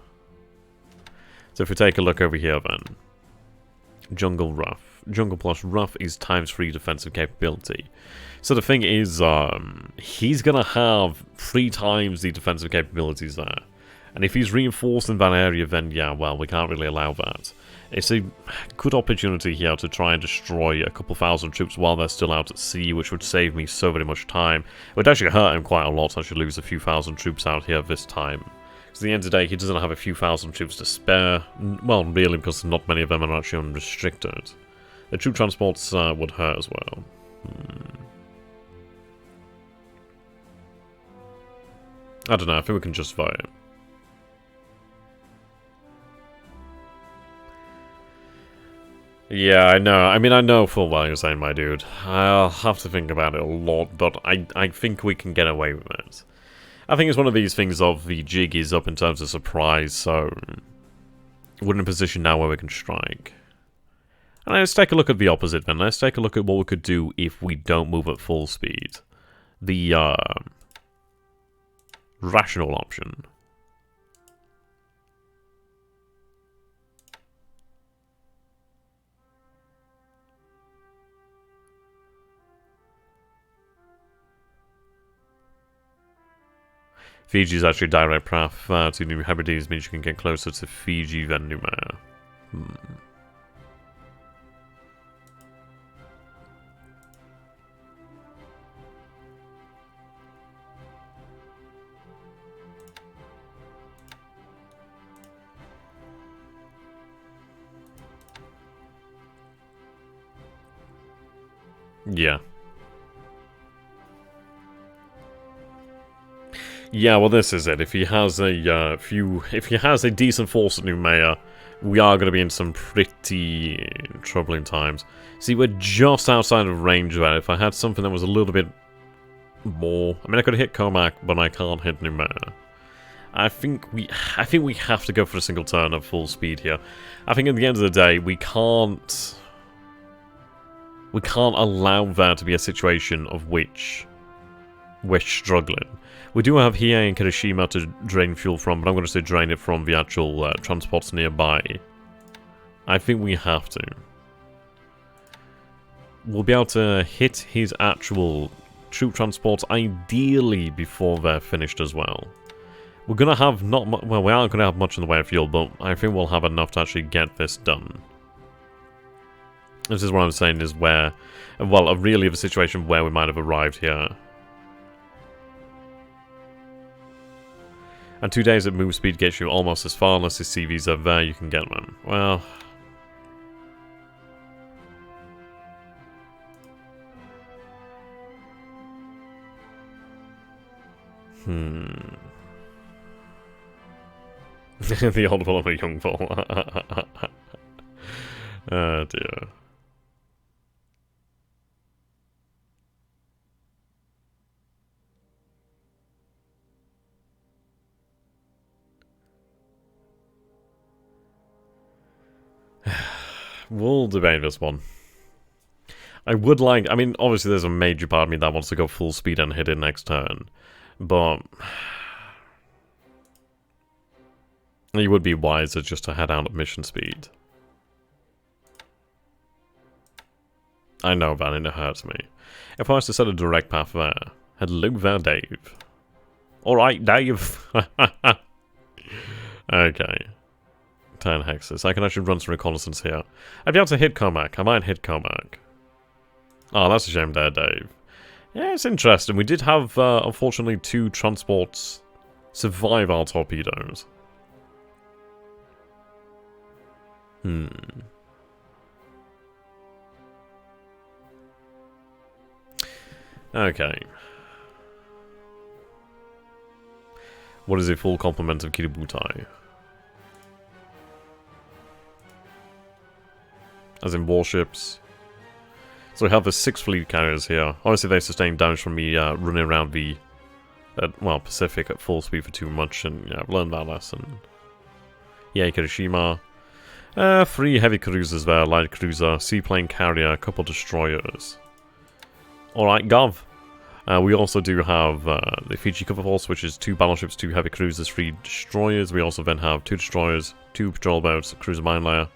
So if we take a look over here then. Jungle rough. Jungle plus rough is ×3 defensive capability. So the thing is, he's going to have 3 times the defensive capabilities there. And if he's reinforcing that area, then yeah, well, we can't really allow that. It's a good opportunity here to try and destroy a couple thousand troops while they're still out at sea, which would save me so very much time. It would actually hurt him quite a lot to actually lose a few thousand troops out here this time. Because at the end of the day, he doesn't have a few thousand troops to spare. Well, really, because not many of them are actually unrestricted. The troop transports would hurt as well. I don't know, I think we can justify it. Yeah, I know. I mean, I know full well you're saying, my dude. I'll have to think about it a lot, but I think we can get away with it. I think it's one of these things of the jig is up in terms of surprise, so we're in a position now where we can strike. And let's take a look at the opposite then. Let's take a look at what we could do if we don't move at full speed. The rational option. Fiji's actually direct path to New Hebrides means you can get closer to Fiji than Numea. Yeah. Yeah, well, this is it. If he has a if he has a decent force at Noumea, we are going to be in some pretty troubling times. See, we're just outside of range there. If I had something that was a little bit more, I mean, I could hit Comac, but I can't hit Noumea. I think we have to go for a single turn at full speed here. I think at the end of the day, we can't allow there to be a situation of which we're struggling. We do have Hiei and Kirishima to drain fuel from, but I'm going to say drain it from the actual transports nearby. I think we have to. We'll be able to hit his actual troop transports, ideally before they're finished as well. We're going to have not much, well, we aren't going to have much in the way of fuel, but I think we'll have enough to actually get this done. This is what I'm saying is where, well, really of a situation where we might have arrived here. And 2 days at move speed gets you almost as far, unless the CVs are there, you can get them. Well... The old bull and the young bull. Oh dear. We'll debate this one. I would like... I mean, obviously there's a major part of me that wants to go full speed and hit it next turn. But... it would be wiser just to head out at mission speed. I know that, and it hurts me. If I was to set a direct path there... Hello there, Dave. Alright, Dave. Okay. 10 hexes. I can actually run some reconnaissance here. I'd be able to hit Comac. I might hit Comac. Oh, that's a shame there, Dave. Yeah, it's interesting. We did have, unfortunately, 2 transports survive our torpedoes. Okay. What is a full complement of Kiributai? As in warships. So we have the 6 fleet carriers here. Obviously they sustain damage from me running around the well, Pacific at full speed for too much, and yeah, I've learned that lesson. Yeah, Kirishima. 3 heavy cruisers there, light cruiser, seaplane carrier, a couple destroyers. Alright, Gov. We also do have the Fiji Cover Force, which is 2 battleships, 2 heavy cruisers, 3 destroyers. We also then have 2 destroyers, 2 patrol boats, a cruiser mine layer.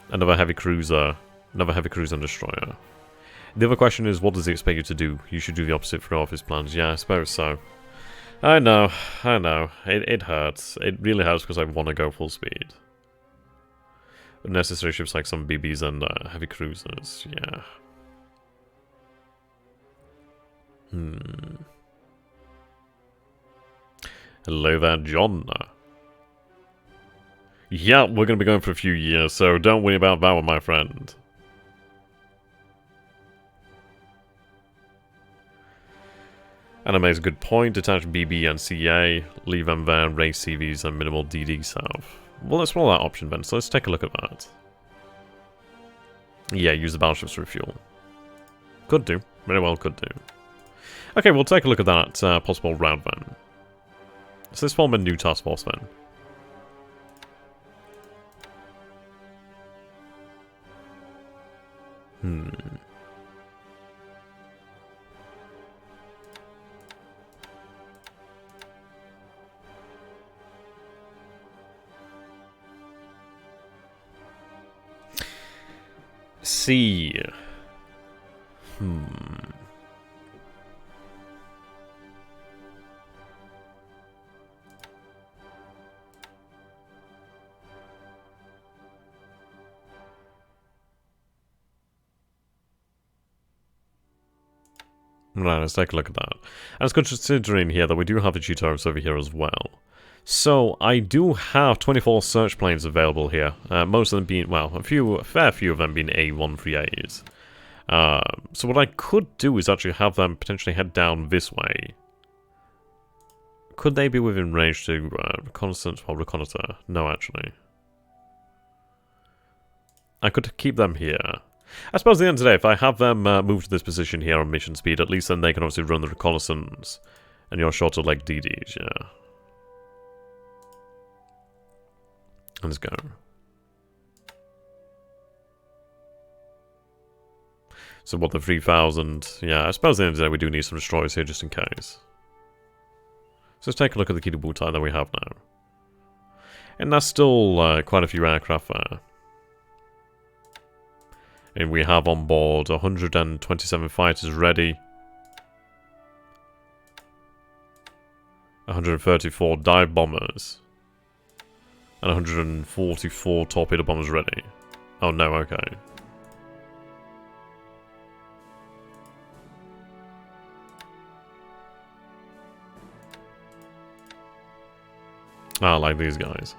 Another heavy cruiser and destroyer. The other question is, what does he expect you to do? You should do the opposite for all of his plans. Yeah, I suppose so. I know. It hurts. It really hurts because I want to go full speed. Necessary ships like some BBs and heavy cruisers, yeah. Hello there, John. Yeah, we're going to be going for a few years, so don't worry about that one, my friend. Anime is a good point. Detach BB and CA. Leave them there. Race CVs and minimal DD south. Well, let's roll that option then, so let's take a look at that. Yeah, use the battleships for fuel. Could do. Very well could do. Okay, we'll take a look at that possible route then. So let's form a new task force then. See. Right, let's take a look at that. And it's good considering here that we do have the Cheetos over here as well. So, I do have 24 search planes available here. Most of them being, well, a fair few of them being A13As. So what I could do is actually have them potentially head down this way. Could they be within range to reconnaissance or reconnoiter? No, actually. I could keep them here. I suppose at the end of the day, if I have them move to this position here on mission speed, at least then they can obviously run the reconnaissance. And you're shorter like DDs, yeah. Let's go. So what, the 3,000? Yeah, I suppose at the end of the day we do need some destroyers here just in case. So let's take a look at the Kidobutai that we have now. And that's still quite a few aircraft there. And we have on board 127 fighters ready. 134 dive bombers. And 144 torpedo bombers ready. Oh no, okay. Ah, like these guys.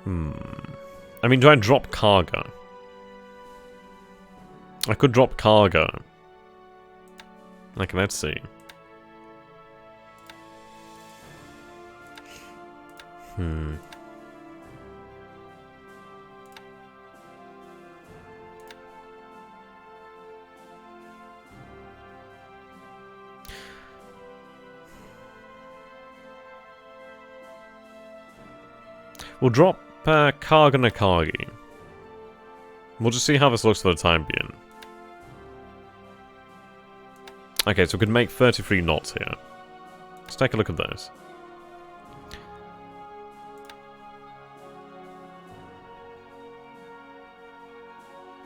I mean, do I drop cargo? I could drop cargo. Like, let's see. We'll drop Karga Nakagi. We'll just see how this looks for the time being. Okay, so we could make 33 knots here. Let's take a look at this.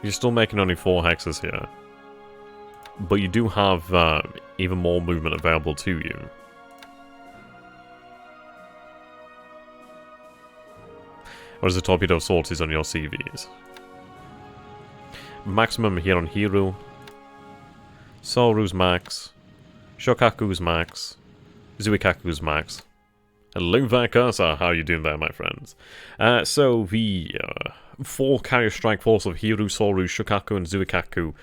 You're still making only 4 hexes here. But you do have even more movement available to you. What is the torpedo sorties on your CVs? Maximum here on Hiru. Soru's max. Shokaku's max. Zuikaku's max. Hello there, Cursor. How are you doing there, my friends? So the 4 carrier strike force of Hiru, Soru, Shokaku, and Zuikaku,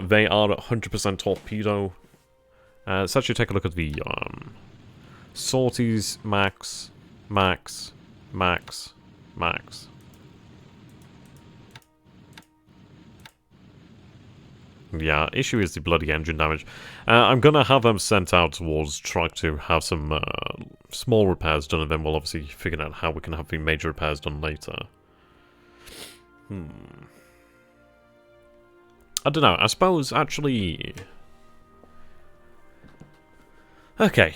they are at 100% torpedo. Let's actually take a look at the sorties max, max, max. Max. Yeah, issue is the bloody engine damage. I'm gonna have them sent out towards try to have some small repairs done, and then we'll obviously figure out how we can have the major repairs done later. I don't know, I suppose actually... Okay.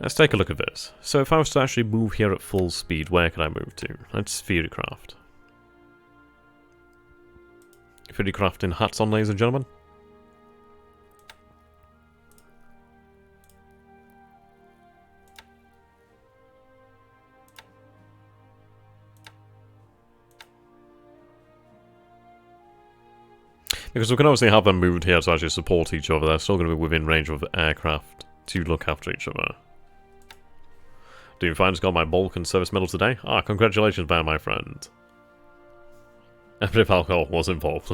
Let's take a look at this. So if I was to actually move here at full speed, where can I move to? Let's Furycraft. Furycraft in hats on, ladies and gentlemen. Because we can obviously have them moved here to actually support each other. They're still going to be within range of aircraft to look after each other. Doing fine, just got my Balkan service medal today. Ah, congratulations, man, my friend. A bit of alcohol was involved.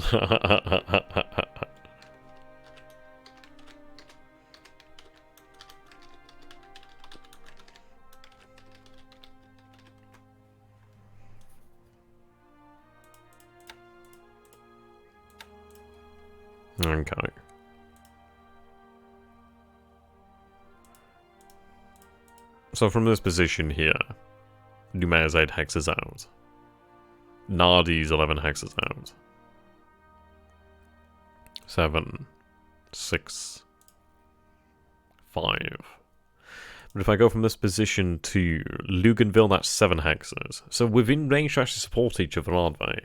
Okay. So from this position here, Numair's 8 hexes out. Nardi's 11 hexes out. 7, 6, 5. But if I go from this position to Luganville, that's 7 hexes. So within range to actually support each other, aren't they?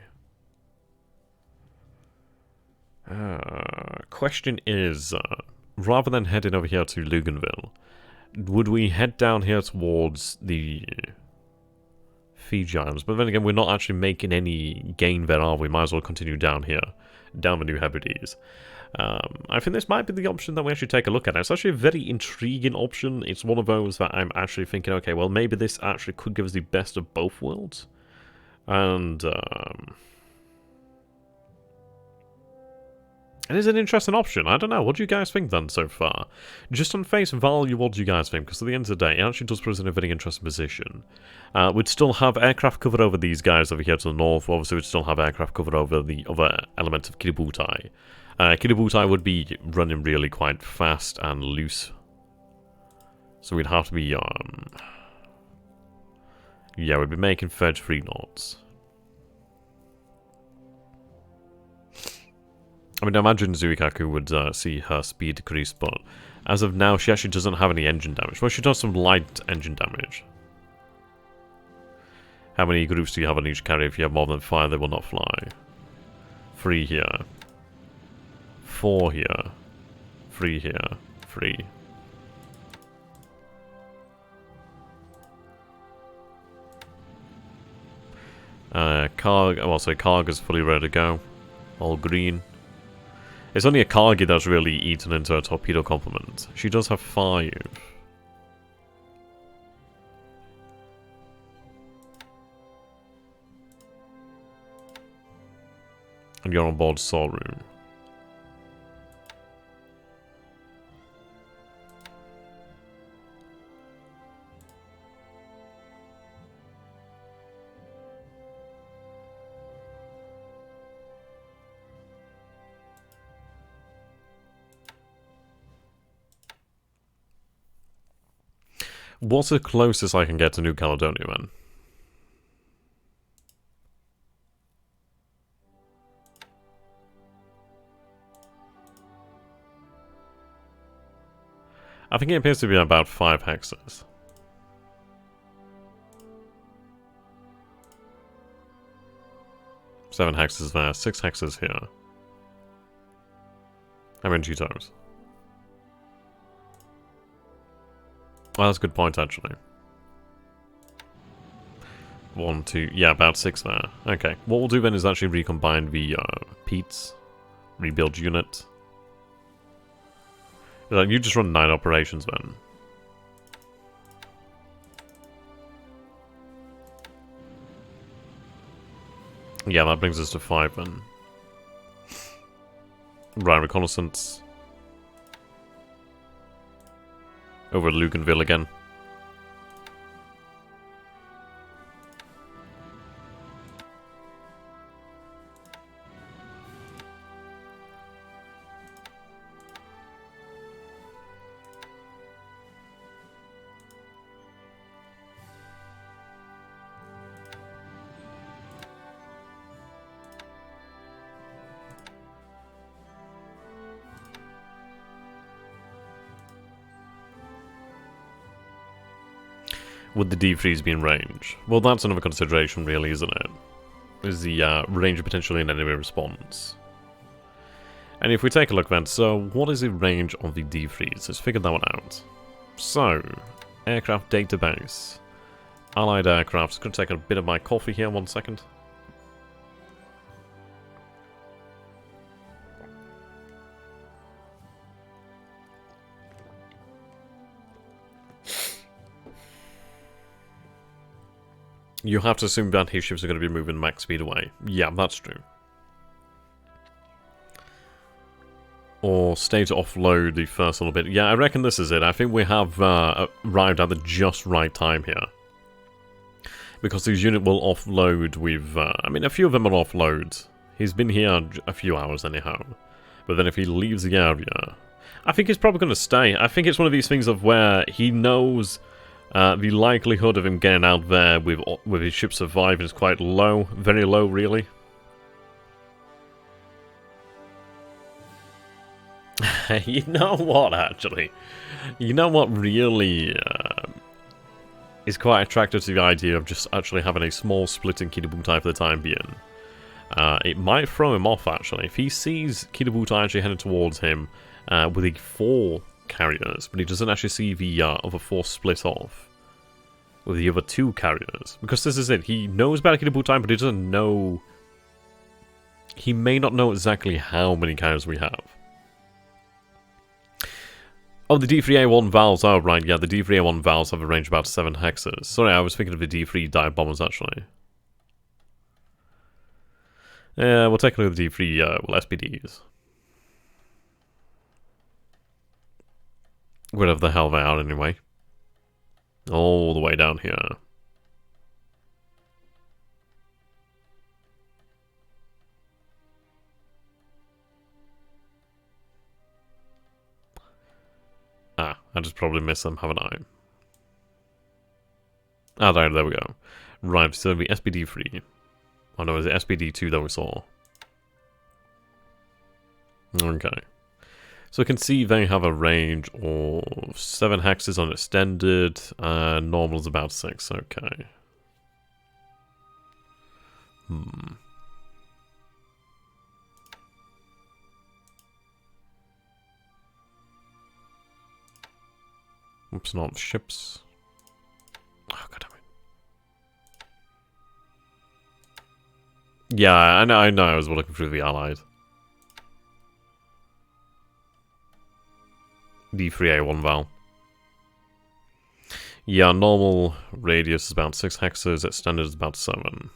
Question is, rather than heading over here to Luganville, would we head down here towards the Fiji Islands. But then again, we're not actually making any gain there, are we? Might as well continue down here, down the New Hebrides. I think this might be the option that we actually take a look at. It's actually a very intriguing option. It's one of those that I'm actually thinking, okay, well, maybe this actually could give us the best of both worlds. And, it is an interesting option. I don't know. What do you guys think then so far? Just on face value, what do you guys think? Because at the end of the day, it actually does put us in a very interesting position. We'd still have aircraft covered over these guys over here to the north. Obviously, we'd still have aircraft covered over the other element of Kiributai. Kiributai would be running really quite fast and loose. So we'd have to be, yeah, we'd be making 33 knots. I mean, I imagine Zuikaku would see her speed decrease, but as of now, she actually doesn't have any engine damage. Well, she does some light engine damage. How many groups do you have on each carrier? If you have more than 5, they will not fly. 3 here. 4 here. 3 here. 3. Karg is fully ready to go. All green. It's only a Kargi that's really eaten into a torpedo complement. She does have 5. And you're on board Soru. What's the closest I can get to New Caledonia, then? I think it appears to be about 5 hexes. Seven hexes there, 6 hexes here. How many Cheetos? Oh, that's a good point, actually. 1, 2, yeah, about 6 there. Okay, what we'll do then is actually recombine the Pete's rebuild unit. You just run 9 operations then. Yeah, that brings us to 5 then. Right, reconnaissance. Over at Luganville again. Would the D-freeze be in range? Well, that's another consideration, really, isn't it? Is the range potentially in enemy response? And if we take a look then, so what is the range of the D-freeze? Let's figure that one out. So, aircraft database. Allied aircraft. Just going to take a bit of my coffee here, 1 second. You have to assume that his ships are going to be moving max speed away. Yeah, that's true. Or stay to offload the first little bit. Yeah, I reckon this is it. I think we have arrived at the just right time here. Because his unit will offload with... I mean, a few of them will offload. He's been here a few hours anyhow. But then if he leaves the area... I think he's probably going to stay. I think it's one of these things of where he knows... the likelihood of him getting out there with his ship surviving is quite low. Very low, really. You know what, actually? You know what really is quite attractive to the idea of just actually having a small split in Kiributai for the time being? It might throw him off, actually. If he sees Kiributai actually heading towards him with the 4 carriers, but he doesn't actually see the other 4 split off. with the other 2 carriers. Because this is it. He knows about Akita time, but he doesn't know... He may not know exactly how many carriers we have. Oh, the D3A1 valves. Oh, right, yeah, the D3A1 valves have a range of about 7 hexes. Sorry, I was thinking of the D3 dive bombers, actually. We'll take a look at the D3, SPDs. Whatever the hell they are, anyway. All the way down here. Ah, I just probably missed them, haven't I? Ah, there we go. Right, so it'll be SPD3. Oh no, is it SPD2 that we saw? Okay. So we can see they have a range of 7 hexes on extended, and normal is about 6, okay. Oops, not ships. Oh, god damn it. Yeah, I know I was looking through the Allied. D3A1 val. Yeah, normal radius is about 6 hexes, extended is about 7.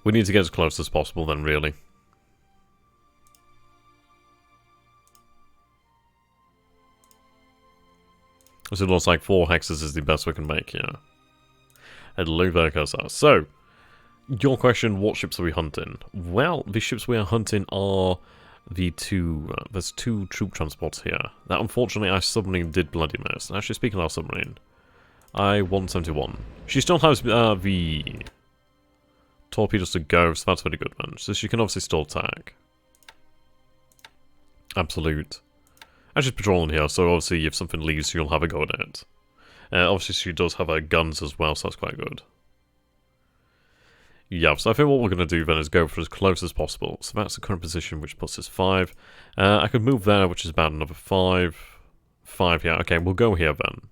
We need to get as close as possible then, really. So it looks like 4 hexes is the best we can make, yeah. Hello there, Cursor. So, your question, what ships are we hunting? Well, the ships we are hunting are the 2, there's 2 troop transports here. That, unfortunately, our submarine did bloody miss. And actually, speaking of our submarine, I-171. She still has the torpedoes to go, so that's very good, man. So she can obviously still attack. Absolute. And she's patrolling here, so obviously if something leaves, you'll have a go at it. Obviously she does have her guns as well, so that's quite good. Yeah, so I think what we're going to do then is go for as close as possible. So that's the current position, which puts us 5. I could move there, which is about another 5. 5, yeah, okay, we'll go here then.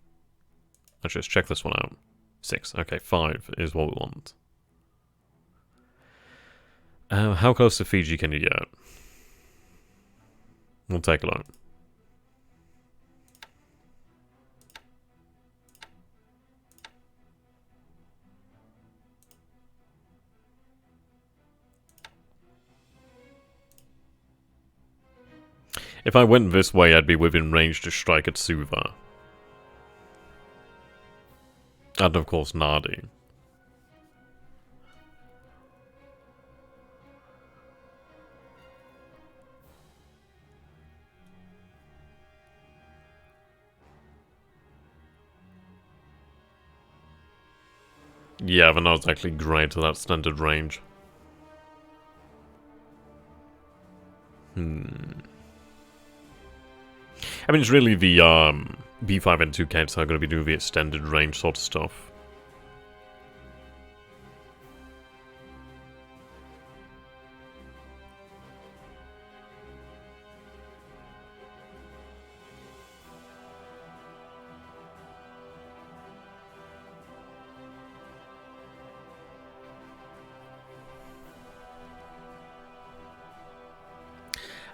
Actually, let's check this one out. 6, okay, 5 is what we want. How close to Fiji can you get? We'll take a look. If I went this way, I'd be within range to strike at Suva. And of course, Nadi. Yeah, but not exactly great to that standard range. I mean, it's really the B5 and 2Ks that are going to be doing the extended range sort of stuff.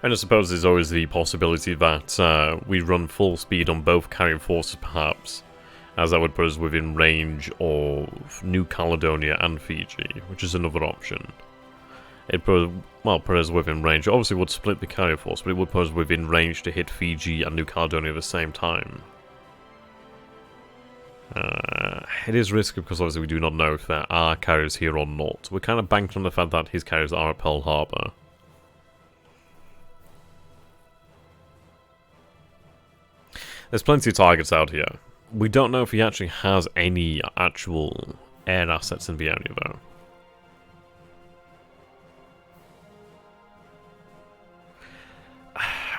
And I suppose there's always the possibility that we run full speed on both carrying forces, perhaps, as that would put us within range of New Caledonia and Fiji, which is another option. It put us within range. It obviously would split the carrier force, but it would put us within range to hit Fiji and New Caledonia at the same time. It is risky because obviously we do not know if there are carriers here or not. We're kind of banked on the fact that his carriers are at Pearl Harbor. There's plenty of targets out here. We don't know if he actually has any actual air assets in the area, though.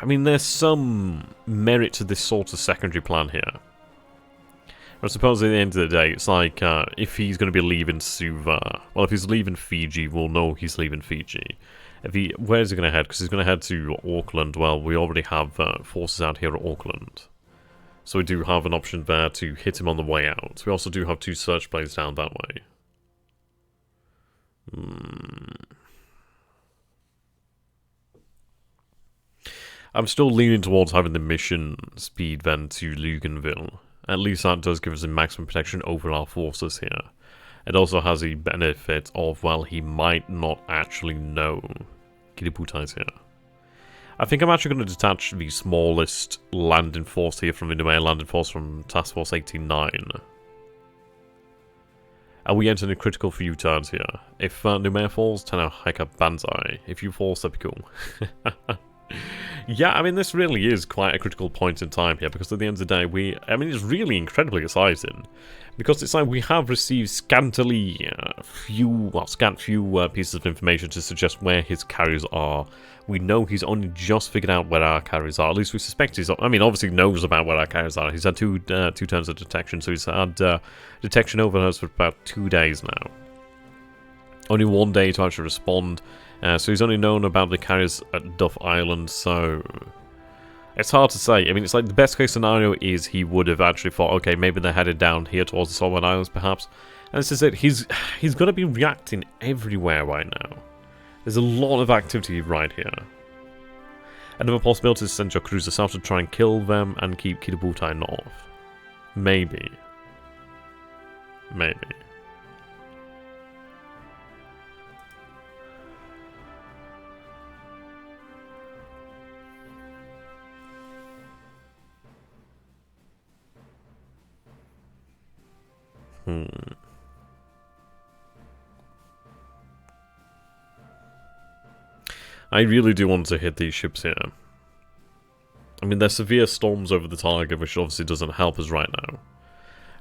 I mean, there's some merit to this sort of secondary plan here. I suppose at the end of the day, it's like, if he's going to be leaving Suva... Well, if he's leaving Fiji, we'll know he's leaving Fiji. Where's he going to head? Because he's going to head to Auckland. Well, we already have forces out here at Auckland. So we do have an option there to hit him on the way out. We also do have 2 search planes down that way. I'm still leaning towards having the mission speed then to Luganville. At least that does give us a maximum protection over our forces here. It also has the benefit of, well, he might not actually know Kiributai's here. I think I'm actually going to detach the smallest landing force here from the new air landing force from Task Force 89. Are we entering a critical few turns here? If Numair falls, turn out hike up Banzai. If you fall, that'd be cool. Yeah, I mean, this really is quite a critical point in time here, because at the end of the day, it's really incredibly exciting. Because it's like we have received scant few pieces of information to suggest where his carriers are. We know he's only just figured out where our carriers are. At least we suspect he's... I mean, obviously knows about where our carriers are. He's had two turns of detection, so he's had detection over us for about 2 days now. Only 1 day to actually respond. So he's only known about the carriers at Duff Island, so... It's hard to say. I mean, it's like the best case scenario is he would have actually thought, okay, maybe they're headed down here towards the Solomon Islands, perhaps. And this is it. He's going to be reacting everywhere right now. There's a lot of activity right here. Another possibility is to send your cruiser south to try and kill them and keep Kiributai north. Maybe. Maybe. I really do want to hit these ships here. I mean, there's severe storms over the target, which obviously doesn't help us right now.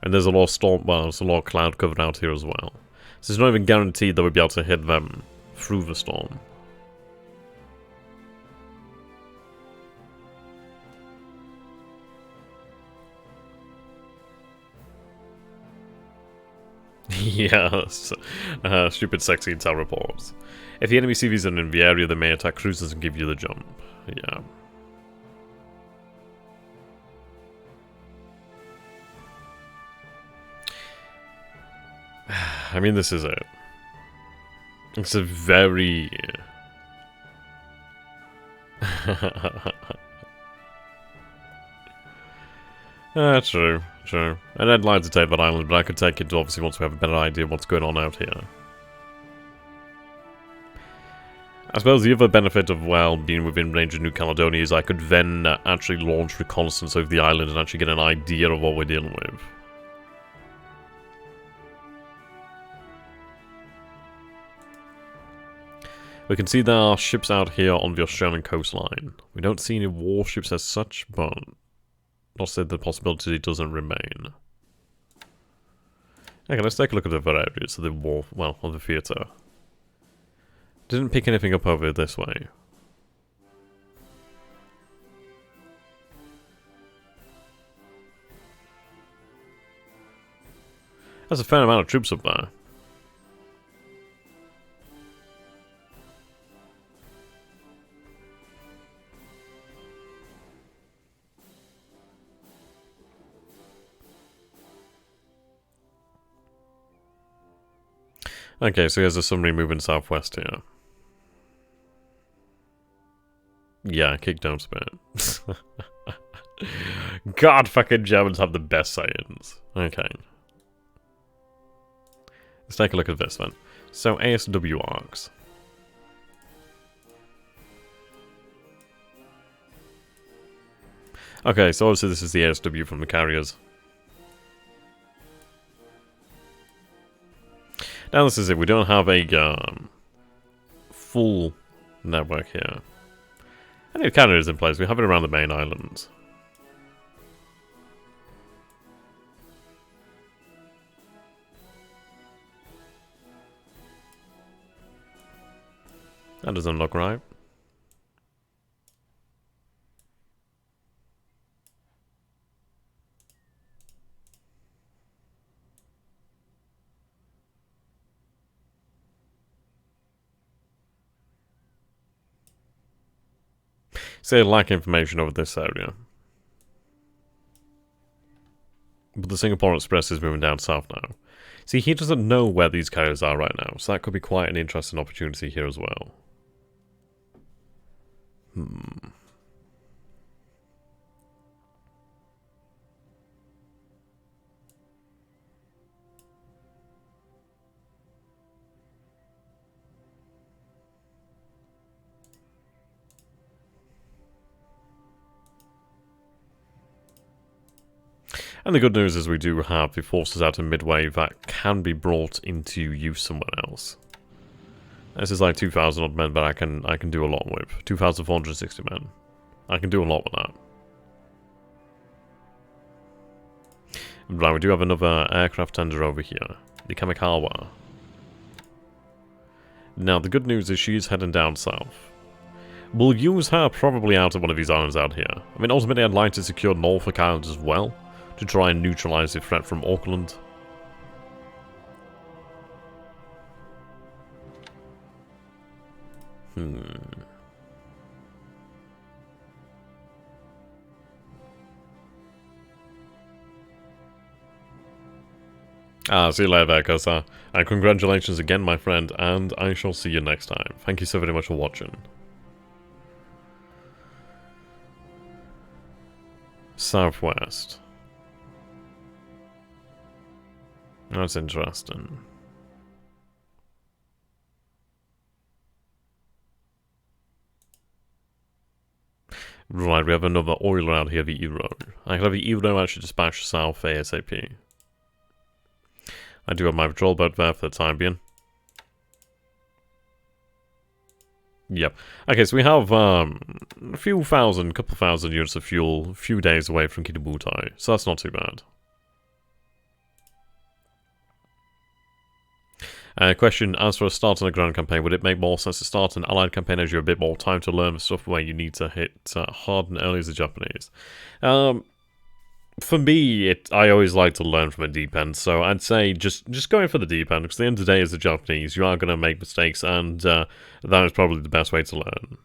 And there's a lot of there's a lot of cloud covered out here as well. So it's not even guaranteed that we'll be able to hit them through the storm. Yes. Stupid sexy intel reports. If the enemy CVs are in the area, they may attack cruisers and give you the jump. Yeah. I mean, this is it. It's a very... True. True. And I'd like to take that island, but I could take it obviously once we have a better idea of what's going on out here. I suppose the other benefit of, well, being within range of New Caledonia is I could then actually launch reconnaissance over the island and actually get an idea of what we're dealing with. We can see there are ships out here on the Australian coastline. We don't see any warships as such, but... Not said the possibility doesn't remain. Okay, let's take a look at the other areas of the war, well, of the theatre. Didn't pick anything up over this way. There's a fair amount of troops up there. Okay, so here's a submarine moving southwest here. Yeah, kick down spit. God, fucking Germans have the best science. Okay. Let's take a look at this then. So, ASW arcs. Okay, so obviously this is the ASW from the carriers. Now this is it, we don't have a full network here. I think Canada is in place, we have it around the main islands. That doesn't look right. So I lack information over this area. But the Singapore Express is moving down south now. See, he doesn't know where these carriers are right now, so that could be quite an interesting opportunity here as well. And the good news is we do have the forces out in Midway that can be brought into use somewhere else. This is like 2,000 odd men, but I can do a lot with 2,460 men. I can do a lot with that. Right, we do have another aircraft tender over here, the Kamikawa. Now, the good news is she's heading down south. We'll use her probably out of one of these islands out here. I mean, ultimately, I'd like to secure Norfolk Island as well, to try and neutralize the threat from Auckland. See you later there, Kosa. And congratulations again, my friend, and I shall see you next time. Thank you so very much for watching. Southwest. That's interesting. Right, we have another oiler out here, the Euro. I can have the Euro actually dispatch south ASAP. I do have my patrol boat there for the time being. Yep. Okay, so we have a few thousand, couple thousand units of fuel, a few days away from Kitabutai, so that's not too bad. Question, as for a start on a ground campaign, would it make more sense to start an allied campaign as you have a bit more time to learn the stuff where you need to hit hard and early as the Japanese? For me, I always like to learn from a deep end, so I'd say just going for the deep end, because at the end of the day as the Japanese, you are going to make mistakes, and that is probably the best way to learn.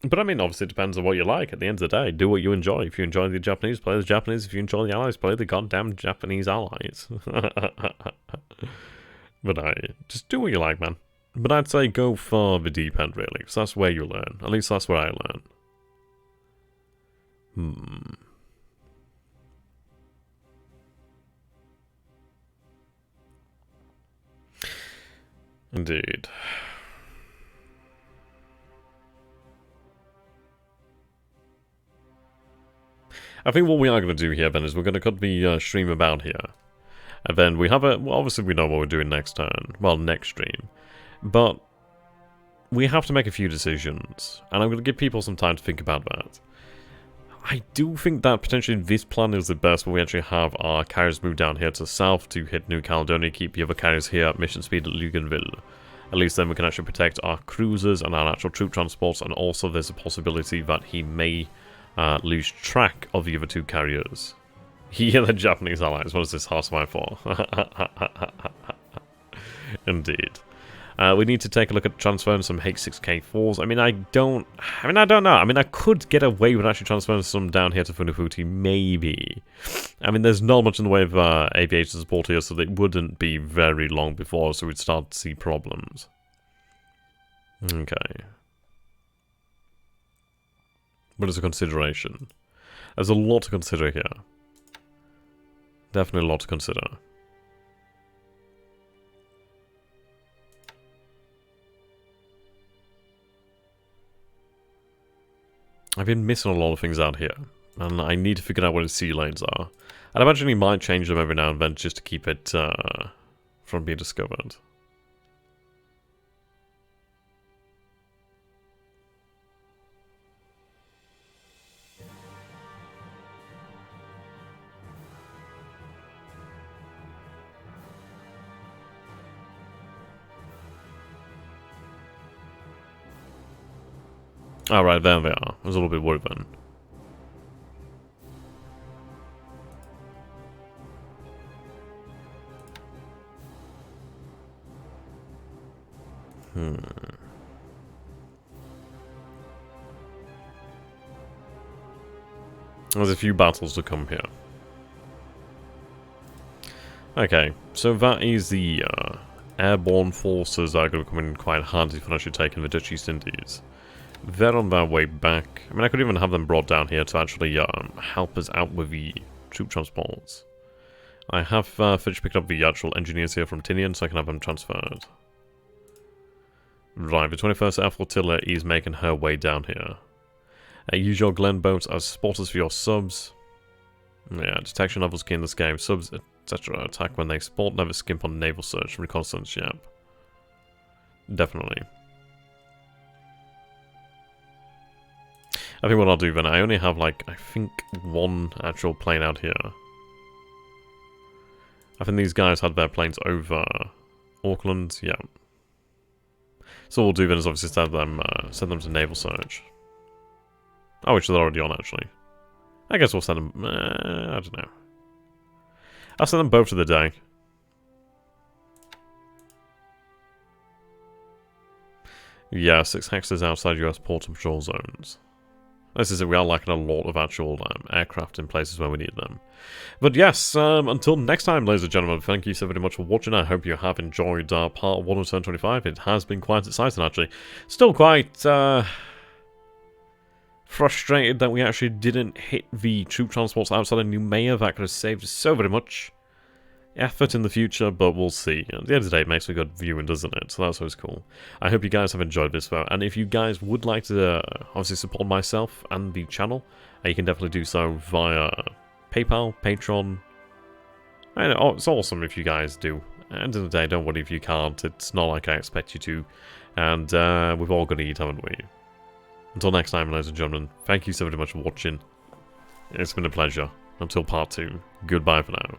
But I mean, obviously it depends on what you like. At the end of the day, do what you enjoy. If you enjoy the Japanese, play the Japanese. If you enjoy the Allies, play the goddamn Japanese Allies. But just do what you like, man. But I'd say go for the deep end, really, because that's where you learn. At least that's where I learn. Indeed. I think what we are going to do here, then, is we're going to cut the stream about here. And then we have well, obviously we know what we're doing next turn. Well, next stream. But we have to make a few decisions. And I'm going to give people some time to think about that. I do think that potentially this plan is the best, where we actually have our carriers move down here to the south to hit New Caledonia, keep the other carriers here at mission speed at Luganville. At least then we can actually protect our cruisers and our actual troop transports, and also there's a possibility that he may lose track of the other two carriers. Yeah, the Japanese allies. What is this horse mine for? Indeed. We need to take a look at transferring some H6K4s. I don't know. I mean, I could get away with actually transferring some down here to Funafuti, maybe. I mean, there's not much in the way of aviation support here, so it wouldn't be very long before, so we'd start to see problems. Okay. But it's a consideration. There's a lot to consider here. Definitely a lot to consider. I've been missing a lot of things out here, and I need to figure out where the sea lanes are. I'd imagine he might change them every now and then just to keep it from being discovered. Alright, there they are. I was a little bit worried then. There's a few battles to come here. Okay, so that is the airborne forces that are going to come in quite handy for actually taking the Dutch East Indies. They're on their way back. I mean, I could even have them brought down here to actually help us out with the troop transports. I have finished picking up the actual engineers here from Tinian, so I can have them transferred. Right, the 21st Air Flotilla is making her way down here. Use your Glen boats as spotters for your subs. Yeah, detection levels key in this game. Subs, etc. attack when they spot, never skimp on naval search and reconnaissance, yep. Definitely. I think what I'll do then, I only have like, I think one actual plane out here. I think these guys had their planes over Auckland, yeah. So what we'll do then is obviously send them to naval search. Oh, which they're already on actually. I guess we'll send them, I don't know. I'll send them both to the day. Yeah, 6 hexes outside US port and patrol zones. This is it, we are lacking a lot of actual aircraft in places where we need them. But yes, until next time, ladies and gentlemen, thank you so very much for watching. I hope you have enjoyed part 1 of Turn 25. It has been quite exciting, actually. Still quite frustrated that we actually didn't hit the troop transports outside of Noumea. That could have saved us so very much effort in the future, but we'll see. At the end of the day, it makes a good viewing, doesn't it? So that's always cool. I hope you guys have enjoyed this, though. And if you guys would like to obviously support myself and the channel, you can definitely do so via PayPal, Patreon. I know, it's awesome if you guys do. At the end of the day, don't worry if you can't. It's not like I expect you to. And we've all got to eat, haven't we? Until next time, ladies and gentlemen, thank you so very much for watching. It's been a pleasure. Until part 2, goodbye for now.